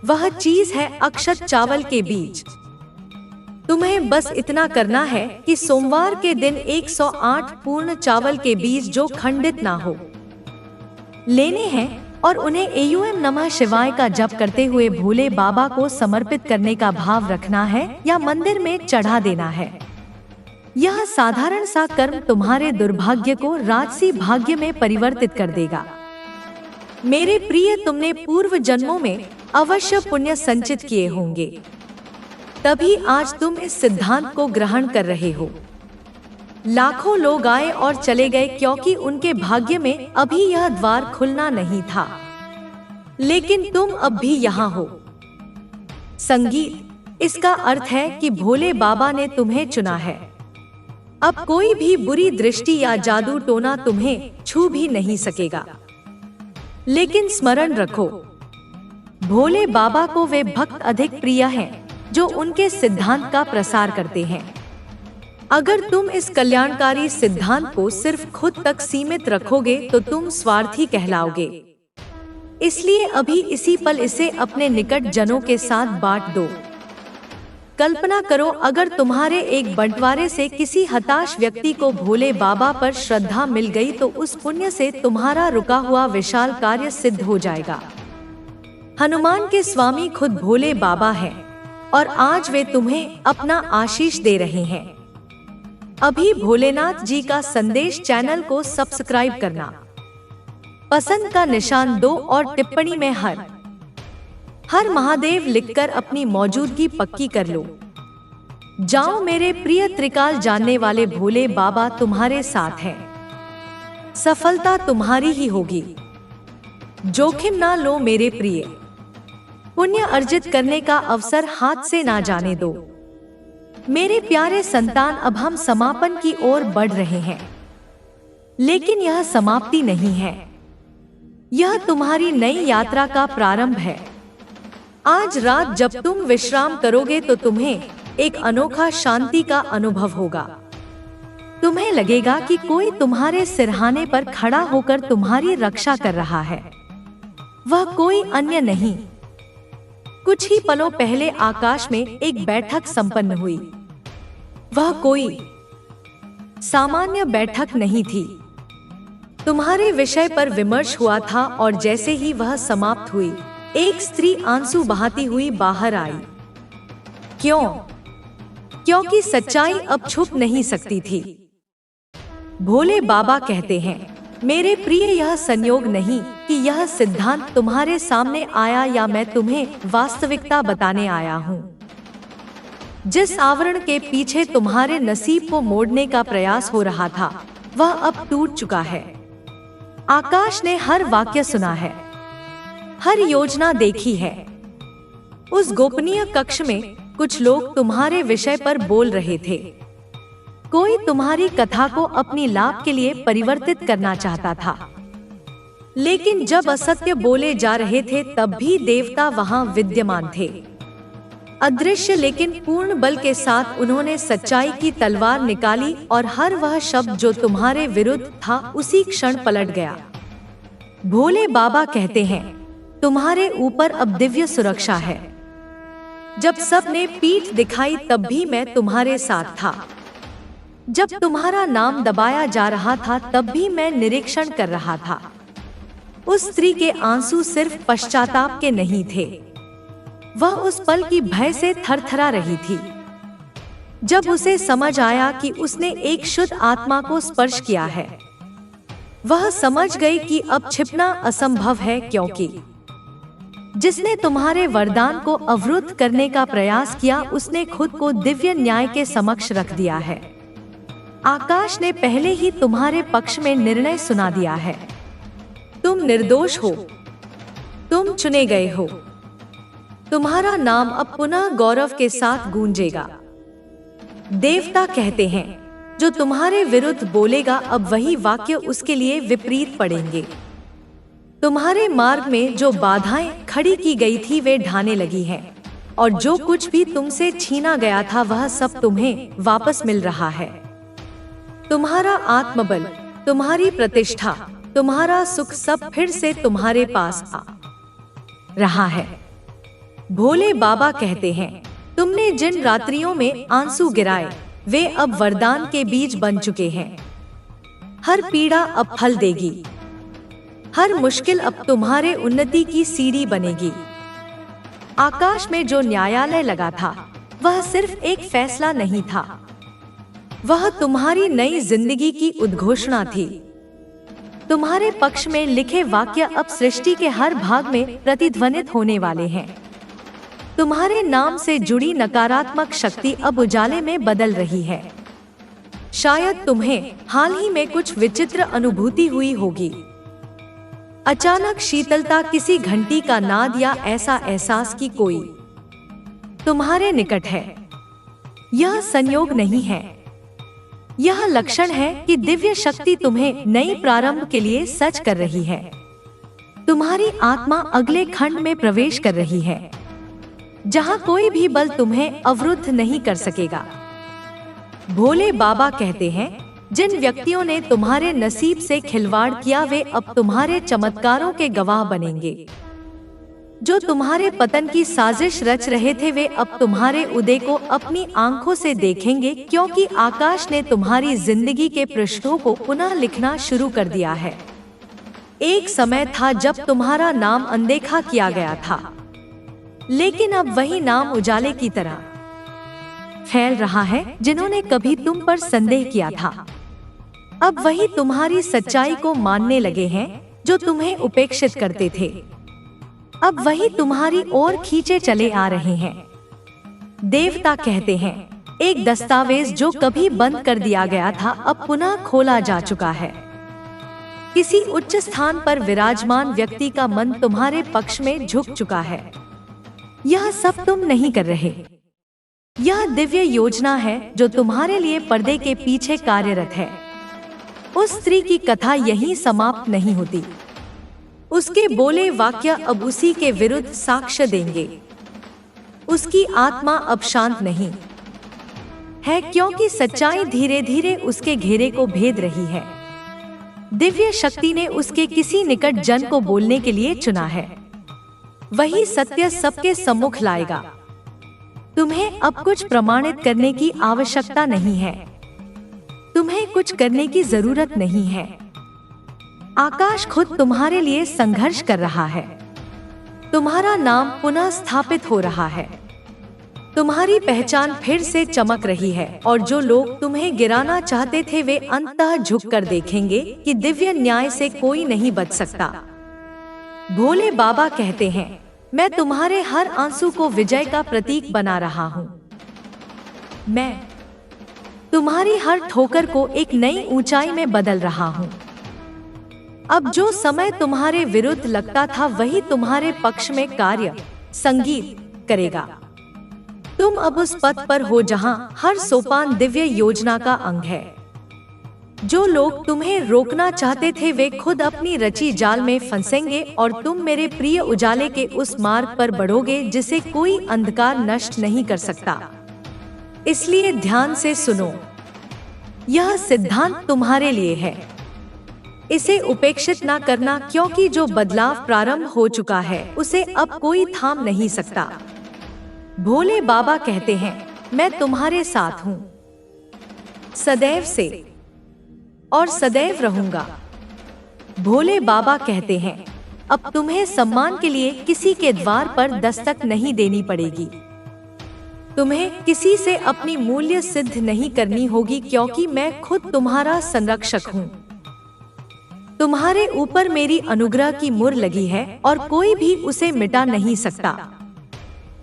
वह चीज है अक्षत चावल के बीज। तुम्हें बस इतना करना है कि सोमवार के दिन 108 पूर्ण चावल के बीज जो खंडित ना हो लेने हैं और उन्हें एयूएम नमः शिवाय का जप करते हुए भोले बाबा को समर्पित करने का भाव रखना है या मंदिर में चढ़ा देना है। यह साधारण सा कर्म तुम्हारे दुर्भाग्य को राजसी भाग्य में परिवर्तित कर देगा। मेरे प्रिय, तुमने पूर्व जन्मों में अवश्य पुण्य संचित किए होंगे, तभी आज तुम इस सिद्धांत को ग्रहण कर रहे हो। लाखों लोग आए और चले गए क्योंकि उनके भाग्य में अभी यह द्वार खुलना नहीं था, लेकिन तुम अब भी यहाँ हो। संगीत, इसका अर्थ है कि भोले बाबा ने तुम्हें चुना है। अब कोई भी बुरी दृष्टि या जादू टोना तुम्हें छू भी नहीं सकेगा। लेकिन स्मरण रखो, भोले बाबा को वे भक्त अधिक प्रिय हैं जो उनके सिद्धांत का प्रसार करते हैं। अगर तुम इस कल्याणकारी सिद्धांत को सिर्फ खुद तक सीमित रखोगे तो तुम स्वार्थी कहलाओगे। इसलिए अभी इसी पल इसे अपने निकट जनों के साथ बांट दो। कल्पना करो, अगर तुम्हारे एक बंटवारे से किसी हताश व्यक्ति को भोले बाबा पर श्रद्धा मिल गई तो उस पुण्य से तुम्हारा रुका हुआ विशाल कार्य सिद्ध हो जाएगा। हनुमान के स्वामी खुद भोले बाबा हैं और आज वे तुम्हें अपना आशीष दे रहे हैं। अभी भोलेनाथ जी का संदेश चैनल को सब्सक्राइब करना, पसंद का निशान दो और टिप्पणी में हर महादेव लिखकर अपनी मौजूदगी पक्की कर लो। जाओ मेरे प्रिय त्रिकाल जानने वाले भोले बाबा तुम्हारे साथ हैं। सफलता तुम्हारी ही होगी। जोखिम ना लो मेरे प्रिय। पुण्य अर्जित करने का अवसर हाथ से ना जाने दो। मेरे प्यारे संतान, अब हम समापन की ओर बढ़ रहे हैं, लेकिन यह समाप्ति नहीं है। यह तुम्हारी नई यात्रा का प्रारंभ है। आज रात जब तुम विश्राम करोगे तो तुम्हें एक अनोखा शांति का अनुभव होगा। तुम्हें लगेगा कि कोई तुम्हारे सिरहाने पर खड़ा होकर तुम्हारी रक्षा कर रहा है। वह कोई अन्य नहीं। कुछ ही पलों पहले आकाश में एक बैठक संपन्न हुई। वह कोई सामान्य बैठक नहीं थी। तुम्हारे विषय पर विमर्श हुआ था और जैसे ही वह समाप्त हुई, एक स्त्री आंसू बहाती हुई बाहर आई। क्यों? क्योंकि सच्चाई अब छुप नहीं सकती थी। भोले बाबा कहते हैं, मेरे प्रिय, यह संयोग नहीं कि यह सिद्धांत तुम्हारे सामने आया या मैं तुम्हें वास्तविकता बताने आया हूँ। जिस आवरण के पीछे तुम्हारे नसीब को मोड़ने का प्रयास हो रहा था, वह अब टूट चुका है। आकाश ने हर वाक्य सुना है, हर योजना देखी है। उस गोपनीय कक्ष में कुछ लोग तुम्हारे विषय पर बोल रहे थे। कोई तुम्हारी कथा को अपनी लाभ के लिए परिवर्तित करना चाहता था, लेकिन जब असत्य बोले जा रहे थे तब भी देवता वहां विद्यमान थे। अदृश्य लेकिन पूर्ण बल के साथ उन्होंने सच्चाई की तलवार निकाली और हर वह शब्द जो तुम्हारे विरुद्ध था उसी क्षण पलट गया। भोले बाबा कहते हैं, तुम्हारे ऊपर अब दिव्य सुरक्षा है। जब सब ने पीठ दिखाई तब भी मैं तुम्हारे साथ था। जब तुम्हारा नाम दबाया जा रहा था तब भी मैं निरीक्षण कर रहा था। उस स्त्री के आंसू सिर्फ पश्चाताप के नहीं थे, वह उस पल की भय से थरथरा रही थी। जब उसे समझ आया कि उसने एक शुद्ध आत्मा को स्पर्श किया है, वह समझ गई कि अब छिपना असंभव है, क्योंकि जिसने तुम्हारे वरदान को अवरुद्ध करने का प्रयास किया उसने खुद को दिव्य न्याय के समक्ष रख दिया है। आकाश ने पहले ही तुम्हारे पक्ष में निर्णय सुना दिया है। तुम निर्दोष हो, तुम चुने गए हो। तुम्हारा नाम अब पुनः गौरव के साथ गूंजेगा। देवता कहते हैं, जो तुम्हारे विरुद्ध बोलेगा अब वही वाक्य उसके लिए विपरीत पड़ेंगे। तुम्हारे मार्ग में जो बाधाएं खड़ी की गई थी वे ढाने लगी हैं, और जो कुछ भी तुमसे छीना गया था वह सब तुम्हें वापस मिल रहा है। तुम्हारा आत्मबल, तुम्हारी प्रतिष्ठा, तुम्हारा सुख सब फिर से तुम्हारे पास आ रहा है। भोले बाबा कहते हैं, तुमने जिन रात्रियों में आंसू गिराए वे अब वरदान के बीज बन चुके हैं। हर पीड़ा अब फल देगी, हर मुश्किल अब तुम्हारे उन्नति की सीढ़ी बनेगी। आकाश में जो न्यायालय लगा था वह सिर्फ एक फैसला नहीं था, वह तुम्हारी नई जिंदगी की उद्घोषणा थी। तुम्हारे पक्ष में लिखे वाक्य अब सृष्टि के हर भाग में प्रतिध्वनित होने वाले हैं। तुम्हारे नाम से जुड़ी नकारात्मक शक्ति अब उजाले में बदल रही है। शायद तुम्हें हाल ही में कुछ विचित्र अनुभूति हुई होगी। अचानक शीतलता, किसी घंटी का नाद या ऐसा एहसास कि कोई तुम्हारे निकट है। यह संयोग नहीं है, यह लक्षण है कि दिव्य शक्ति तुम्हें नई प्रारंभ के लिए सच कर रही है। तुम्हारी आत्मा अगले खंड में प्रवेश कर रही है, जहां कोई भी बल तुम्हें अवरुद्ध नहीं कर सकेगा। भोले बाबा कहते हैं, जिन व्यक्तियों ने तुम्हारे नसीब से खिलवाड़ किया वे अब तुम्हारे चमत्कारों के गवाह बनेंगे। जो तुम्हारे पतन की साजिश रच रहे थे वे अब तुम्हारे उदय को अपनी आंखों से देखेंगे, क्योंकि आकाश ने तुम्हारी जिंदगी के पृष्ठों को पुनः लिखना शुरू कर दिया है। एक समय था जब तुम्हारा नाम अनदेखा किया गया था, लेकिन अब वही नाम उजाले की तरह फैल रहा है। जिन्होंने कभी तुम पर संदेह किया था अब वही तुम्हारी सच्चाई को मानने लगे हैं। जो तुम्हें उपेक्षित करते थे अब वही तुम्हारी ओर खींचे चले आ रहे हैं। देवता कहते हैं, एक दस्तावेज जो कभी बंद कर दिया गया था अब पुनः खोला जा चुका है। किसी उच्च स्थान पर विराजमान व्यक्ति का मन तुम्हारे पक्ष में झुक चुका है। यह सब तुम नहीं कर रहे, यह दिव्य योजना है जो तुम्हारे लिए पर्दे के पीछे कार्यरत है। उस स्त्री की कथा यहीं समाप्त नहीं होती। उसके बोले वाक्य अब उसी के विरुद्ध साक्ष्य देंगे। उसकी आत्मा अब शांत नहीं है, क्योंकि सच्चाई धीरे धीरे उसके घेरे को भेद रही है। दिव्य शक्ति ने उसके किसी निकट जन को बोलने के लिए चुना है। वही सत्य सबके सम्मुख लाएगा। तुम्हें अब कुछ प्रमाणित करने की आवश्यकता नहीं है, तुम्हें कुछ करने की जरूरत नहीं है। आकाश खुद तुम्हारे लिए संघर्ष कर रहा है। तुम्हारा नाम पुनः स्थापित हो रहा है। तुम्हारी पहचान फिर से चमक रही है, और जो लोग तुम्हें गिराना चाहते थे वे अंततः झुककर देखेंगे कि दिव्य न्याय से कोई नहीं बच सकता। भोले बाबा कहते हैं, मैं तुम्हारे हर आंसू को विजय का प्रतीक बना रहा हूँ। मैं तुम्हारी हर ठोकर को एक नई ऊंचाई में बदल रहा हूँ। अब जो समय तुम्हारे विरुद्ध लगता था वही तुम्हारे पक्ष में कार्य संगीत करेगा। तुम अब उस पथ पर हो जहां हर सोपान दिव्य योजना का अंग है। जो लोग तुम्हें रोकना चाहते थे वे खुद अपनी रची जाल में फंसेंगे और तुम मेरे प्रिय उजाले के उस मार्ग पर बढ़ोगे जिसे कोई अंधकार नष्ट नहीं कर सकता। इसलिए ध्यान से सुनो, यह सिद्धांत तुम्हारे लिए है। इसे उपेक्षित ना करना, क्योंकि जो बदलाव प्रारंभ हो चुका है उसे अब कोई थाम नहीं सकता। भोले बाबा कहते हैं, मैं तुम्हारे साथ हूँ, सदैव से और सदैव रहूंगा। भोले बाबा कहते हैं, अब तुम्हें सम्मान के लिए किसी के द्वार पर दस्तक नहीं देनी पड़ेगी। तुम्हें किसी से अपनी मूल्य सिद्ध नहीं करनी होगी, क्योंकि मैं खुद तुम्हारा संरक्षक हूँ। तुम्हारे ऊपर मेरी अनुग्रह की मुहर लगी है और कोई भी उसे मिटा नहीं सकता।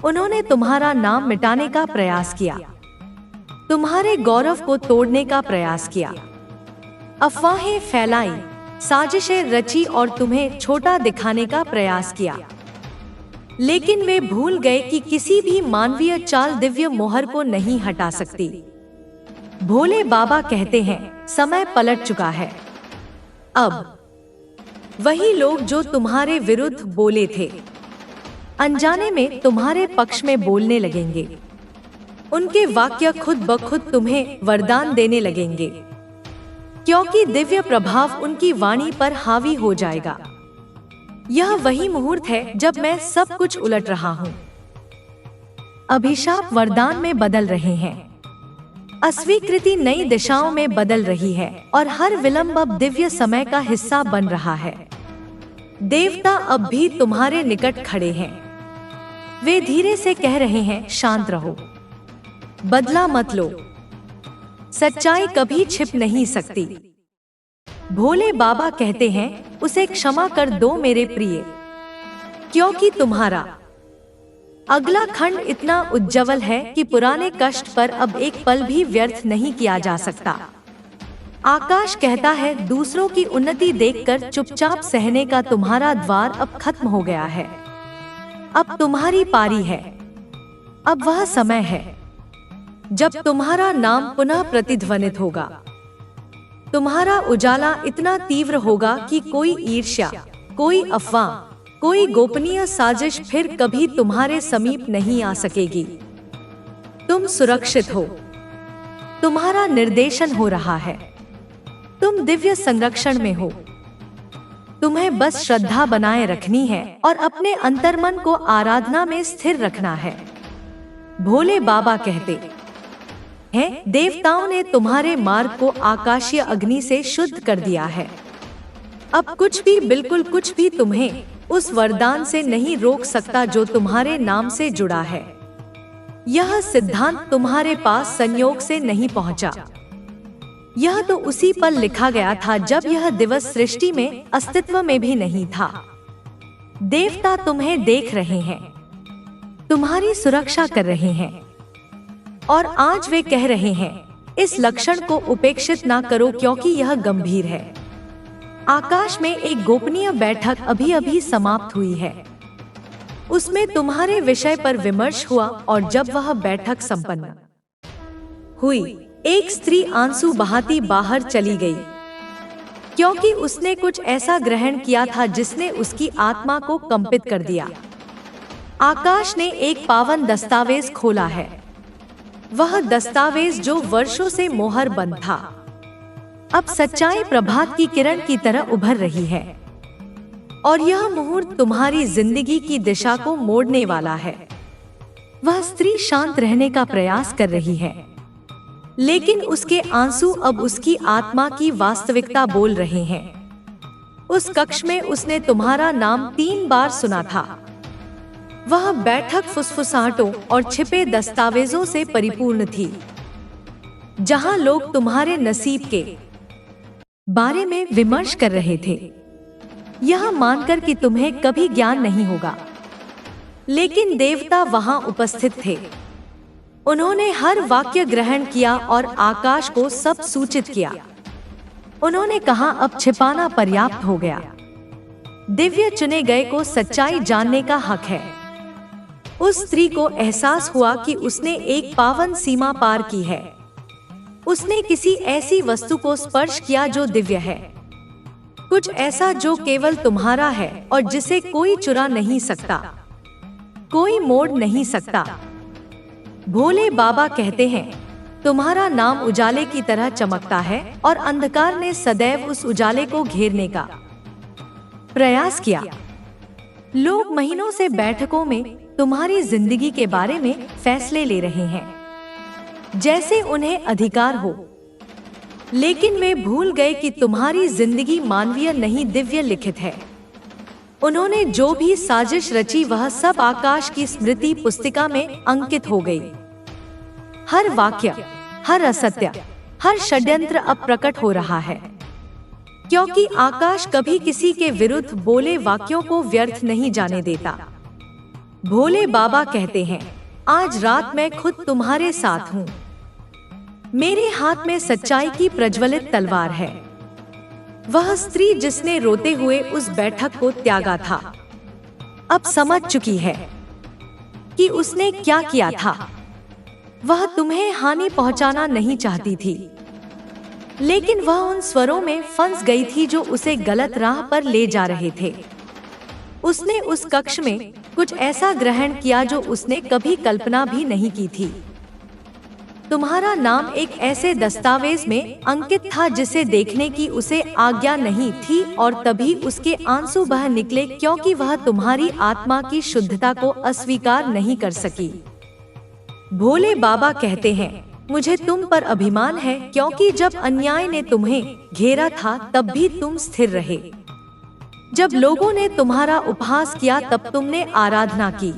उन्होंने तुम्हारा नाम मिटाने का प्रयास किया, तुम्हारे गौरव को तोड़ने का प्रयास किया, अफवाहें फैलाई, साजिशें रची और तुम्हें छोटा दिखाने का प्रयास किया। लेकिन वे भूल गए कि किसी भी मानवीय चाल दिव्य मोहर को नहीं हटा सकती। भोले बाबा कहते हैं, समय पलट चुका है। अब वही लोग जो तुम्हारे विरुद्ध बोले थे, अनजाने में तुम्हारे पक्ष में बोलने लगेंगे। उनके वाक्य खुद ब खुद तुम्हें वरदान देने लगेंगे, क्योंकि दिव्य प्रभाव उनकी वाणी पर हावी हो जाएगा। यह वही मुहूर्त है जब मैं सब कुछ उलट रहा हूँ। अभिशाप वरदान में बदल रहे हैं, अस्वीकृति नई दिशाओं में बदल रही है और हर विलंब अब दिव्य समय का हिस्सा बन रहा है। देवता अब भी तुम्हारे निकट खड़े हैं। वे धीरे से कह रहे हैं, शांत रहो, बदला मत लो, सच्चाई कभी छिप नहीं सकती। भोले बाबा कहते हैं, उसे क्षमा कर दो मेरे प्रिय, क्योंकि तुम्हारा अगला खंड इतना उज्जवल है कि पुराने कष्ट पर अब एक पल भी व्यर्थ नहीं किया जा सकता। आकाश कहता है, दूसरों की उन्नति देखकर चुपचाप सहने का तुम्हारा द्वार अब खत्म हो गया है। अब तुम्हारी पारी है। अब वह समय है जब तुम्हारा नाम पुनः प्रतिध्वनित होगा। तुम्हारा उजाला इतना तीव्र होगा कि कोई ईर्ष्या, कोई अफवाह, कोई गोपनीय साजिश फिर कभी तुम्हारे समीप नहीं आ सकेगी। तुम सुरक्षित हो, तुम्हारा निर्देशन हो रहा है, तुम दिव्य संरक्षण में हो। तुम्हें बस श्रद्धा बनाए रखनी है और अपने अंतर्मन को आराधना में स्थिर रखना है। भोले बाबा कहते हैं, देवताओं ने तुम्हारे मार्ग को आकाशीय अग्नि से शुद्ध कर दिया है। अब कुछ भी, बिल्कुल कुछ भी तुम्हें उस वरदान से नहीं रोक सकता जो तुम्हारे नाम से जुड़ा है। यह सिद्धांत तुम्हारे पास संयोग से नहीं पहुंचा। यह तो उसी पल लिखा गया था जब यह दिवस सृष्टि में अस्तित्व में भी नहीं था। देवता तुम्हें देख रहे हैं, तुम्हारी सुरक्षा कर रहे हैं और आज वे कह रहे हैं, इस लक्षण को उपेक्षित ना करो, क्योंकि यह गंभीर है। आकाश में एक गोपनीय बैठक अभी अभी समाप्त हुई है। उसमें तुम्हारे विषय पर विमर्श हुआ और जब वह बैठक संपन्न हुई, एक स्त्री आंसू बहाती बाहर चली गई, क्योंकि उसने कुछ ऐसा ग्रहण किया था जिसने उसकी आत्मा को कंपित कर दिया। आकाश ने एक पावन दस्तावेज खोला है, वह दस्तावेज जो वर्षों से मोहर बंद था, अब सच्चाई प्रभात की किरण की तरह उभर रही है और यह मुहूर्त तुम्हारी जिंदगी की दिशा को मोड़ने वाला है। वह स्त्री शांत रहने का प्रयास कर रही है, लेकिन उसके आंसू अब उसकी आत्मा की वास्तविकता बोल रहे हैं। उस कक्ष में उसने तुम्हारा नाम 3 बार सुना था। वह बैठक फुसफुसाहटों और छिपे दस्तावेजों से परिपूर्ण थी, जहां लोग तुम्हारे नसीब के बारे में विमर्श कर रहे थे, यह मानकर कि तुम्हें कभी ज्ञान नहीं होगा। लेकिन देवता वहां उपस्थित थे। उन्होंने हर वाक्य ग्रहण किया और आकाश को सब सूचित किया। उन्होंने कहा, अब छिपाना पर्याप्त हो गया। दिव्य चुने गए को सच्चाई जानने का हक है। उस स्त्री को एहसास हुआ कि उसने एक पावन सीमा पार की है। उसने किसी ऐसी वस्तु को स्पर्श किया जो दिव्य है, कुछ ऐसा जो केवल तुम्हारा है और जिसे कोई चुरा नहीं सकता, कोई मोड़ नहीं सकता। भोले बाबा कहते हैं, तुम्हारा नाम उजाले की तरह चमकता है और अंधकार ने सदैव उस उजाले को घेरने का प्रयास किया। लोग महीनों से बैठकों में तुम्हारी जिंदगी के बारे में फैसले ले रहे हैं, जैसे उन्हें अधिकार हो, लेकिन वे भूल गए कि तुम्हारी जिंदगी मानवीय नहीं दिव्य लिखित है। उन्होंने जो भी साजिश रची वह सब आकाश की स्मृति पुस्तिका में अंकित हो गई। हर वाक्य, हर असत्य, हर षड्यंत्र अब प्रकट हो रहा है, क्योंकि आकाश कभी किसी के विरुद्ध बोले वाक्यों को व्यर्थ नहीं जाने देता। भोले बाबा कहते हैं, आज रात मैं खुद तुम्हारे साथ हूँ। मेरे हाथ में सच्चाई की प्रज्वलित तलवार है। वह स्त्री जिसने रोते हुए उस बैठक को त्यागा था, अब समझ चुकी है कि उसने क्या किया था। वह तुम्हें हानि पहुंचाना नहीं चाहती थी, लेकिन वह उन स्वरों में फंस गई थी जो उसे गलत राह पर ले जा रहे थे। उसने उस कक्ष में कुछ ऐसा ग्रहण किया जो उसने कभी कल्पना भी नहीं की थी। तुम्हारा नाम एक ऐसे दस्तावेज में अंकित था जिसे देखने की उसे आज्ञा नहीं थी, और तभी उसके आंसू बह निकले क्योंकि वह तुम्हारी आत्मा की शुद्धता को अस्वीकार नहीं कर सकी। भोले बाबा कहते हैं, मुझे तुम पर अभिमान है, क्योंकि जब अन्याय ने तुम्हें घेरा था तब भी तुम स्थिर रहे। जब लोगों ने तुम्हारा उपहास किया तब तुमने आराधना की।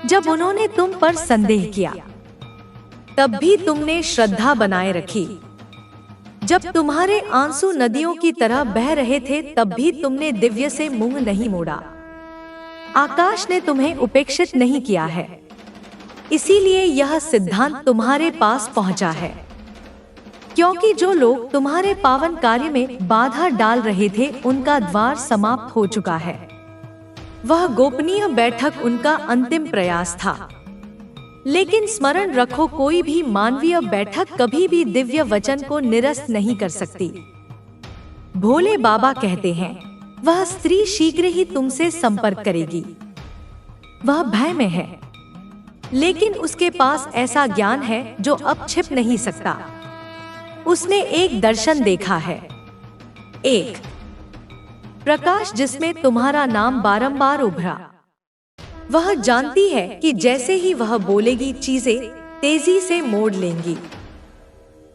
जब उन्होंने तुम पर संदेह किया तब भी तुमने श्रद्धा बनाए रखी। जब तुम्हारे आंसू नदियों की तरह बह रहे थे तब भी तुमने दिव्य से मुंह नहीं मोड़ा। आकाश ने तुम्हें उपेक्षित नहीं किया है, इसीलिए यह सिद्धांत तुम्हारे पास पहुंचा है। क्योंकि जो लोग तुम्हारे पावन कार्य में बाधा डाल रहे थे उनका द्वार समाप्त हो चुका है। वह गोपनीय बैठक उनका अंतिम प्रयास था। लेकिन स्मरण रखो, कोई भी मानवीय बैठक कभी भी दिव्य वचन को निरस्त नहीं कर सकती। भोले बाबा कहते हैं, वह स्त्री शीघ्र ही तुमसे संपर्क करेगी। वह भय में है, लेकिन उसके पास ऐसा ज्ञान है जो अब छिप नहीं सकता। उसने एक दर्शन देखा है, एक प्रकाश जिसमें तुम्हारा नाम बारंबार उभरा। वह जानती है कि जैसे ही वह बोलेगी चीजें तेजी से मोड़ लेंगी।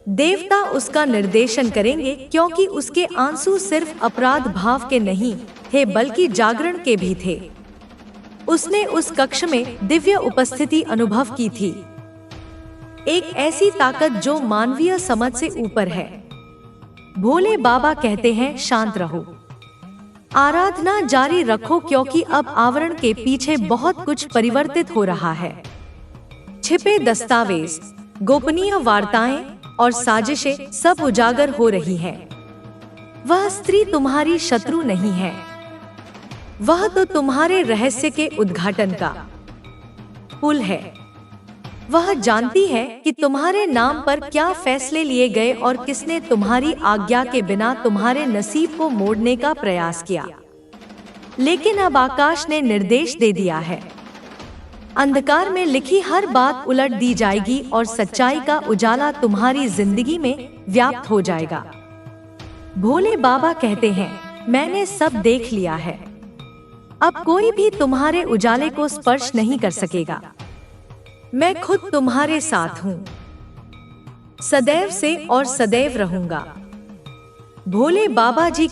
देवता उसका निर्देशन करेंगे, क्योंकि उसके आंसू सिर्फ अपराध भाव के नहीं थे बल्कि जागरण के भी थे। उसने उस कक्ष में दिव्य उपस्थिति अनुभव की थी, एक ऐसी ताकत जो मानवीय समझ से ऊपर है। भोले बाबा कहते हैं, शांत रहो, आराधना जारी रखो, क्योंकि अब आवरण के पीछे बहुत कुछ परिवर्तित हो रहा है। छिपे दस्तावेज, गोपनीय वार्ताएं और साजिशें सब उजागर हो रही हैं। वह स्त्री तुम्हारी शत्रु नहीं है, वह तो तुम्हारे रहस्य के उद्घाटन का पुल है। वह जानती है कि तुम्हारे नाम पर क्या फैसले लिए गए और किसने तुम्हारी आज्ञा के बिना तुम्हारे नसीब को मोड़ने का प्रयास किया। लेकिन अब आकाश ने निर्देश दे दिया है, अंधकार में लिखी हर बात उलट दी जाएगी और सच्चाई का उजाला तुम्हारी जिंदगी में व्याप्त हो जाएगा। भोले बाबा कहते हैं, मैंने सब देख लिया है, अब कोई भी तुम्हारे उजाले को स्पर्श नहीं कर सकेगा। मैं खुद तुम्हारे साथ हूँ, सदैव से और सदैव रहूंगा। भोले बाबा जी